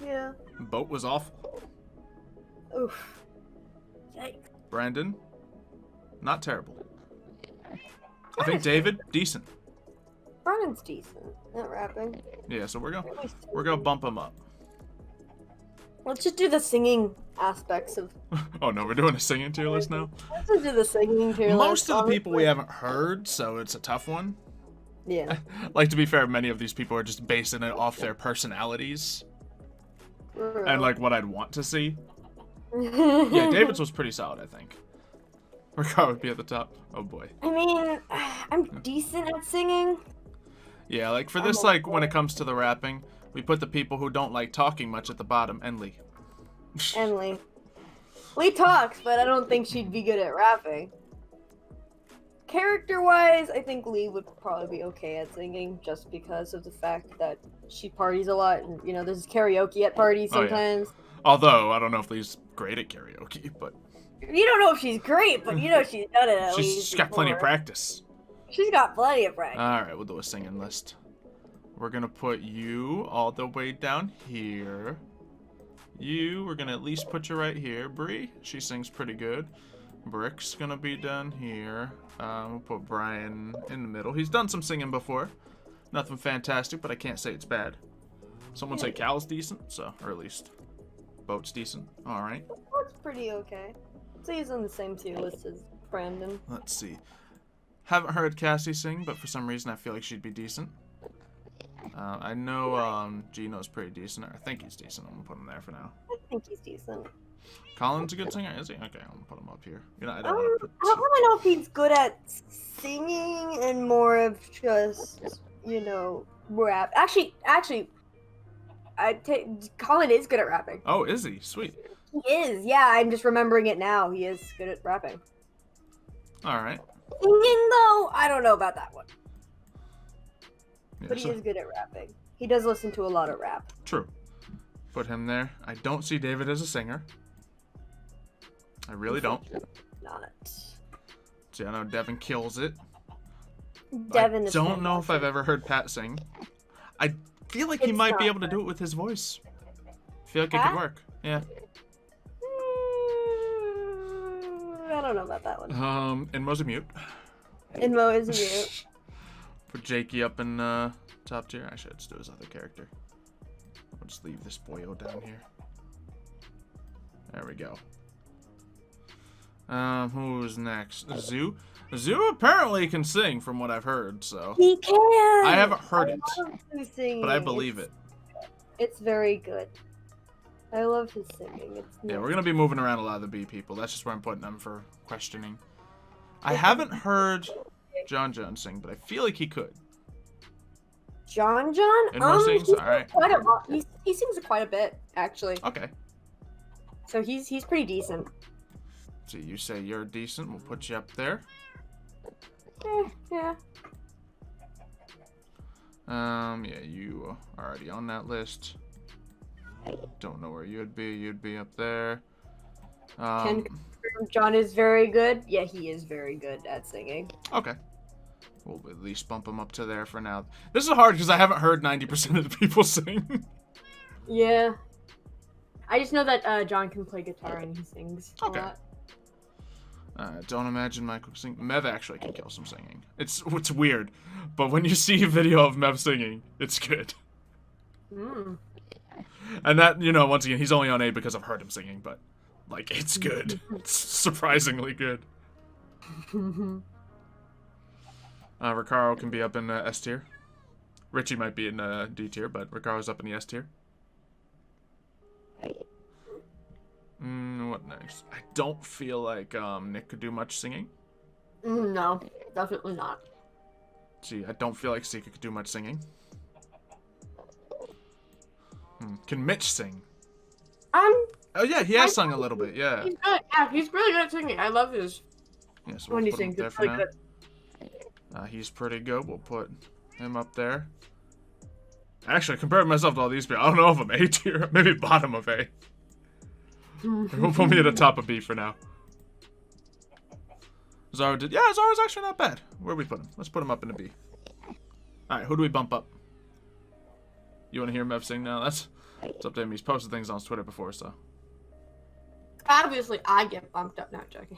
Yeah. Boat was awful. Oof. Yikes. Brandon, not terrible. I think David, decent. Brandon's decent at rapping. Yeah, so we're gonna bump him up. Let's just do the singing aspects of. Oh no, we're doing a singing tier list now. Let's just do the singing tier list. Most of the people we haven't heard, so it's a tough one. Yeah. Like, to be fair, many of these people are just basing it off their personalities and like what I'd want to see. Yeah, David's was pretty solid, I think. Ricardo would be at the top. Oh boy. I mean, I'm decent at singing. Yeah, like for this, like when it comes to the rapping, we put the people who don't like talking much at the bottom, and Lee. Emily. Lee talks, but I don't think she'd be good at rapping. Character-wise, I think Lee would probably be okay at singing, just because of the fact that she parties a lot, and there's karaoke at parties sometimes. Oh, yeah. Although I don't know if Lee's great at karaoke, but you don't know if she's great, but she's done it at least. She's got plenty of practice. She's got plenty of practice. All right, we'll do a singing list. We're gonna put you all the way down here. We're gonna at least put you right here. Bree, she sings pretty good. Brick's gonna be down here. We'll put Brian in the middle. He's done some singing before. Nothing fantastic, but I can't say it's bad. Someone say Cal's decent, so, or at least Boat's decent. All right. Boat's pretty okay. So he's on the same tier list as Brandon. Let's see. Haven't heard Cassie sing, but for some reason I feel like she'd be decent. I know Gino's pretty decent. I think he's decent. I'm gonna put him there for now. I think he's decent. Colin's a good singer, is he? Okay, I'm gonna put him up here. You know, I I don't want to put. don't really know if he's good at singing and more of just, you know, rap. Actually, Colin is good at rapping. Oh, is he? Sweet. He is. Yeah, I'm just remembering it now. He is good at rapping. All right. Singing though, I don't know about that one. Yeah, But he so- is good at rapping. He does listen to a lot of rap. True. Put him there. I don't see David as a singer. I really don't. Not. See, I know Devin kills it. Devin I is don't know if fantastic. I've ever heard Pat sing. I feel like he It's might be not able to do it with his voice. I feel like it Pat? could work. Yeah. I don't know about that one. And Mo's a mute. And Mo is mute. Put Jakey up in top tier. Actually, let's do his other character. I'll just leave this boyo down here. There we go. Who's next? Zoo? Zoo apparently can sing from what I've heard, so. He can. I haven't heard it, love his singing. but I believe it. It's very good. I love his singing. It's Yeah, nice. we're gonna be moving around a lot of the B people. That's just where I'm putting them for questioning. I haven't heard John Jones sing, but I feel like he could. John. And Mo sings? He Alright. quite a lot. He sings quite a bit, actually. Okay. So he's pretty decent. So you say you're decent. We'll put you up there. Yeah. Yeah, you are already on that list. Don't know where you'd be. You'd be up there. Can confirm John is very good. Yeah, he is very good at singing. Okay. We'll at least bump him up to there for now. This is hard because I haven't heard 90% of the people sing. Yeah. I just know that John can play guitar and he sings a Okay. lot. Don't imagine Michael sing. Mev actually can kill some singing. It's weird, but when you see a video of Mev singing, it's good. Mm. And that, you know, once again, he's only on A because I've heard him singing, but like it's good. It's surprisingly good. Ricaro can be up in S tier. Richie might be in D tier, but Ricaro's up in the S tier. What next? I don't feel like Nick could do much singing. No, definitely not. See, I don't feel like Sika could do much singing. Can Mitch sing? Oh yeah, he has sung a little bit. Yeah. He's good. Yeah, he's really good at singing. I love his Yeah, so when we'll he put him sings. there It's for really now. good. He's pretty good. We'll put him up there. Actually, compared to myself to all these people, I don't know if I'm A tier. Maybe bottom of A. We'll put me at the top of B for now. Zara did. Yeah, Zara's actually not bad. Where do we put him? Let's put him up in a B. Alright, who do we bump up? You want to hear Mev sing now? It's up to him. He's posted things on his Twitter before, so. Obviously, I get bumped up. Not joking.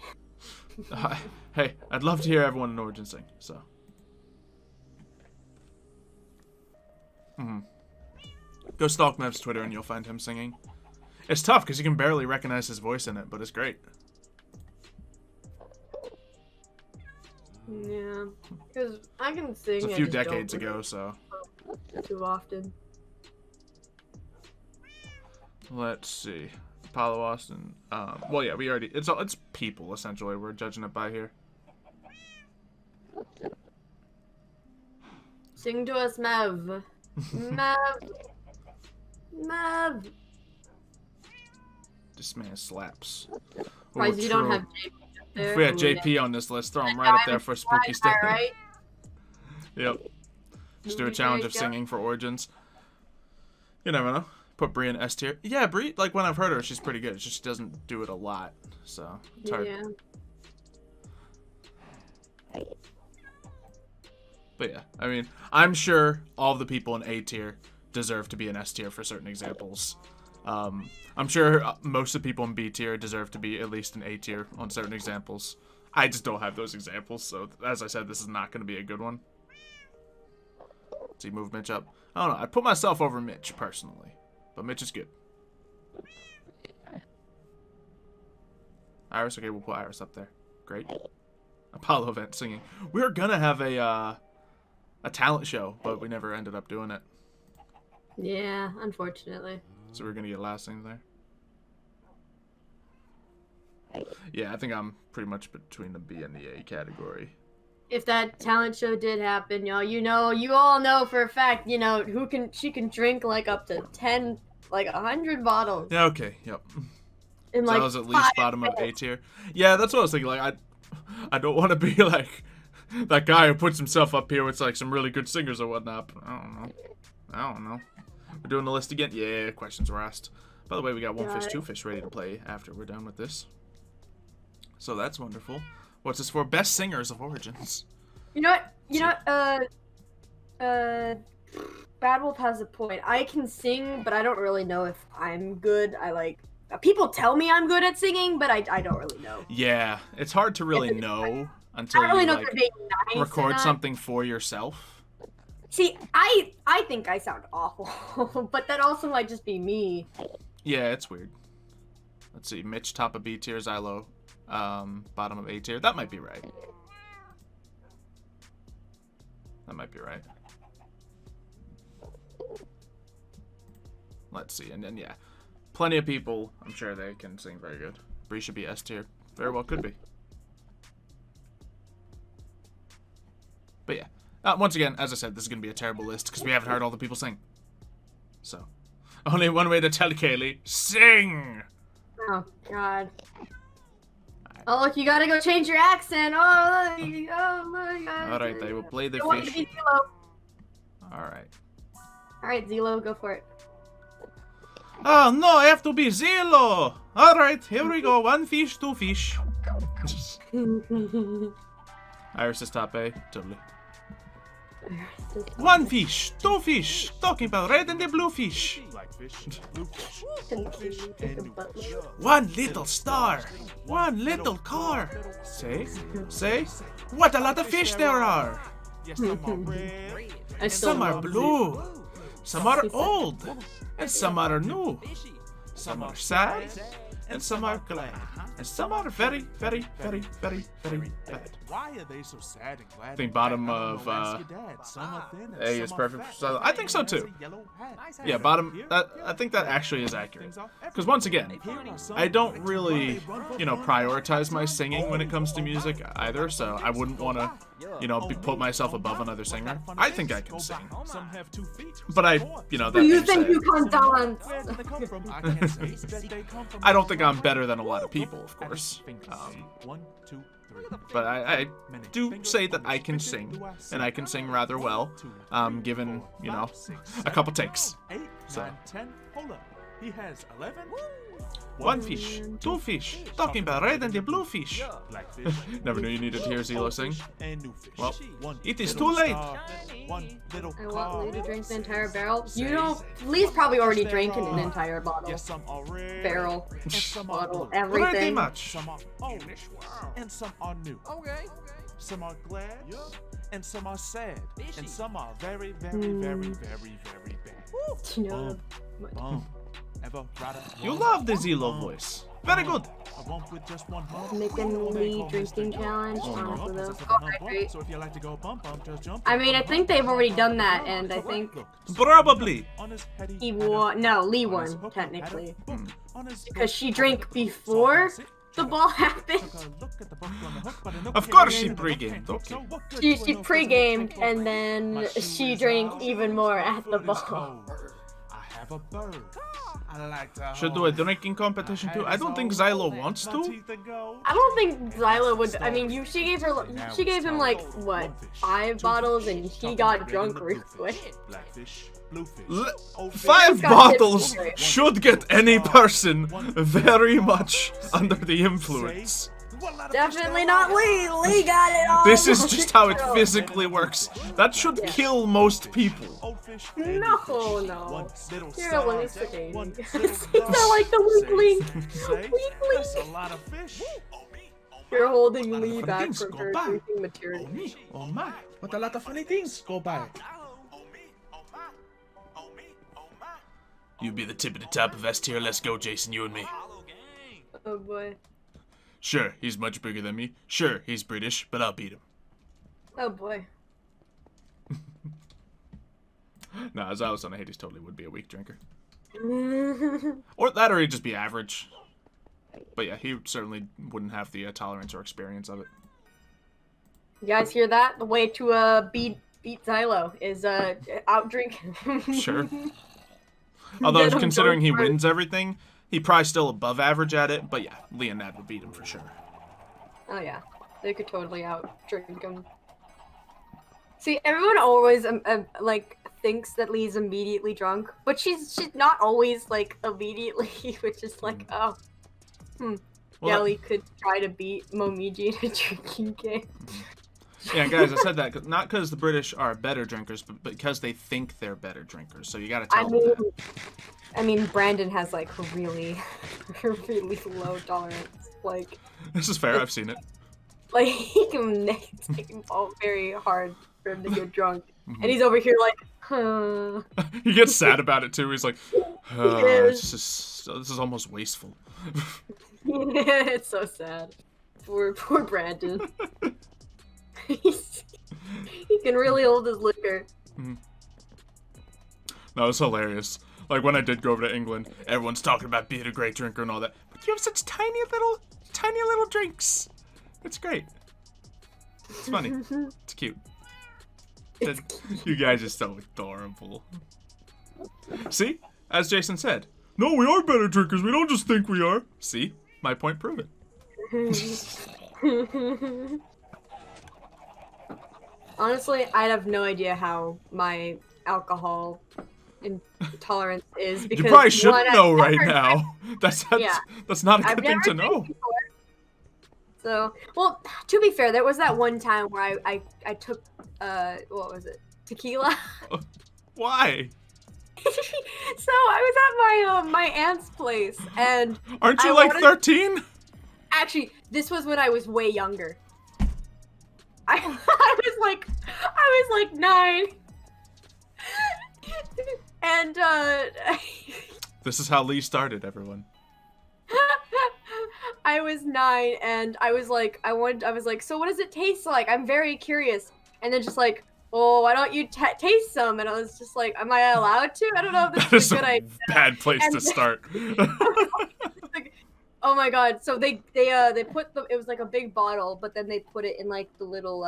Hey, I'd love to hear everyone in Origin sing, so. Go stalk Mev's Twitter and you'll find him singing. It's tough because you can barely recognize his voice in it, but it's great. Yeah, because I can sing. It's a I few just don't decades really ago, so. Too often. Let's see. Apollo Austin. Well, yeah, we already. It's people essentially. We're judging it by here. Sing to us, Mev. Mev. This man slaps. Surprised Ooh, you don't true. have JP up there. If we had JP on this list, throw him right up there for spooky stuff. Right? Yep. Just do a Movie challenge of break, yep. singing for Origins. You never know. Put Brie in S tier. Yeah, Brie, like when I've heard her, she's pretty good. It's just she doesn't do it a lot, so it's hard. Yeah. But yeah, I mean, I'm sure all the people in A tier deserve to be in S tier for certain examples. I'm sure most of the people in B tier deserve to be at least an A tier on certain examples. I just don't have those examples, so as I said, this is not going to be a good one. Let's see, move Mitch up. I don't know, I put myself over Mitch, personally. But Mitch is good. Iris, okay, we'll put Iris up there. Great. Apollo event singing. We were gonna have a talent show, but we never ended up doing it. Yeah, unfortunately. So we're gonna get last thing there. Yeah, I think I'm pretty much between the B and the A category. If that talent show did happen, you all know for a fact, she can drink like up to 10, like 100 bottles. Yeah, okay, yep. In So like I was at least bottom of A tier. Yeah, that's what I was thinking. Like, I don't want to be like that guy who puts himself up here with like some really good singers or whatnot. But I don't know. We're doing the list again. Yeah, questions were asked. By the way, we got one fish, two fish ready to play after we're done with this. So that's wonderful. What's this for? Best singers of Origins. Bad Wolf has a point. I can sing, but I don't really know if I'm good. People tell me I'm good at singing, but I don't really know. Yeah, it's hard to really know until you like record something for yourself. See, I think I sound awful, but that also might just be me. Yeah, it's weird. Let's see, Mitch top of B tier, Xylo bottom of A tier. That might be right. That might be right. Let's see, and then yeah, plenty of people. I'm sure they can sing very good. Bree should be S tier. Very well could be. But yeah, once again, as I said, this is gonna be a terrible list because we haven't heard all the people sing. So, only one way to tell Kaylee: sing. Oh God. Oh look, you gotta go change your accent. Oh look, All right, they will play the fish. All right. All right, Xylo, go for it. Oh no, I have to be Xylo. All right, here we go. One fish, two fish. Iris is top A, totally. One fish, two fish. Talking about red and the blue fish. One little star, one little car. Say, what a lot of fish there are. Some are blue, some are old, and some are new. Some are sad, and some are glad, and some are very, very, very, very, very bad. Why are they so sad and glad? I think bottom of A is perfect for Xylo. I think so too. Yeah, bottom. I think that actually is accurate. Because once again, I don't really, prioritize my singing when it comes to music either. So I wouldn't want to, put myself above another singer. I think I can sing, but that you think you can dance? I don't think I'm better than a lot of people, of course. But I do say that I can sing, and I can sing rather well, given, a couple takes. So. He has 11. One fish, two fish, talking about red and the blue fish. Never knew you needed to hear Xylo sing. Well, it is too late. I want Lee to drink the entire barrel. Lee's probably already drinking an entire bottle. Barrel, bottle, everything. Pretty much. Some are old, and some are new. Okay. Some are glad, and some are sad, and some are very, very, very, very, very bad. You love the Xylo voice. Very good. Making Lee drinking challenge, honestly though. Hydrate. I mean, I think they've already done that, and I think probably he won. No, Lee won technically, because she drank before the ball happened. Of course, she pre-gamed. Okay. She pre-gamed, and then she drank even more at the ball. Should do a drinking competition too. I don't think Xylo wants to. I don't think Xylo would. I mean, she gave him like what, 5 bottles, and he got drunk real quick. 5 bottles should get any person very much under the influence. Definitely not Lee. Lee got it all. This is just how it physically works. That should kill most people. No. You're hallucinating. These are like the weak link. Weak That's a link. lot of fish. You're holding Lee funny back things from go her by. drinking material. Oh my. What a lot of funny things go by. You be the tip of the top of S tier. Let's go, Jason, you and me. Oh boy. Sure, he's much bigger than me. Sure, he's British, but I'll beat him. Oh boy. Nah, as I was on Hades totally would be a weak drinker. Or that, or he'd just be average. But yeah, he certainly wouldn't have the tolerance or experience of it. You guys hear that? The way to beat Xylo is out drink. Sure. Although, Get him considering he drunk first. wins everything, he probably still above average at it. But yeah, Leonad would beat him for sure. Oh yeah, they could totally out drink him. See, everyone always like thinks that Lee's immediately drunk, but she's not always like immediately, which is like Well, yeah, Lee could try to beat Momiji in a drinking game. Yeah, guys, I said that not because the British are better drinkers, but because they think they're better drinkers. So you gotta tell them that. I mean, Brandon has like really low tolerance. Like, This is fair. I've seen it. like he can take him all very hard for him to get drunk, and he's over here like, huh. He gets sad about it too. He's like, Yes. this is almost wasteful. It's so sad. Poor Brandon. He can really hold his liquor. No, it's hilarious. Like when I did go over to England, everyone's talking about being a great drinker and all that. But you have such tiny little drinks. It's great. It's funny. It's cute. You guys are so adorable. See? As Jason said, no, we are better drinkers. We don't just think we are. See? My point proven. Honestly, I have no idea how my alcohol intolerance is. Because You probably shouldn't one, know I've right never now. That's not a I've good thing never to drank know. before. So, well, to be fair, there was that one time where I took what was it? Tequila. Why? So I was at my aunt's place, and Aren't you I like wanted- 13? Actually, this was when I was way younger. I was like 9. And This is how Lee started, everyone. I was 9 and I was like, so what does it taste like? I'm very curious. And then just like, oh, why don't you taste some? And I was just like, am I allowed to? I don't know if That this is is a good a idea. bad place to And- start. Like, oh my god. So they put it was like a big bottle, but then they put it in like the little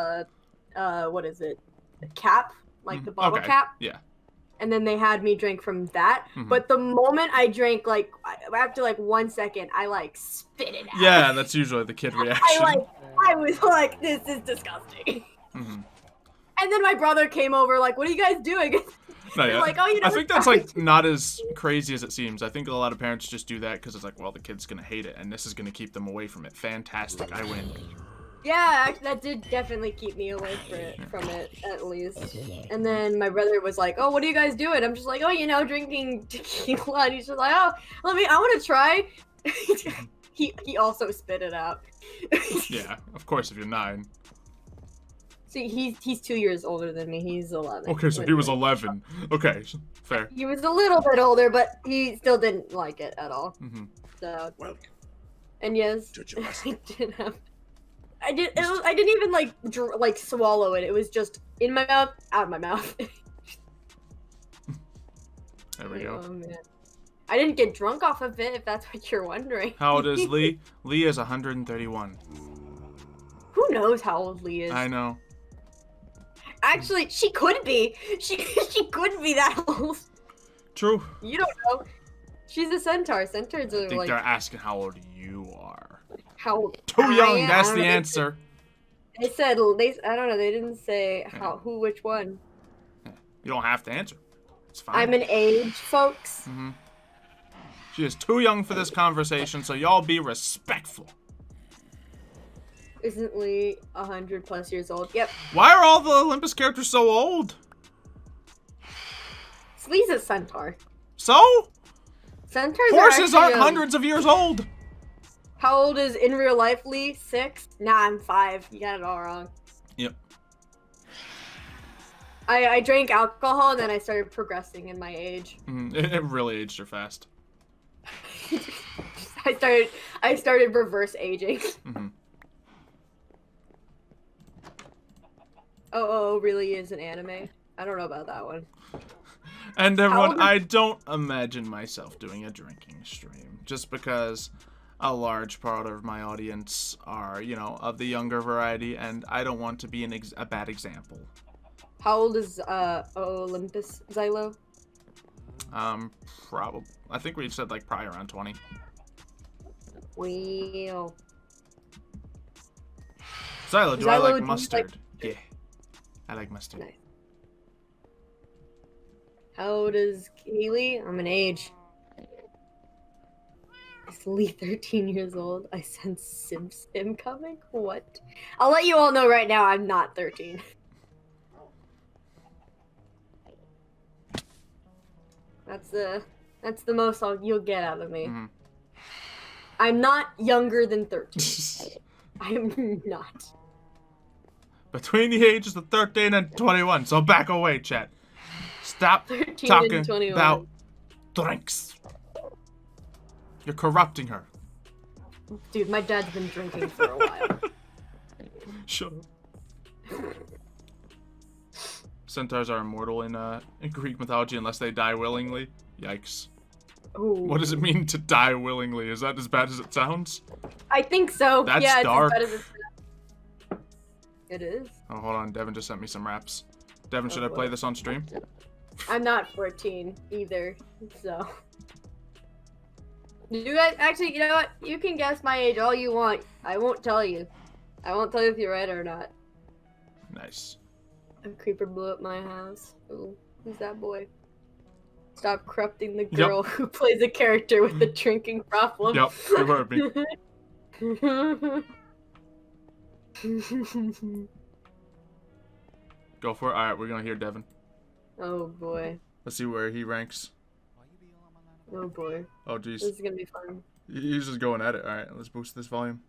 what is it? A cap? Like the bottle Okay, cap. yeah. And then they had me drink from that. Mhm. But the moment I drank, like after like 1 second, I like spit it out. Yeah, that's usually the kid reaction. I was like, this is disgusting. Mhm. And then my brother came over, like, what are you guys doing? No, They're yeah. like, oh, you know, I think that's like not as crazy as it seems. I think a lot of parents just do that because it's like, well, the kid's gonna hate it, and this is gonna keep them away from it. Fantastic, I win. Yeah, that did definitely keep me away from it, at least. And then my brother was like, oh, what are you guys doing? I'm just like, oh, you know, drinking tequila. And he's just like, oh, I want to try. he also spit it out. Yeah, of course, if you're 9. See, he's 2 years older than me. He's 11. Okay, so he was 11. Okay, fair. He was a little bit older, but he still didn't like it at all. Mhm. So, Welcome and yes, to Jurassic I did have. I didn't even like swallow it. It was just in my mouth, out of my mouth. There we go. Oh man, I didn't get drunk off of it. If that's what you're wondering. How old is Lee? Lee is 131. Who knows how old Lee is? I know. Actually, she could be. She could be that old. True. You don't know. She's a centaur. Centaurs I are think like they're asking how old you are. how old? Too I young, am. that's I the don't know. answer. They said I don't know. They didn't say who, which one. You don't have to answer. It's fine. I'm an age, folks. She is too young for this conversation, so y'all be respectful. Isn't Lee 100+ years old? Yep. Why are all the Olympus characters so old? Lee's a centaur. So? Centaurs Horses are aren't actually, hundreds of years old. How old is in real life Lee? 6? Nah, I'm 5. You got it all wrong. Yep. I drank alcohol and then I started progressing in my age. It really aged her fast. I started reverse aging. Oh, really is an anime? I don't know about that one. And everyone, I don't imagine myself doing a drinking stream, just because a large part of my audience are, you know, of the younger variety, and I don't want to be a bad example. How old is Olympus Xylo? Probably. I think we said like probably around 20. Well. Xylo, do I like mustard? Yeah, I like mustard. Nice. How old is Kaylee? I'm an age. Is Lee 13 years old? I sense Sim coming? What? I'll let you all know right now I'm not 13. That's the most you'll get out of me. I'm not younger than 13. I am not. Between the ages of 13 and 21, so back away, chat. Stop 13 talking and 21. about drinks. You're corrupting her. Dude, my dad's been drinking for a while. Shut up. Centaurs are immortal in Greek mythology unless they die willingly. Yikes. Ooh. What does it mean to die willingly? Is that as bad as it sounds? I think so. That's yeah, dark. It's as bad as it is. Oh, hold on. Devin just sent me some raps. Devin, should I play this on stream? I'm not 14 either, so. You guys, actually, you know what? You can guess my age all you want. I won't tell you. I won't tell you if you're right or not. Nice. A creeper blew up my house. Ooh, who's that boy? Stop corrupting the girl who plays a character with a drinking problem. Yep, you heard me. Go for it. Alright, we're gonna hear Devin. Oh boy. Let's see where he ranks. Oh boy. Oh jeez. This is gonna be fun. He's just going at it. Alright, let's boost this volume.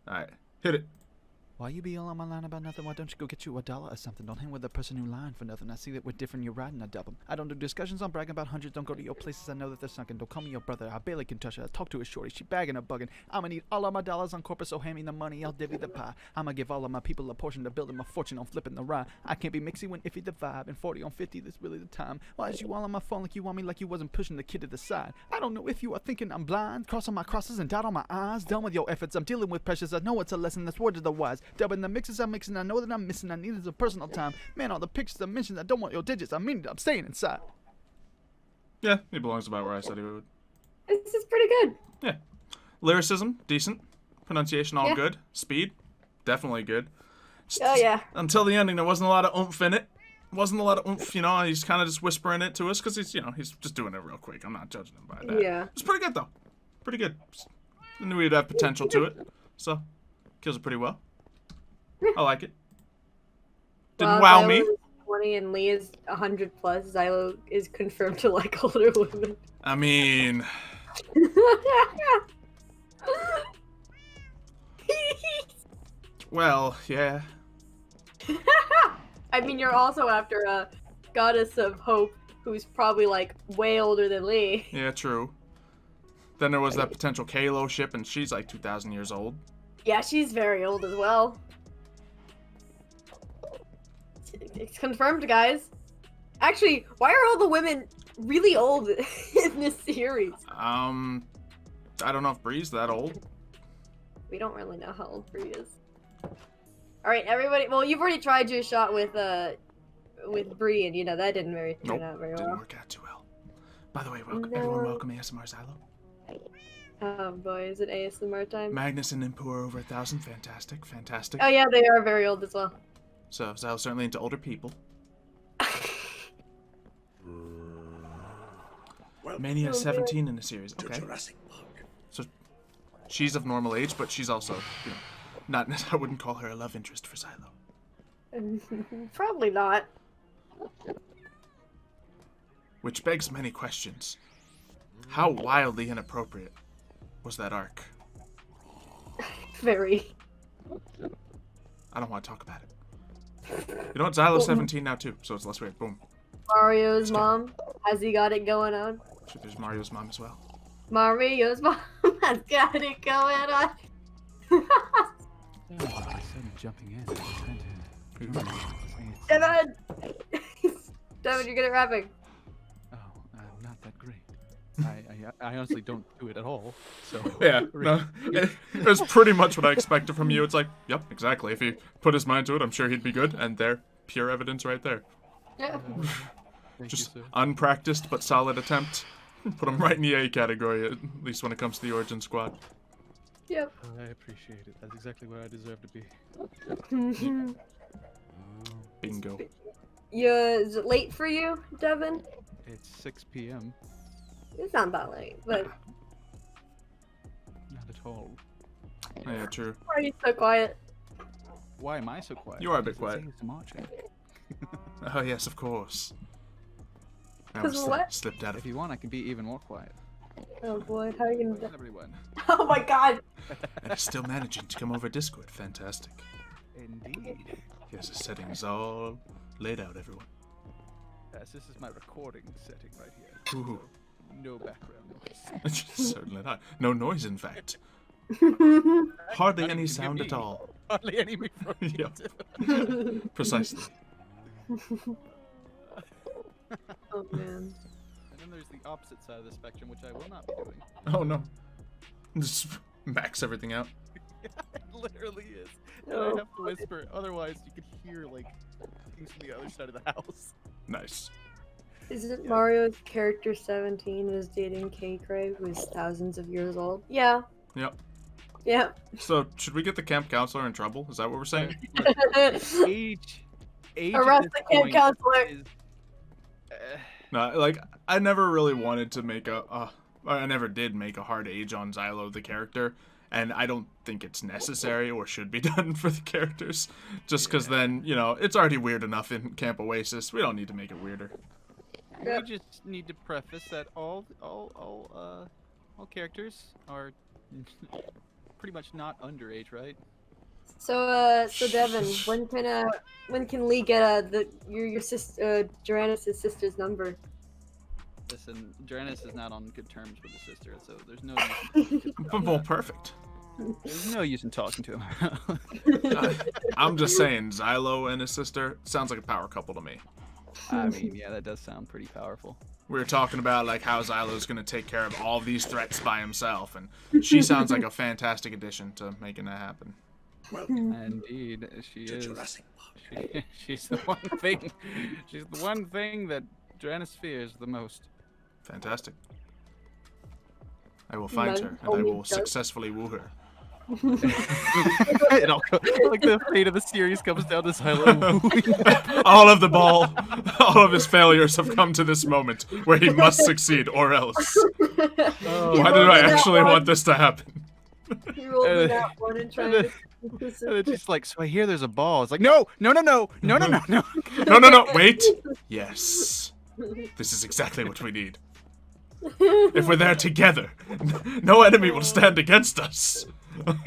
Alright, hit it. Why you be all on my line about nothing? Why don't you go get you $1 or something? Don't hang with the person who lying for nothing. I see that we're different, you're riding a double. I don't do discussions on bragging about hundreds. Don't go to your places, I know that they're sunken. Don't call me your brother, I barely can touch her. I talk to a shorty, she bagging or bugging. I'ma need all of my dollars on corporate, so hand me the money, I'll divvy the pie. I'ma give all of my people a portion to building my fortune on flipping the rye. I can't be mixy when iffy the vibe, and 40 on 50, that's really the time. Why is you all on my phone like you want me, like you wasn't pushing the kid to the side? I don't know if you are thinking I'm blind, crossing my crosses and dot on my eyes. Done with your efforts, I'm dealing with pressures, I know it's a lesson, that's word of the wise. Dubbing the mixes I'm mixing, I know that I'm missing, I needed some personal time. Man, all the pictures I mentioned, I don't want your digits, I mean it, I'm staying inside. Yeah, he belongs about where I said he would. This is pretty good. Yeah. Lyricism, decent. Pronunciation, all good. Speed, definitely good. Oh yeah. Until the ending, there wasn't a lot of oomph in it. Wasn't a lot of oomph, you know, he's kind of just whispering it to us because he's, you know, he's just doing it real quick. I'm not judging him by that. Yeah. It's pretty good, though. Pretty good. I knew he'd have potential to it. So, kills it pretty well. I like it. Didn't wow me. 20 and Lee is 100+. Xylo is confirmed to like older women. I mean... well, yeah. I mean, you're also after a goddess of hope who's probably like way older than Lee. Yeah, true. Then there was that potential Xylo ship, and she's like 2,000 years old. Yeah, she's very old as well. It's confirmed, guys. Actually, why are all the women really old in this series? I don't know if Bree's that old. We don't really know how old Bree is. All right, everybody. Well, you've already tried your shot with Bree, and you know that didn't turn out very well. Didn't work out too well. By the way, everyone welcome ASMR Xylo. Oh boy, is it ASMR time? Magnus and Impu are over 1,000. Fantastic, fantastic. Oh yeah, they are very old as well. So Xylo's certainly into older people. Mania is 17 in the series. Okay. So she's of normal age, but she's also, you know, I wouldn't call her a love interest for Xylo. Probably not. Which begs many questions. How wildly inappropriate was that arc? Very. I don't want to talk about it. You know what? Xylo's 17 now too, so it's less weird. Boom. Mario's mom, has he got it going on? Sure, there's Mario's mom as well. Mario's mom has got it going on. Sudden jumping in. Devin! Devin, you're good at rapping. Oh, not that great. I honestly don't do it at all. So Yeah, no, it was pretty much what I expected from you. It's like, yep, exactly. If he put his mind to it, I'm sure he'd be good. And there, pure evidence right there. Yeah. Just unpracticed but solid attempt. Put him right in the A category, at least when it comes to the Origin Squad. Yep. I appreciate it. That's exactly where I deserve to be. Bingo. Is it late for you, Devin? It's 6 p.m. It's not that late, but Not at all. Yeah, true. why are you so quiet? Why am I so quiet? You are a bit Because quiet. it's marching. Oh yes, of course. I 'Cause was what? slipped out If of. you want, I can be even more quiet. Oh boy, how are you gonna do? Everyone. Oh my god! And he's still managing to come over Discord. Fantastic. Indeed. He has his settings all laid out, everyone. Yes, this is my recording setting right here. Ooh. No background noise. Certainly not. No noise, in fact. Hardly any sound at all. Hardly any me from me. Yep. Precisely. Oh man. And then there's the opposite side of the spectrum, which I will not be doing. Oh no. Just max everything out. It literally is. And Oh. I have to whisper, otherwise you could hear like things from the other side of the house. Nice. Isn't Mario's character 17 was dating K-Cray, who is thousands of years old? Yeah. Yep. Yeah. So, should we get the camp counselor in trouble? Is that what we're saying? Age Arrest at the this camp point counselor. is, No, like, I never really wanted to make I never did make a hard age on Xylo, the character. And I don't think it's necessary or should be done for the characters. Just because then, you know, it's already weird enough in Camp Oasis. We don't need to make it weirder. we just need to preface that all characters are pretty much not underage, right? So Devin, when can Lee get your sister Joannis' sister's number? Listen, Joannis is not on good terms with his sister, so there's no use. Well, perfect. There's no use in talking to him. I'm just saying, Xylo and his sister sounds like a power couple to me. I mean, yeah, that does sound pretty powerful. We were talking about like how Xylo's gonna take care of all these threats by himself, and she sounds like a fantastic addition to making that happen. Indeed, she is. She's the one thing. She's the one thing that Joannis fears the most. Fantastic. I will find her, and I will successfully woo her. It all like the fate of the series comes down to Xylo. all of his failures have come to this moment where he must succeed, or else. Why did I actually want this to happen? He rolled in that one and tried to. And it's just like, so I hear there's a ball. It's like, no, Wait. Yes. This is exactly what we need. If we're there together, no enemy will stand against us. Oh,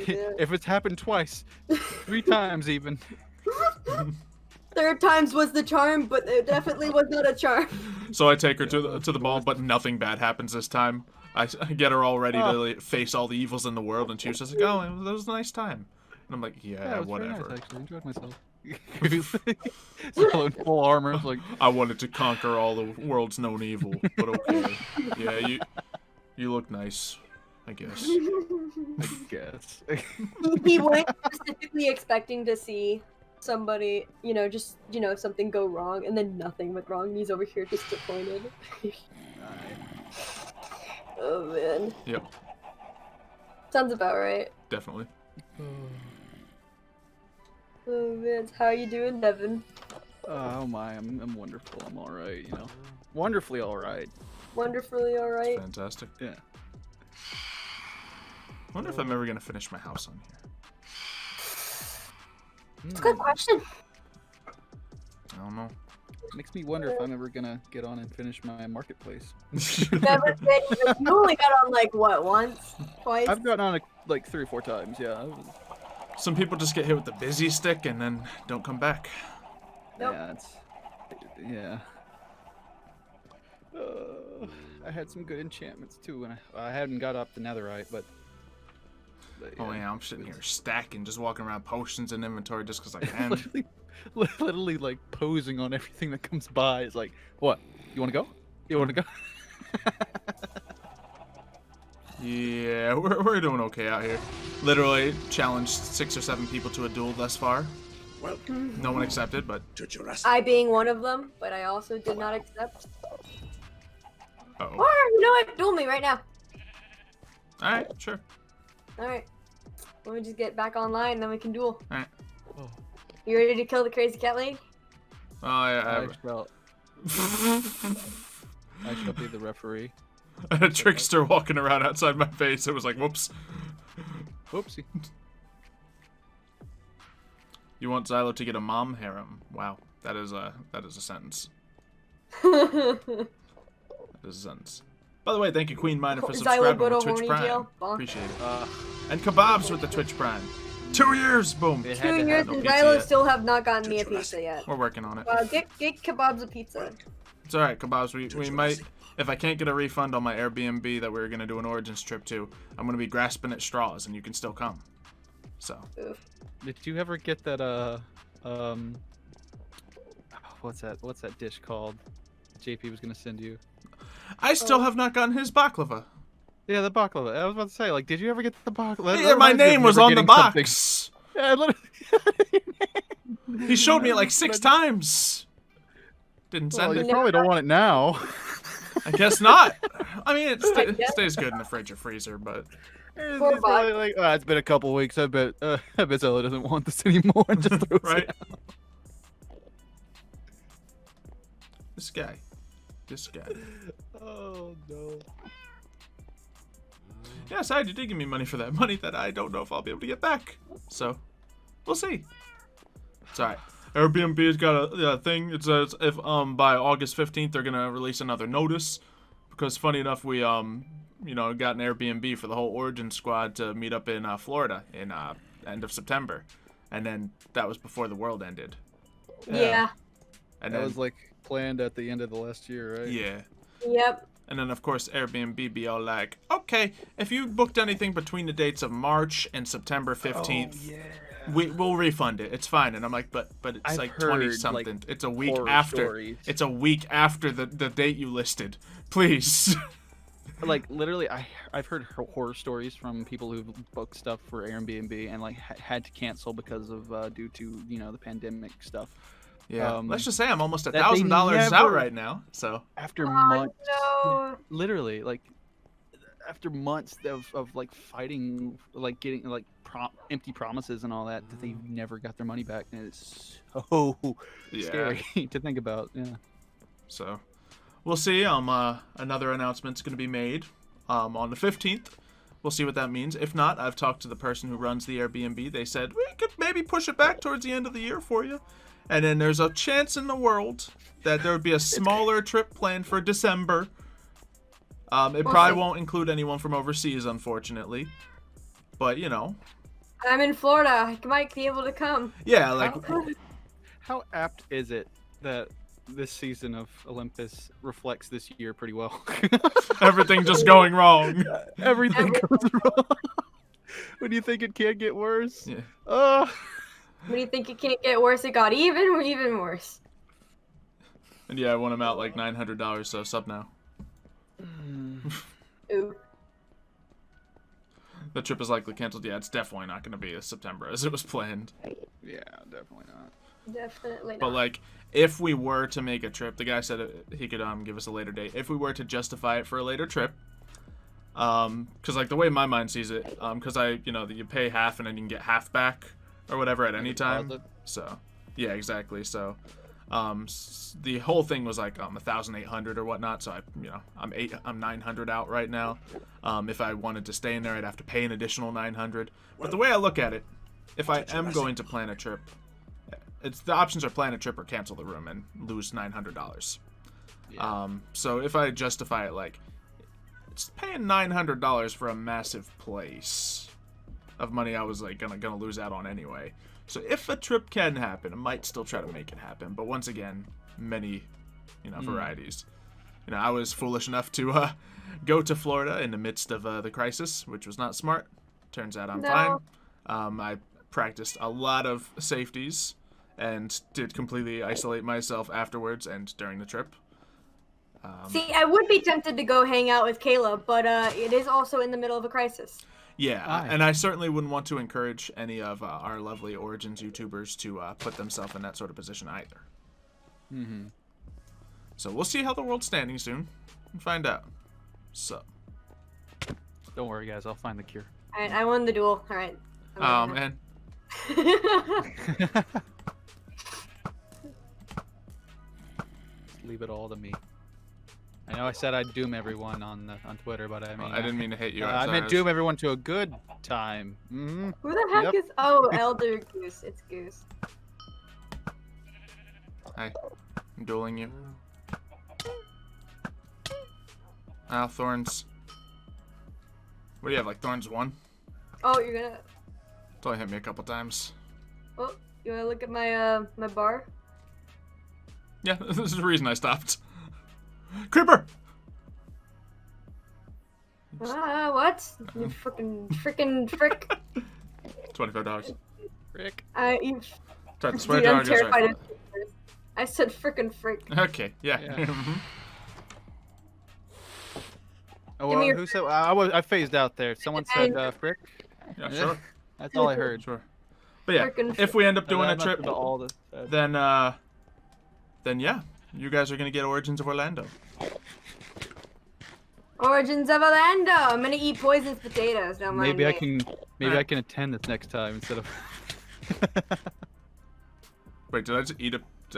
man. If it's happened twice, 3 times even. Third times was the charm, but it definitely was not a charm. So I take her to the ball, but nothing bad happens this time. I get her all ready to like, face all the evils in the world, and she was just like, "Oh, that was a nice time." And I'm like, "Yeah, it was whatever." Very nice, actually, enjoyed myself. Still in full armor, it's like I wanted to conquer all the world's known evil, but okay. Yeah, you look nice, I guess. He went specifically expecting to see somebody, just something go wrong, and then nothing went wrong. And he's over here disappointed. Oh man. Yep. Sounds about right. Definitely. Oh man, how are you doing, Devin? oh my, I'm wonderful. I'm all right, wonderfully all right. Wonderfully all right. Fantastic. Yeah. I wonder if I'm ever gonna finish my house on here. It's a good question. I don't know. Makes me wonder if I'm ever gonna get on and finish my marketplace. Never did. You only got on like what, once? Twice? I've gotten on it like 3 or 4 times, yeah. Some people just get hit with the busy stick and then don't come back. Nope. Yeah. I had some good enchantments too, and I hadn't got up the netherite, but Oh yeah, I'm sitting here stacking, just walking around potions in inventory just because I can. literally like posing on everything that comes by. It's like, what? You want to go? You want to go? Yeah, we're doing okay out here. Literally challenged 6 or 7 people to a duel thus far. No one accepted, but I being one of them, but I also did not accept. Uh-oh. Or you know what? Duel me right now. All right, sure. All right. Let me just get back online, and then we can duel. All right. You ready to kill the crazy cat lady? Oh yeah. I shall be the referee. I had a trickster walking around outside my face. It was like, whoops. Whoopsie. You want Xylo to get a mom harem? Wow, that is a sentence. That is a sentence. By the way, thank you, Queen Miner, for subscribing with Twitch Prime. Appreciate it. And Kebabs with the Twitch Prime. 2 years, boom. 2 years, and Xylo still have not gotten me a pizza yet. We're working on it. Get Kebabs a pizza. It's all right, Kebabs. We might, if I can't get a refund on my Airbnb that we were gonna do an Origins trip to, I'm gonna be grasping at straws, and you can still come. So. Oof. Did you ever get that what's that dish called? JP was gonna send you. I still have not gotten his baklava. Yeah, the baklava. I was about to say, like, did you ever get the baklava? Yeah, my name was on the box. Yeah, literally. He showed me it like 6 times. Didn't send it. You probably don't want it now. I guess not. I mean, it stays good in the fridge or freezer, but. It's probably like, it's been a couple weeks. I bet Ella doesn't want this anymore. And just throws right. it out. This guy. Oh no. Yeah, Side, you did give me money for that money that I don't know if I'll be able to get back. So, we'll see. It's alright. Airbnb's got a thing. It says if by August 15th they're gonna release another notice, because funny enough we got an Airbnb for the whole Origin squad to meet up in Florida in end of September, and then that was before the world ended. Yeah. And that then, was like planned at the end of the last year, right? Yeah. Yep. And then, of course, Airbnb be all like, okay, if you booked anything between the dates of March and September 15th, we'll refund it. It's fine. And I'm like, but it's I've like heard, 20-something. like, it's a week horror after. stories. It's a week after the date you listed. Please. Like, literally, I've heard horror stories from people who've booked stuff for Airbnb and, like, had to cancel because of, due to, the pandemic stuff. Yeah, let's just say I'm almost $1,000 out right now. So after months, no. literally, like after months of like fighting, like getting like empty promises and all that they never got their money back, and it's so scary to think about. Yeah. So we'll see. Another announcement's going to be made on the 15th. We'll see what that means. If not, I've talked to the person who runs the Airbnb. They said we could maybe push it back towards the end of the year for you. And then there's a chance in the world that there would be a smaller trip planned for December. It probably won't include anyone from overseas, unfortunately. But, I'm in Florida. I might be able to come. Yeah, like... How apt is it that this season of Olympus reflects this year pretty well? Everything just going wrong. Everything goes wrong. When you think it can't get worse. Yeah. When you think it can't get worse, it got even worse. And yeah, I won him out like $900, so sub now. Ooh. The trip is likely canceled. Yeah, it's definitely not going to be a September as it was planned. Yeah, definitely not. Definitely not. But like, if we were to make a trip, the guy said he could give us a later date. If we were to justify it for a later trip, because like the way my mind sees it, because you pay half and then you can get half back or whatever at any time. So yeah, exactly. So The whole thing was like 1,800 or whatnot, so I'm 900 out right now. If I wanted to stay in there, I'd have to pay an additional 900. But the way I look at it, if I am going to plan a trip, the options are plan a trip or cancel the room and lose $900. Yeah. So if I justify it like it's paying $900 for a massive place of money I was like gonna lose out on anyway. So if a trip can happen, I might still try to make it happen. But once again, many, varieties. I was foolish enough to go to Florida in the midst of the crisis, which was not smart. Turns out I'm fine. I practiced a lot of safeties and did completely isolate myself afterwards and during the trip. See, I would be tempted to go hang out with Caleb, but it is also in the middle of a crisis. Yeah, and I certainly wouldn't want to encourage any of our lovely Origins YouTubers to put themselves in that sort of position either. Mm-hmm. So we'll see how the world's standing soon and find out. So. Don't worry, guys. I'll find the cure. All right, I won the duel. All right. Oh, man. Leave it all to me. I know I said I'd doom everyone on Twitter, but I mean... I didn't mean to hate you. I meant doom everyone to a good time. Mm-hmm. Who the heck is... Oh, Elder Goose. It's Goose. Hi. I'm dueling you. Thorns. What do you have, like Thorns 1? Oh, you're gonna... It's only hit me a couple times. Oh, you wanna look at my, my bar? Yeah, this is the reason I stopped. Creeper! What? You frickin' frick. $25. Frick. You... Tried to swear Dude, jar I'm just terrified right. of creepers. I said frickin' frick. Okay, yeah. Oh, well, who said... I phased out there. Someone said frick? Yeah, sure. That's all I heard. Sure. But yeah, if we end up doing a trip, then yeah, you guys are going to get Origins of Orlando. Origins of Orlando! I'm gonna eat poisonous potatoes, don't mind Maybe me. I can attend this next time instead of... Wait, did I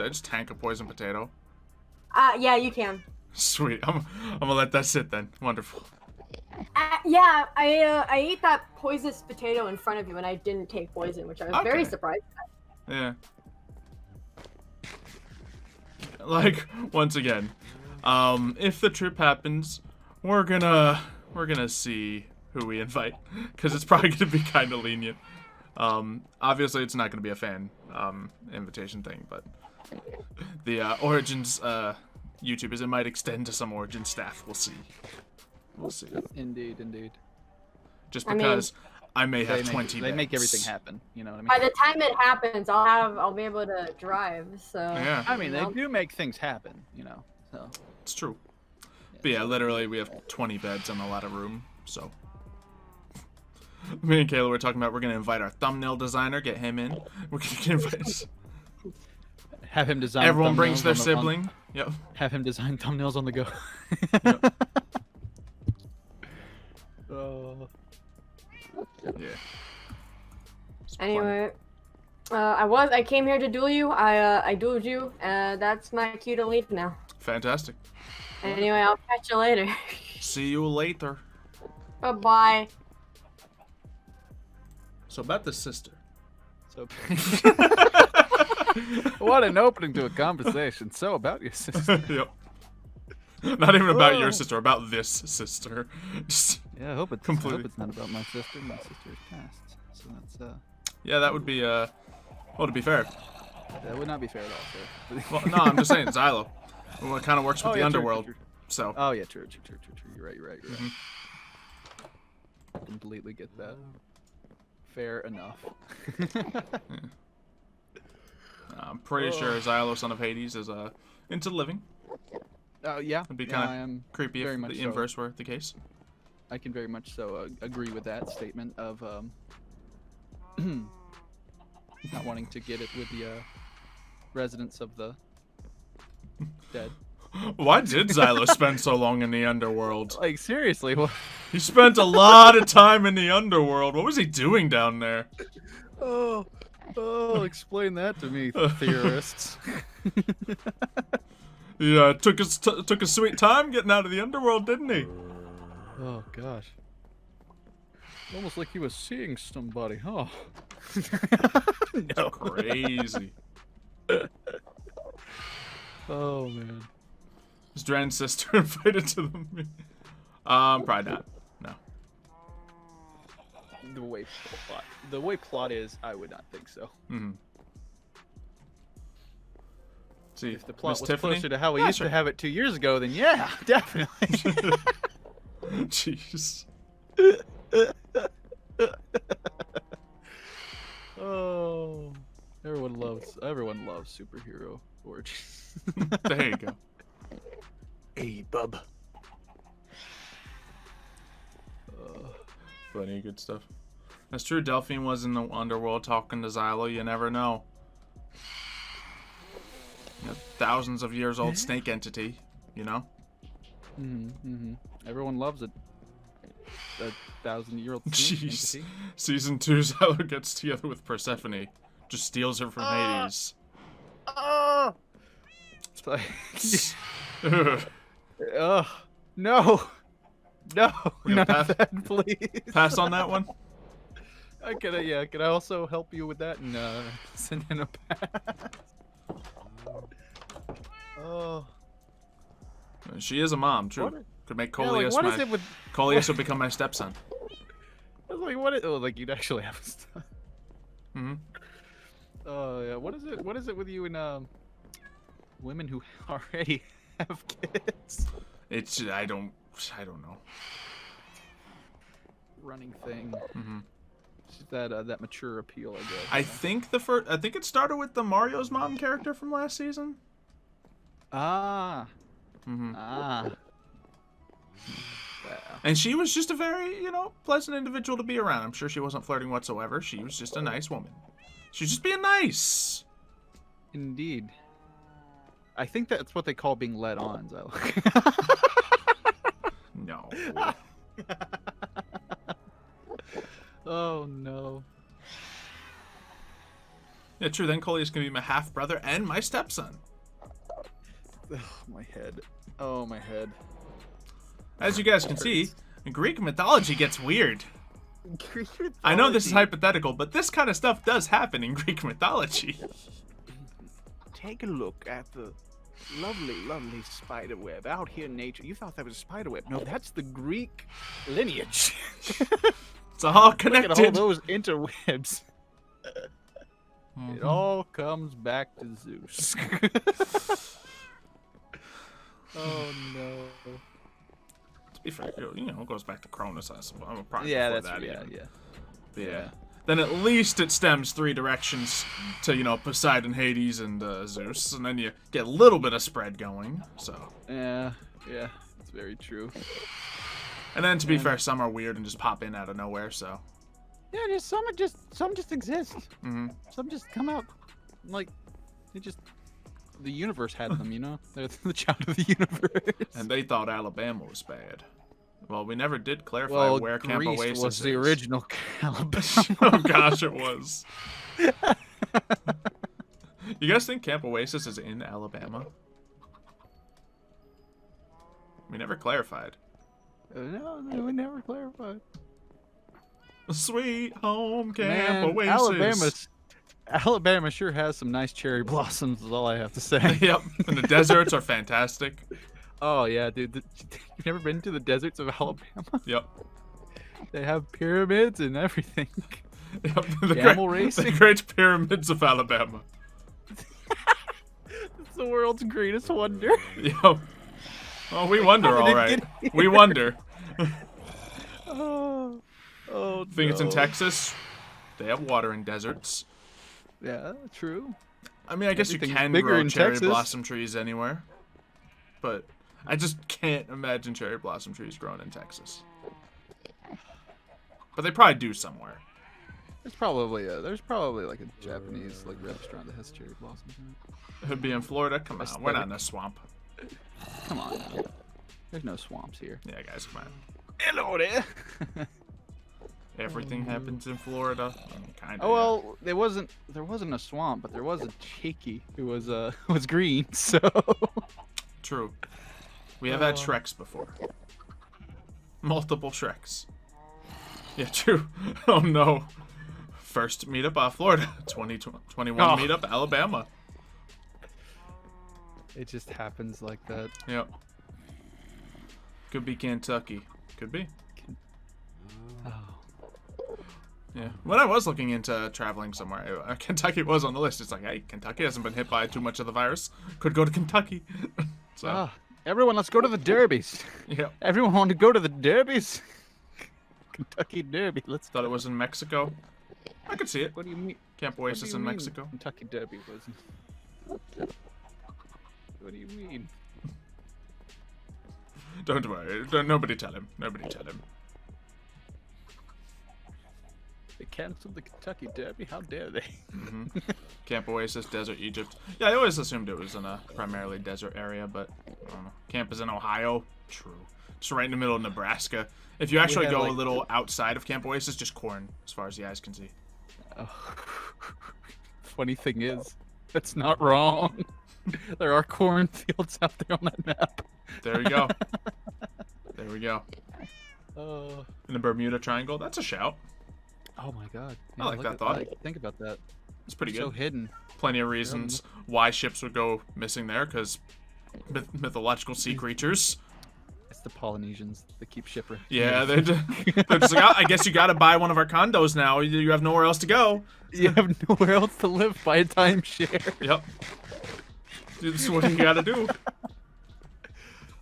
just tank a poison potato? Yeah, you can. Sweet. I'm gonna let that sit then. Wonderful. Yeah, I ate that poisonous potato in front of you and I didn't take poison, which I was very surprised at. Yeah. Like, once again, if the trip happens, we're gonna see who we invite, because it's probably gonna be kind of lenient. Obviously it's not gonna be a fan invitation thing, but the Origins YouTubers, it might extend to some Origin staff. We'll see. We'll see. Indeed. Just because I may have 20 They make beds. everything happen, you know what I mean? By the time it happens, I'll be able to drive, so... Yeah. I mean, they do make things happen, you know, so... It's true. But yeah, literally, we have 20 beds and a lot of room, so... Me and Kayla were talking about we're going to invite our thumbnail designer, get him in. We're going to invite... Have him design Everyone brings their sibling. Yep. Have him design thumbnails on the go. Yep. Yeah. Anyway, I came here to duel you. I dueled you. That's my cue to leave now. Fantastic. Anyway, I'll catch you later. See you later. Bye-bye. So about the sister. So... What an opening to a conversation. So about your sister. Yep. Not even about your sister, about this sister. Just yeah, I hope it's not about my sister. My sister is passed. So that's yeah, that would be well, to be fair. That would not be fair at all, sir. Well, no, I'm just saying Xylo. Well, it kind of works with the underworld. True. So. Oh yeah, true. You're right. Completely get that. Fair enough. I'm pretty sure Xylo, son of Hades, is into living. Yeah. It'd be kind of creepy if the inverse were the case. I can very much so agree with that statement of not wanting to get it with the residents of the dead. Why did Xylo spend so long in the underworld? Like, seriously, what? He spent a lot of time in the underworld. What was he doing down there? Oh, Oh, explain that to me, theorists. Yeah, took a sweet time getting out of the underworld, didn't he? Oh gosh. Almost like he was seeing somebody, huh? No. Crazy. Oh man. Is Dran's sister invited to the meeting? Probably not. No. The way plot is, I would not think so. Mm-hmm. See, If the plot Miss was Tiffany? closer to how we Yeah, used sure. to have it 2 years ago, then yeah, definitely. Jeez. Oh, everyone loves superhero origins. There you go. Hey, bub. Plenty of good stuff. That's true. Delphine was in the underworld talking to Xylo. You never know. You know, thousands of years old snake entity. You know. Everyone loves it. A 1,000-year-old Jeez. entity. Season 2, Xylo gets together with Persephone. Just steals her from Hades. It's like, no, We none gonna of that, please. Pass on that one. Can I also help you with that and send in a pass? Oh, She is a mom, true. What? Could make yeah, like, Coleus what my... is it with? Coleus would become my stepson. I was like, what? Oh, like you'd actually have a son. Mm-hmm. Oh yeah. What is it with you and women who already have kids? It's I don't know. Running thing. Mm-hmm. It's just that mature appeal, I guess. I think it started with the Mario's mom character from last season. Ah. Mm-hmm. Ah. And she was just a very, pleasant individual to be around. I'm sure she wasn't flirting whatsoever. She was just a nice woman. She was just being nice. Indeed. I think that's what they call being led on, Xylo. No. Oh no. Yeah, true. Then Coleus can be my half brother and my stepson. Oh, my head. Oh, my head. As you guys can see, Greek mythology gets weird. Greek mythology. I know this is hypothetical, but this kind of stuff does happen in Greek mythology. Take a look at the lovely, lovely spider web out here in nature. You thought that was a spider web. No, that's the Greek lineage. It's all Look connected. at all those interwebs. It all comes back to Zeus. Oh no. To be fair, it goes back to Cronus, I suppose. Yeah, before that's that, yeah, even. yeah. Yeah. Then at least it stems 3 directions to, Poseidon, Hades, and Zeus, and then you get a little bit of spread going. So. Yeah, it's very true. And then to be fair, some are weird and just pop in out of nowhere. So. Yeah, some just exist. Mm-hmm. Some just come out, like the universe had them. They're the child of the universe. And they thought Alabama was bad. Well, we never did clarify where Camp Greece Oasis was is. the original Alabama. Oh gosh, it was. You guys think Camp Oasis is in Alabama? We never clarified. No, we never clarified. Sweet home Camp Man, Oasis. Alabama sure has some nice cherry blossoms, is all I have to say. Yep, and the deserts are fantastic. Oh yeah, dude. You've never been to the deserts of Alabama? Yep. They have pyramids and everything. Yep. Camel racing. The Great Pyramids of Alabama. It's the world's greatest wonder. Yep. Oh, we wonder, all right. We wonder. Oh, Think it's in Texas? They have water in deserts. Yeah, true. I mean, I guess you Everything's can bigger grow in cherry Texas. blossom trees anywhere. But I just can't imagine cherry blossom trees growing in Texas. But they probably do somewhere. There's probably like a Japanese restaurant that has cherry blossoms in it. It would be in Florida. Come on, we're not in a swamp. Come on, now. There's no swamps here. Yeah, guys, come on. Hello there. Everything happens in Florida. Kind of. Oh well, there wasn't a swamp, but there was a cheeky who was was green. So True. We have had Shreks before. Multiple Shreks. Yeah, true. Oh no. First meetup, Florida. 2021 meetup, Alabama. it just happens like that. Yep. Could be Kentucky. Could be. Oh. Yeah. When I was looking into traveling somewhere, Kentucky was on the list. It's like, hey, Kentucky hasn't been hit by too much of the virus. Could go to Kentucky. So. Everyone, let's go to the derbies. Yeah. Everyone want to go to the derbies? Kentucky Derby. Let's. Thought it was in Mexico. I could see it. What do you mean? Camp Oasis in Mexico. Kentucky Derby was. What do you mean? Don't worry. Nobody tell him. Nobody tell him. They canceled the Kentucky Derby? How dare they? Camp Oasis, Desert, Egypt. Yeah, I always assumed it was in a primarily desert area, but I don't know. Camp is in Ohio. True. Just right in the middle of Nebraska. If you actually go a little outside of Camp Oasis, just corn, as far as the eyes can see. Oh. Funny thing is, that's not wrong. There are cornfields out there on that map. There we go. There we go. Oh. In the Bermuda Triangle, that's a shout. Oh my god. I like that thought. Think about that. It's pretty good. So hidden. Plenty of reasons why ships would go missing there, because mythological sea creatures. It's the Polynesians that keep shipwreck. Yeah, they're just like, I guess you gotta buy one of our condos now. You have nowhere else to go. You have nowhere else to live. Buy a timeshare. Yep. This is what you gotta do.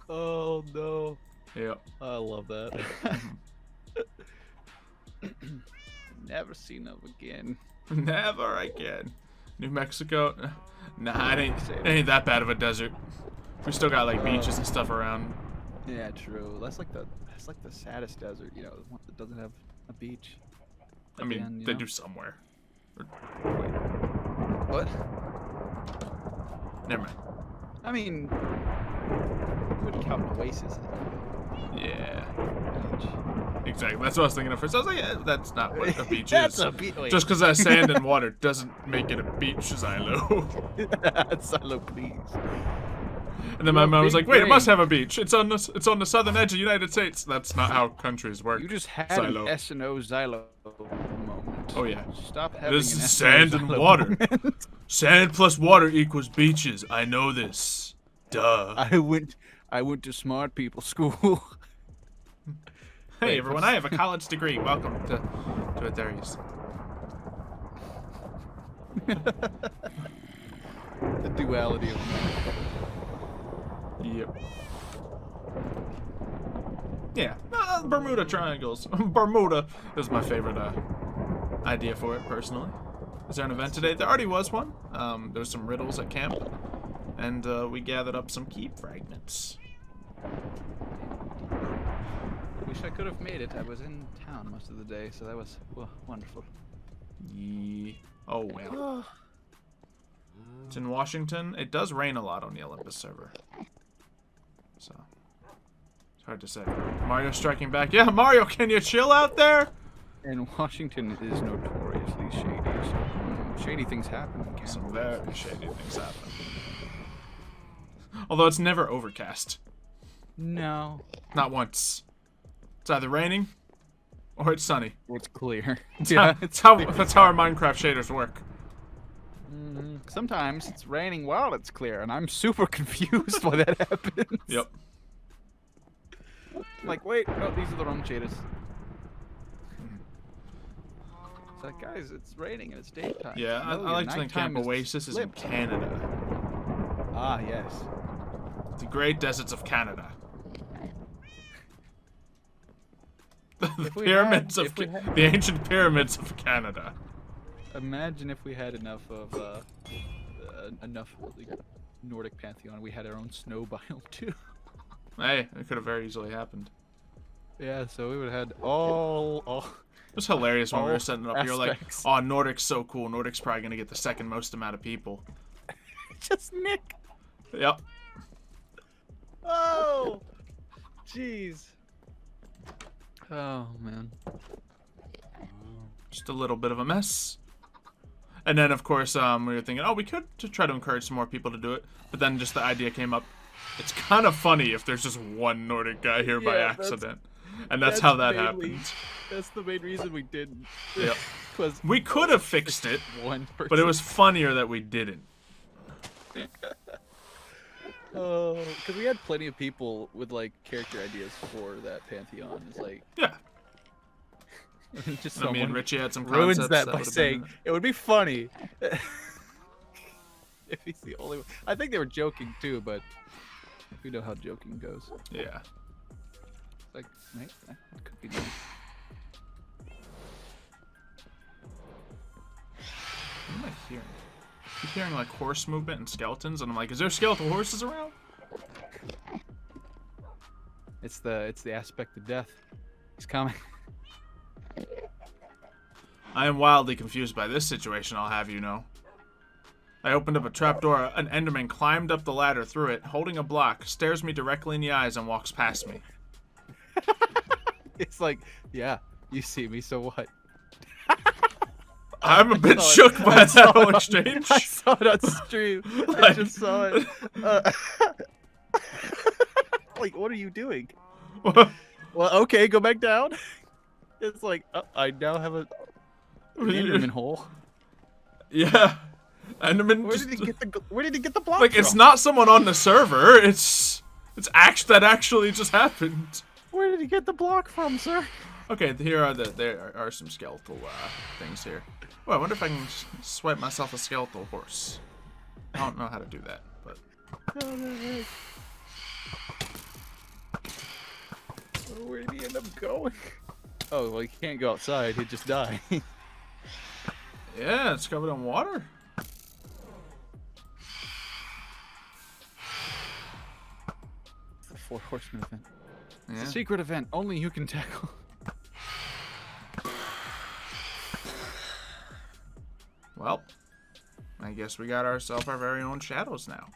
Oh no. Yep. I love that. Never seen them again. Never again. New Mexico? Nah, it ain't that bad of a desert. We still got like beaches and stuff around. Yeah, true. That's like the saddest desert, you know, the one that doesn't have a beach. I mean, Again, they do somewhere. Wait. What? Never mind. I mean, you wouldn't count Oasis. Yeah. Beach. Exactly. That's what I was thinking at first. I was like, yeah, that's not what a beach That's is. a beach. Just because that's sand and water doesn't make it a beach, Xylo. Xylo, please. And then my mom was like, wait, it must have a beach. It's on the southern edge of the United States. That's not how countries work. You just had Xylo. an S&O Xylo moment. Oh yeah. Stop having This an is S&O sand and Xylo water. moment. Sand plus water equals beaches. I know this. Duh. I went to smart people school. Hey everyone, I have a college degree. Welcome to Aetherius. The duality of man. Yep. Yeah, Bermuda Triangles. Bermuda is my favorite idea for it, personally. Is there an event today? There already was one. There was some riddles at camp, and we gathered up some keep fragments. Wish I could have made it. I was in town most of the day, so that was wonderful. Oh well. It's in Washington. It does rain a lot on the Olympus server, so it's hard to say. Mario striking back. Yeah, Mario, can you chill out there? And Washington is notoriously shady, so shady things happen. Some very shady things happen. Although it's never overcast. No. Not once. It's either raining or it's sunny. Or it's clear. That's how our Minecraft shaders work. Sometimes it's raining while it's clear, and I'm super confused why that happens. Yep. Like, wait, no, these are the wrong shaders. It's like, guys, it's raining and it's daytime. Yeah, I like to think Camp Oasis is in Canada. Ah, yes. The Great Deserts of Canada. The pyramids of the ancient pyramids of Canada. Imagine if we had enough of like, Nordic pantheon. We had our own snow biome too. Hey, it could have very easily happened. Yeah, so we would have had all. It was hilarious when we were setting it up. You're like, aspects. "Oh, Nordic's so cool. Nordic's probably gonna get the second most amount of people." Just Nick. Yep. Oh, jeez. Oh man. Just a little bit of a mess. And then, of course, we were thinking, oh, we could try to encourage some more people to do it. But then just the idea came up. It's kind of funny if there's just one Nordic guy here by accident. And that's how that happens. That's the main reason we didn't. Yep. We could have fixed it, but it was funnier that we didn't. Oh, because we had plenty of people with like character ideas for that pantheon. It's like just I mean, Richie had some ruins concepts that by saying it would be funny if he's the only one. I think they were joking too, but we know how joking goes. Yeah. Like, right? That could be nice. What am I hearing? I keep hearing like horse movement and skeletons, and I'm like, is there skeletal horses around? It's the aspect of death. He's coming. I am wildly confused by this situation, I'll have you know. I opened up a trapdoor. An Enderman climbed up the ladder through it, holding a block, stares me directly in the eyes, and walks past me. It's like, yeah, you see me, so what? I'm a bit shook by that whole exchange. I saw it on stream. I just saw it. Like, what are you doing? Well, okay, go back down. It's like, I now have an Enderman hole. Yeah. Enderman. Where did he get the block like, from? it's not someone on the server. It's that actually just happened. Where did he get the block from, sir? Okay, there are some skeletal things here. Well, I wonder if I can swipe myself a skeletal horse. I don't know how to do that, but. Where did he end up going? Oh, well, he can't go outside. He'd just die. Yeah, it's covered in water. It's the 4 Horsemen event. Yeah. It's a secret event. Only you can tackle. Well, I guess we got ourselves our very own shadows now.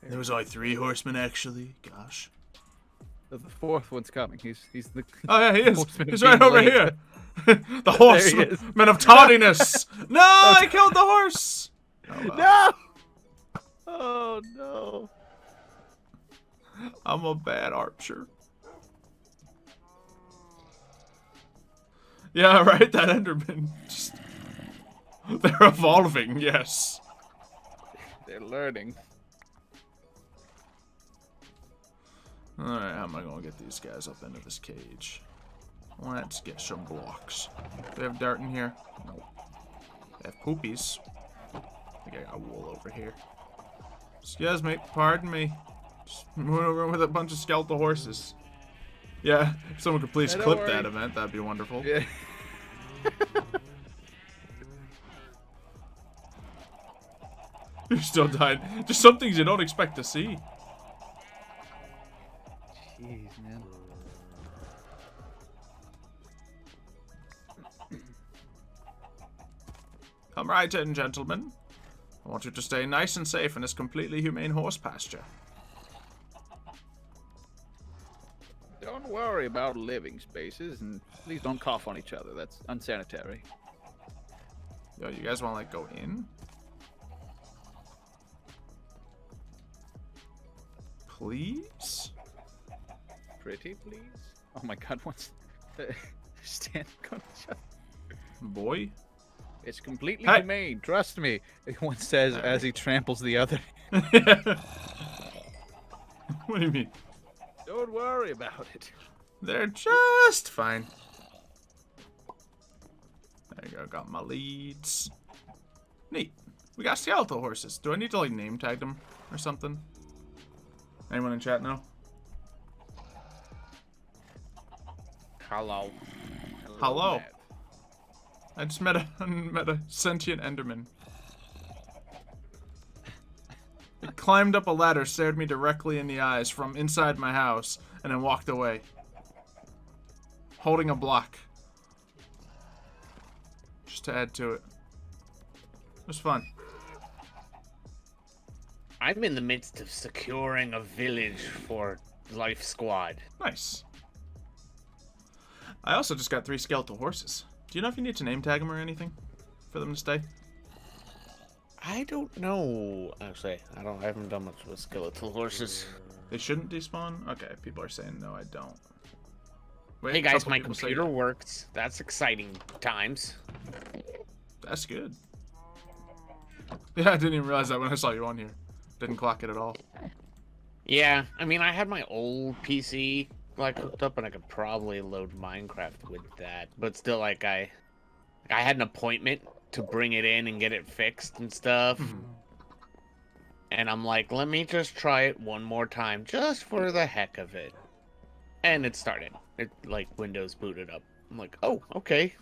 There was only 3 horsemen, actually. Gosh. The 4th one's coming. He's the. Oh yeah, he is. Horseman He's of right being over late. here. The horseman of tardiness. No, I killed the horse. Oh, well. No! Oh no! I'm a bad archer. Yeah, right. That Enderman. They're evolving. Yes. They're learning. Alright, how am I gonna get these guys up into this cage? Let's get some blocks. Do they have dirt in here? Nope. They have poopies. I think I got wool over here. Excuse me, pardon me. Just moving over with a bunch of skeletal horses. Yeah, if someone could please clip that event, that'd be wonderful. Yeah. You're still dying. Just some things you don't expect to see. Jeez, man. Come right in, gentlemen. I want you to stay nice and safe in this completely humane horse pasture. Don't worry about living spaces, and please don't cough on each other. That's unsanitary. Yo, you guys want to, like, go in? Please? Pretty, please? Oh my god, what's the stand on each other? Boy? It's completely Hey. humane, trust me. One says as he tramples the other. What do you mean? Don't worry about it. They're just fine. There you go, got my leads. Neat. We got skeletal horses. Do I need to, like, name tag them or something? Anyone in chat know? Hello. Hello. Matt. I just met a sentient Enderman. It climbed up a ladder, stared me directly in the eyes from inside my house, and then walked away. Holding a block. Just to add to it. It was fun. I'm in the midst of securing a village for Life Squad. Nice. I also just got 3 skeletal horses. Do you know if you need to name tag them or anything for them to stay? I don't know. Actually, I haven't done much with skeletal horses. They shouldn't despawn? Okay, people are saying no, I don't. Wait, Hey a guys, couple my people say computer yeah. works. That's exciting times. That's good. Yeah, I didn't even realize that when I saw you on here. Didn't clock it at all. Yeah, I mean, I had my old PC like hooked up, and I could probably load Minecraft with that. But still, like, I had an appointment to bring it in and get it fixed and stuff. And I'm like, let me just try it one more time, just for the heck of it. And it started. It, like, Windows booted up. I'm like, oh, okay.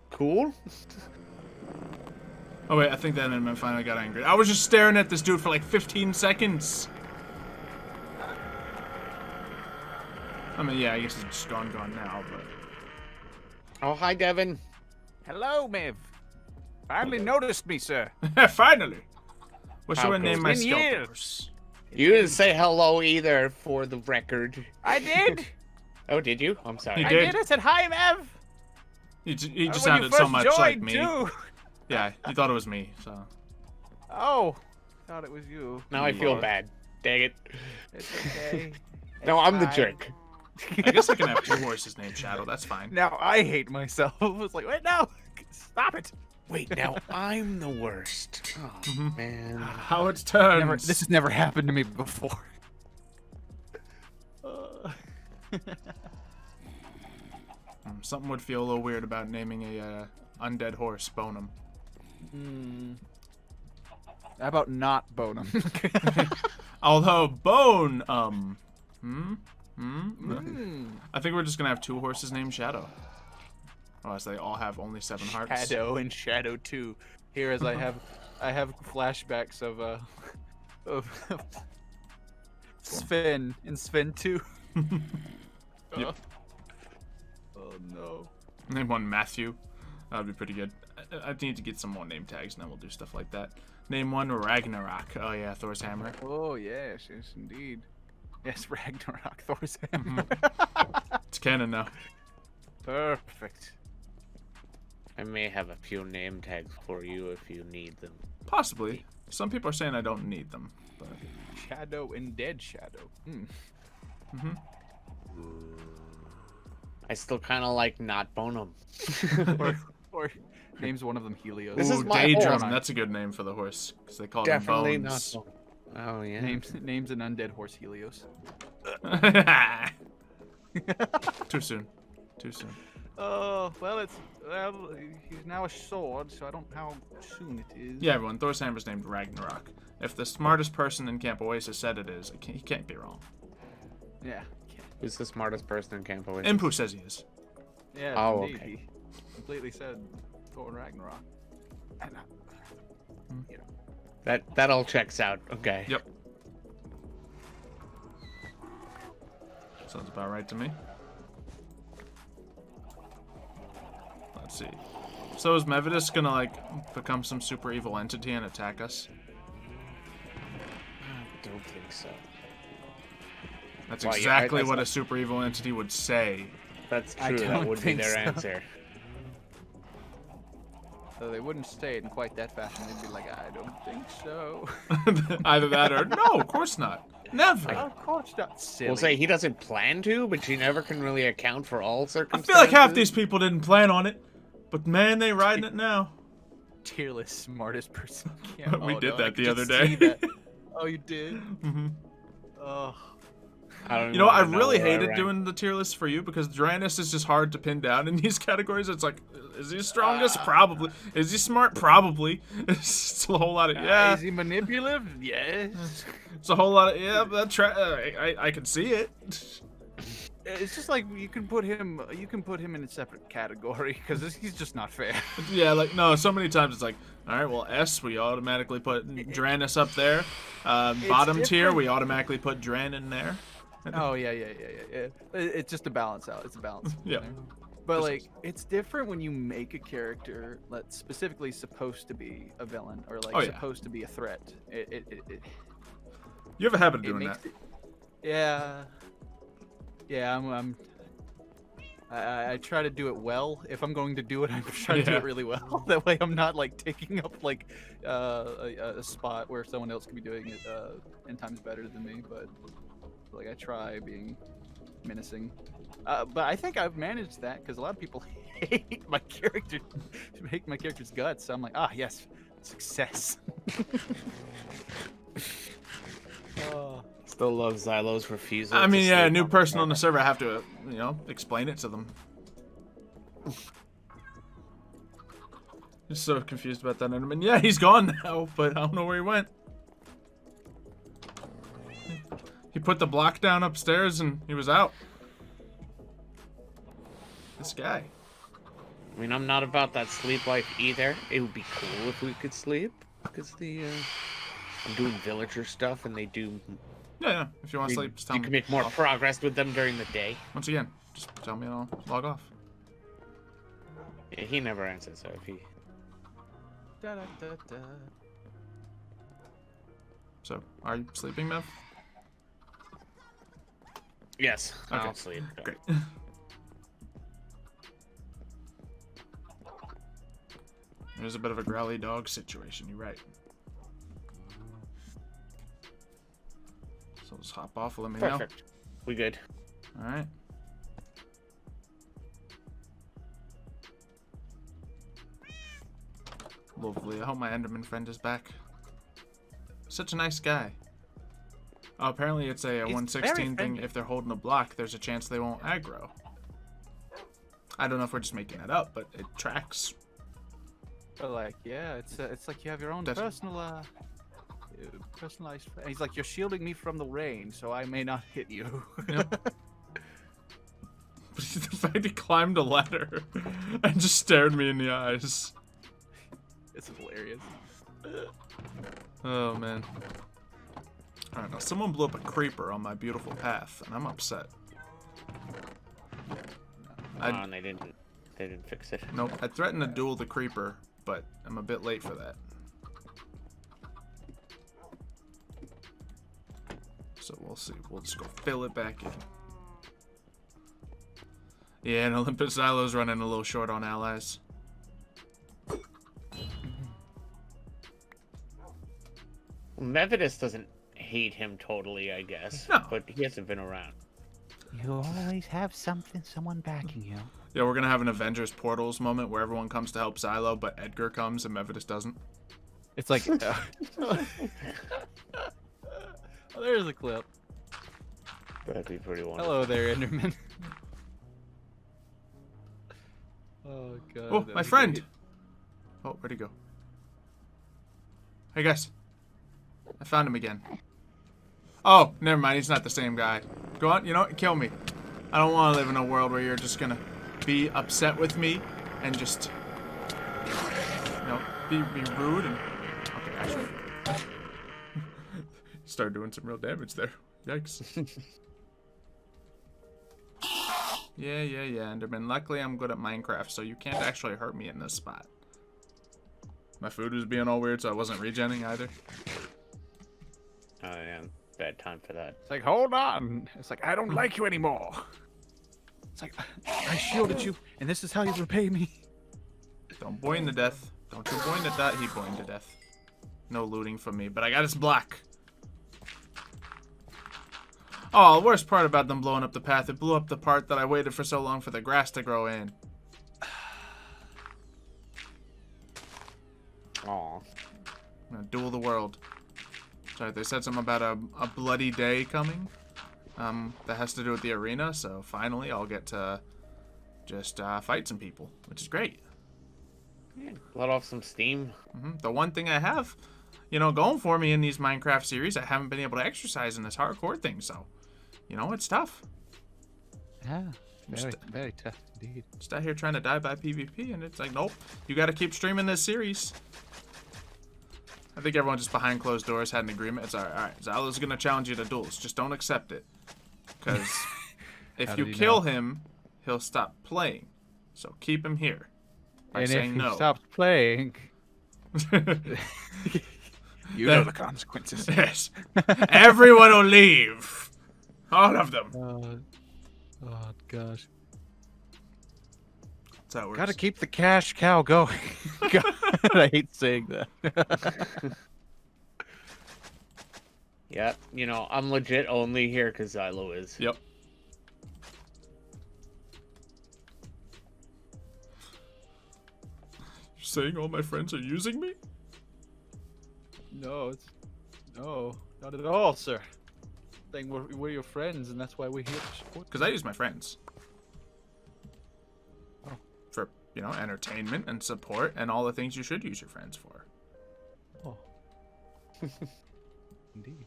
Cool. Oh wait, I think that enemy finally got angry. I was just staring at this dude for like 15 seconds. I mean, yeah, I guess it's just gone now, but... Oh, hi, Devin. Hello, Miv. Finally noticed me, sir. Finally. What should How I name my goes it? skeleton horse? You didn't say hello either, for the record. I did. Oh, did you? I'm sorry. You I did? did. I said hi, Mev. He just When sounded you so first much like joined, me. Too. Yeah, you thought it was me, so... Oh, thought it was you. Now I feel bad. Dang it. It's okay. No, I'm the fine. jerk. I guess I can have 2 horses named Shadow, that's fine. Now I hate myself. I was like, wait, no, stop it. Wait, now I'm the worst. Oh, man. How it turns. This has never happened to me before. Something would feel a little weird about naming a undead horse Bonum. How about not Bonum? Although Bone, I think we're just gonna have 2 horses named Shadow. Unless they all have only 7 hearts. Shadow and Shadow 2. Here, as I have flashbacks of Sven in Sven 2. Yep. Oh no. Name one Matthew. That'd be pretty good. I need to get some more name tags, and then we'll do stuff like that. Name one Ragnarok. Oh yeah, Thor's hammer. Oh yes, yes indeed. Yes, Ragnarok, Thor's hammer. It's canon now. Perfect. I may have a few name tags for you if you need them. Possibly. Some people are saying I don't need them. But... Shadow and Dead Shadow. I still kind of like not Bonum. or names one of them Helios. This is Ooh, my Daedrum. horse. That's a good name for the horse because they call Definitely him not Bones. Bonum. Oh yeah. Names an undead horse Helios. Too soon. Too soon. Oh well, he's now a sword, so I don't know how soon it is. Yeah, everyone. Thor's hammer's named Ragnarok. If the smartest person in Camp Oasis said it is, he can't be wrong. Yeah. Who's the smartest person in Camp Oasis? Impu says he is. Yeah. Oh, indeed. okay. He completely said Thor and Ragnarok. And, you know. That all checks out. Okay. Yep. Sounds about right to me. Let's see. So is Mevidus gonna like become some super evil entity and attack us? I don't think so. That's Well, yeah, exactly that's what not- a super evil entity would say. That's I true. That don't would be think their so. answer. So they wouldn't say it in quite that fashion. They'd be like, I don't think so. Either that or no, of course not. Never. Of course not. Silly. We'll say he doesn't plan to, but you never can really account for all I circumstances. feel like half these people didn't plan on it, but man, they riding it now. Tier list smartest person. Yeah. We Oh, did no, that I the could other just see day. that. Oh, you did? Mm-hmm. Oh. I don't You know, I even really where I hated rank. doing the tier list for you because Draenus is just hard to pin down in these categories. It's like, is he strongest? Probably. Is he smart? Probably. It's a whole lot of yeah. Is he manipulative? Yes. It's a whole lot of yeah. That I can see it. It's just like you can put him in a separate category because he's just not fair. Yeah, like no. So many times it's like, all right, well, S we automatically put Draenus up there. Bottom tier different. we automatically put Dran in there. Oh yeah. It's just a balance out. It's a balance. Yeah. But like, it's different when you make a character that's specifically supposed to be a villain or like Oh, yeah. supposed to be a threat. You have a habit of It doing makes that. it, yeah. Yeah, I'm I try to do it well. If I'm going to do it, I try to do it really well. That way, I'm not like taking up like a spot where someone else could be doing it 10 times better than me. But like I try being menacing. But I think I've managed that because a lot of people hate my character, hate my character's guts. So I'm like, ah, yes, success. Still love Xylo's refusal. I mean, to yeah, a sleep new on person the on the server, I have to, you know, explain it to them. Just so confused about that Enderman. Yeah, he's gone now, but I don't know where he went. He put the block down upstairs and he was out. This guy. I mean, I'm not about that sleep life either. It would be cool if we could sleep, because I'm doing villager stuff and they do. Yeah, if you want to sleep, just tell you me. can make more progress with them during the day. Once again, just tell me and I'll log off. Yeah, he never answers, so if he. So, are you sleeping, Mev? Yes, Okay. I'll sleep. Great. There's a bit of a growly dog situation, you're right. So let's hop off, let me know. Perfect. We good. Alright. Lovely. I hope my Enderman friend is back. Such a nice guy. Oh, apparently it's a 116 thing. If they're holding a block, there's a chance they won't aggro. I don't know if we're just making that up, but it tracks. But like, yeah, it's like you have your own personal, personalized. He's like, you're shielding me from the rain, so I may not hit you. Yep. The fact he climbed a ladder and just stared me in the eyes. It's hilarious. Oh man. Alright, now someone blew up a creeper on my beautiful path, and I'm upset. And they didn't fix it. Nope, I threatened to duel the creeper, but I'm a bit late for that. So we'll see. We'll just go fill it back in. Yeah, and Olympus Xylo's running a little short on allies. Methodist doesn't hate him totally, I guess. No. But he hasn't been around. You always have someone backing you. Yeah, we're gonna have an Avengers Portals moment where everyone comes to help Xylo, but Edgar comes and Methodist doesn't. It's like, oh, there's a clip. That'd be pretty wonderful. Hello there, Enderman. Oh god. Oh, my friend. Oh, where'd he go? Hey guys, I found him again. Oh, never mind. He's not the same guy. Go on. You know what? Kill me. I don't want to live in a world where you're just gonna be upset with me and just, you know, be rude and. Okay, actually, started doing some real damage there. Yikes. Yeah, Enderman. Luckily, I'm good at Minecraft, so you can't actually hurt me in this spot. My food was being all weird, so I wasn't regenning either. Oh yeah, bad time for that. It's like, hold on. It's like, I don't like you anymore. It's like, I shielded you, and this is how you repay me. Don't boing to death. Don't you boing to death. He boing to death. No looting from me, but I got his block. Oh, the worst part about them blowing up the path, it blew up the part that I waited for so long for the grass to grow in. Aw. I'm gonna duel the world. Sorry, they said something about a bloody day coming. That has to do with the arena, so finally I'll get to just fight some people, which is great. Yeah, let off some steam. The one thing I have, you know, going for me in these Minecraft series, I haven't been able to exercise in this hardcore thing, so, you know, it's tough. Yeah, very tough indeed. Just out here trying to die by PvP, and it's like, nope, you got to keep streaming this series. I think everyone just behind closed doors had an agreement. It's alright, Xylo's gonna challenge you to duels. Just don't accept it. Because if you kill him, he'll stop playing. So keep him here. By saying no. If he stops playing, you know the consequences. Yes. Everyone will leave. All of them. Oh gosh. That's how it works. Gotta keep the cash cow going. God, I hate saying that. Yeah, you know, I'm legit only here because Xylo is. Yep. You're saying all my friends are using me? No, not at all, sir. Saying we're your friends, and that's why we're here to support. Because I use my friends. Oh. For, you know, entertainment and support and all the things you should use your friends for. Oh. Indeed.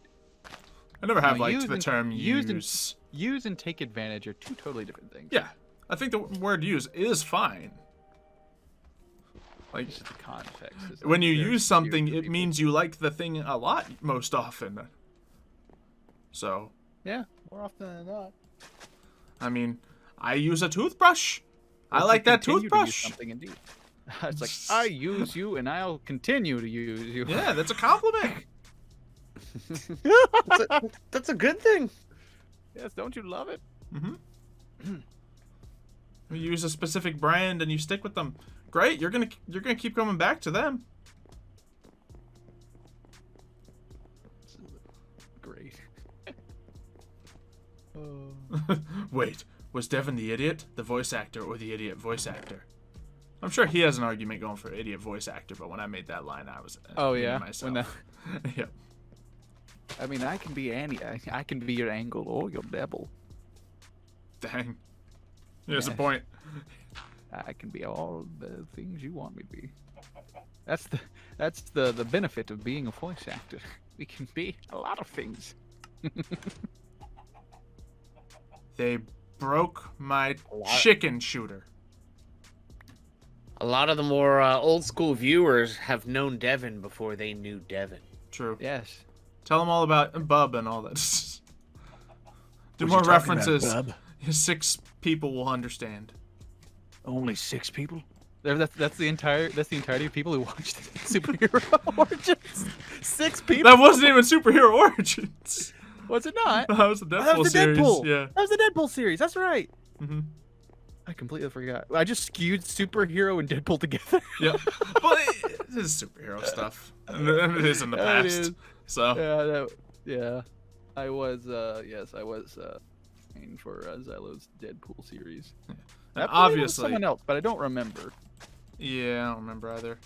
I never have No, liked the term use. Use and take advantage are two totally different things. Yeah. I think the word use is fine. Like, It's just the context. is when you very use something, skewed to it people. means you like the thing a lot most often. So, Yeah, more often than not. I mean, I use a toothbrush. I Or like to that continue to use toothbrush. something indeed. It's like, I use you and I'll continue to use you. Yeah, that's a compliment. That's a good thing. Yes, don't you love it? Mm-hmm. You use a specific brand and you stick with them. Great, you're gonna keep coming back to them. Great. Wait, was Devin the idiot, the voice actor, or the idiot voice actor? I'm sure he has an argument going for idiot voice actor, but when I made that line, I was Oh hating yeah, myself. when Yep. I mean, I can be I can be your angle or your devil. Dang. Here's a Yes. point. I can be all the things you want me to be. That's the benefit of being a voice actor. We can be a lot of things. They broke my chicken shooter. A lot of the more old school viewers have known Devin before they knew Devin. True. Yes. Tell them all about Bub and all that. Do What more you talking about, references. Bub? 6 people will understand. Only 6 people? That's the entirety of people who watched Superhero Origins. 6 people. That wasn't even Superhero Origins. Was it not? That was the Deadpool That was the series. Deadpool. Yeah. That was the Deadpool series. That's right. Mm-hmm. I completely forgot. I just skewed superhero and Deadpool together. Yeah. Well, it is superhero stuff. And it is in the Yeah, it past. is. So. Yeah. I was aiming for Xylo's Deadpool series. And I believe it was obviously. someone else, but I don't remember. Yeah, I don't remember either.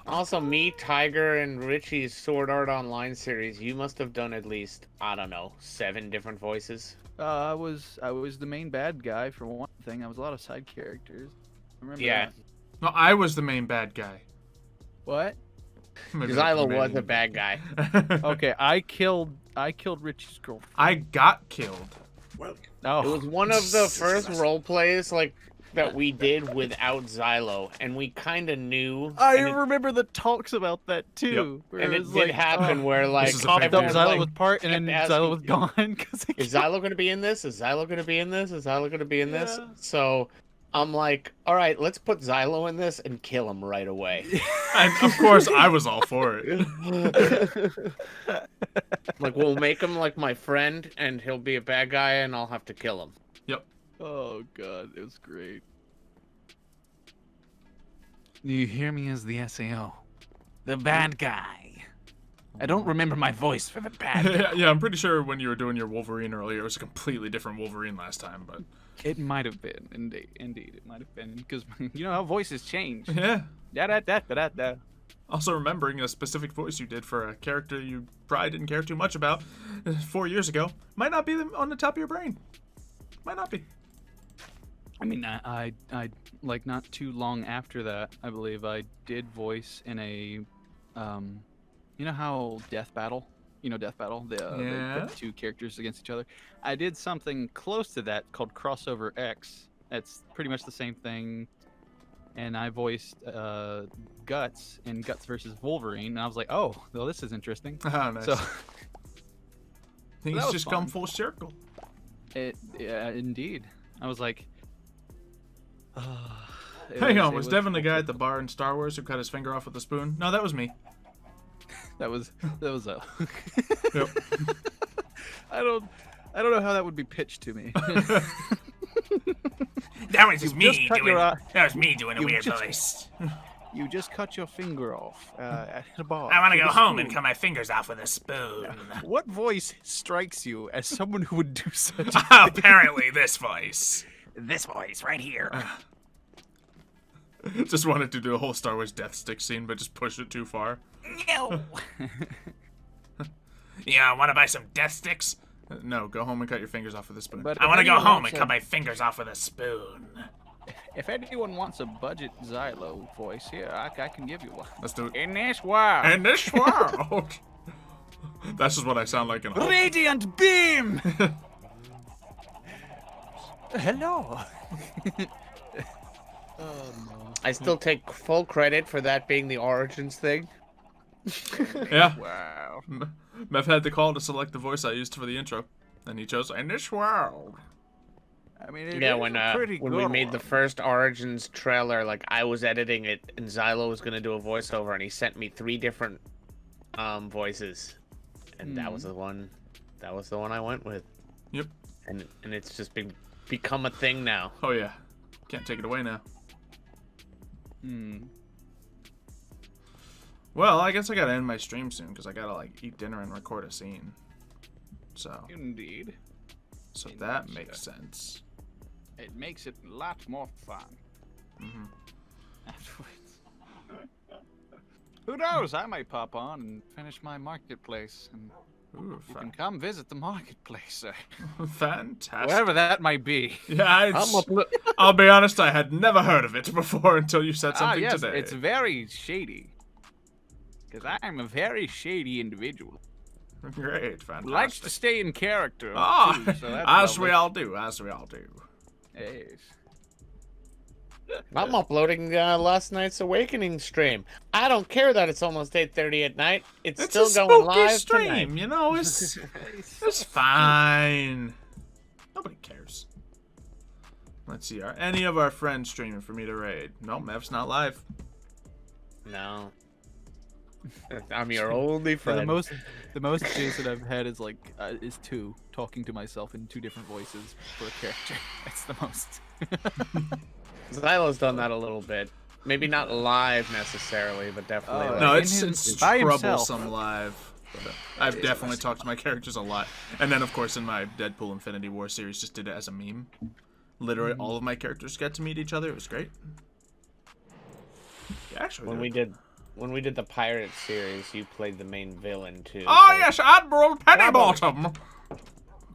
Also, me, Tiger, and Richie's Sword Art Online series, you must have done at least, I don't know, 7 different voices. I was the main bad guy for one thing. I was a lot of side characters. I remember Yeah. that. No, I was the main bad guy. What? Xylo was a bad guy. Okay, I killed Richie's girlfriend. I got killed. Welcome. Oh. It was one of the first role plays that we did without Xylo, and we kind of knew. I and it- remember the talks about that too. where And it was did happen where like This is a popped up everyone, Xylo like, was part, and then kept Xylo was asking, gone because Is Xylo going to be in this? Is Xylo going to be in this? Is Xylo going to be in this? Yeah. So I'm like, all right, let's put Xylo in this and kill him right away. And of course, I was all for it. Like, we'll make him like my friend, and he'll be a bad guy, and I'll have to kill him. Yep. Oh god, it was great. You hear me as the SAO, the bad guy. I don't remember my voice for the bad guy. Yeah, I'm pretty sure when you were doing your Wolverine earlier, it was a completely different Wolverine last time, but It might have been, indeed, it might have been, because you know how voices change. yeah. Da-da-da-da-da-da. Also remembering a specific voice you did for a character you probably didn't care too much about 4 years ago might not be on the top of your brain. Might not be. I mean, I like not too long after that, I believe I did voice in a, you know how Death Battle, Death Battle, they Yeah. put 2 characters against each other. I did something close to that called Crossover X. It's pretty much the same thing, and I voiced Guts in Guts versus Wolverine, and I was like, oh, well, this is interesting. Oh, nice. So Things that was just fun. come full circle. yeah, indeed. I was like, Hang on, was Devin the guy at the bar in Star Wars who cut his finger off with a spoon? No, that was me. That was a. Yep. I don't know how that would be pitched to me. That was just You've me just cut doing. your, That was me doing a you weird just- voice. You just cut your finger off at a bar. I want to with go a home and spoon. cut my fingers off with a spoon. What voice strikes you as someone who would do such? Apparently, this voice. This voice right here. Just wanted to do a whole Star Wars Death Stick scene, but just pushed it too far. No. Yeah, want to buy some death sticks? No, go home and cut your fingers off with a spoon. But I if want to go anyone home wants and a- cut my fingers off with a spoon. If anyone wants a budget Xylo voice, here I can give you one. Let's do it. In this world. In this world. That's just what I sound like in Hulk. Radiant beam. Hello. I still take full credit for that being the Origins thing. Yeah. Wow. Mev had the call to select the voice I used for the intro, and he chose "In This World." I mean, it Yeah, is when a pretty we good made the one. first Origins trailer, like I was editing it, and Xylo was gonna do a voiceover, and he sent me 3 different voices, and that was the one. That was the one I went with. Yep. And it's just become a thing now. Oh yeah. Can't take it away now. Well, I guess I gotta end my stream soon because I gotta like eat dinner and record a scene. So Indeed. that makes sense. It makes it a lot more fun. Mm-hmm. Afterwards. Who knows? I might pop on and finish my marketplace, and Ooh, you can come visit the marketplace, fantastic. wherever that might be. Yeah, I'll be honest, I had never heard of it before until you said something yes, today. it's very shady. Because I'm a very shady individual. Great, fantastic. Likes to stay in character. Ah, too, so that's as we lovely. all do, as we all do. Yes. I'm uploading last night's Awakening stream. I don't care that it's almost 8:30 at night. It's still a going spooky live stream, tonight. you know. It's fine. Nobody cares. Let's see. Are any of our friends streaming for me to raid? No, Mev's not live. No. I'm your only Yeah, friend. the most Jason I've had is like is 2 talking to myself in 2 different voices for a character. That's the most. Xylo's done that a little bit. Maybe not live necessarily, but definitely. like- No, in it's his- by himself. troublesome live. But I've definitely talked to my characters a lot. And then, of course, in my Deadpool Infinity War series, just did it as a meme. Literally, all of my characters got to meet each other. It was great. Yeah, actually, when we did the pirate series, you played the main villain too. Oh, so- yes, Admiral Pennybottom.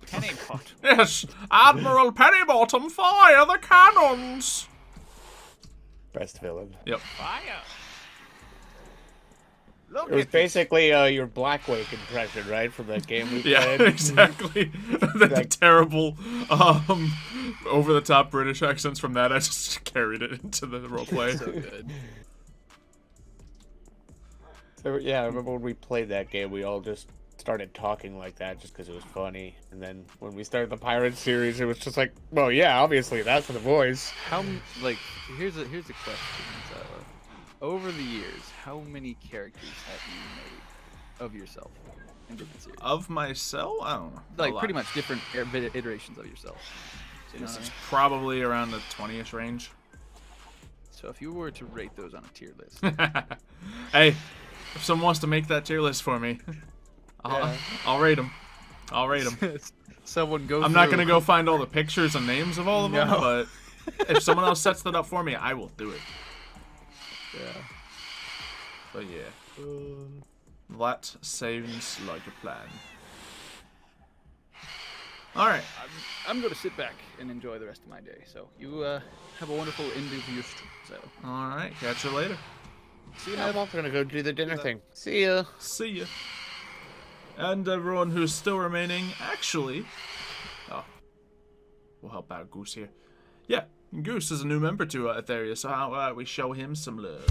Pennypot. Yes, Admiral Pennybottom, fire the cannons. Best villain. Yep. Fire. Look It was at basically your Blackwake impression, right, from that game we Yeah, played. exactly. The terrible, over-the-top British accents from that, I just carried it into the roleplay. so good. So, yeah, I remember when we played that game, we all just started talking like that just because it was funny. And then when we started the pirate series, it was just like, well, yeah, obviously that's the voice. Here's a question, Xylo. Over the years, how many characters have you made of yourself in different series? Of myself? I don't know. Like A lot. pretty much different iterations of yourself. You know This what I is mean? probably around the 20-ish range. So if you were to rate those on a tier list, Hey, if someone wants to make that tier list for me, I'll rate them. I'll rate them. someone go. I'm not going to go find all the pictures and names of all of them, but if someone else sets that up for me, I will do it. Yeah. But yeah. That sounds like a plan. Alright. I'm going to sit back and enjoy the rest of my day. So you have a wonderful ending to your stream. So Alright, catch you later. see you, I'm also gonna go do the dinner thing. See ya. See ya. And everyone who's still remaining, actually... Oh. We'll help out Goose here. Yeah, Goose is a new member to Aetherius, so how about we show him some love.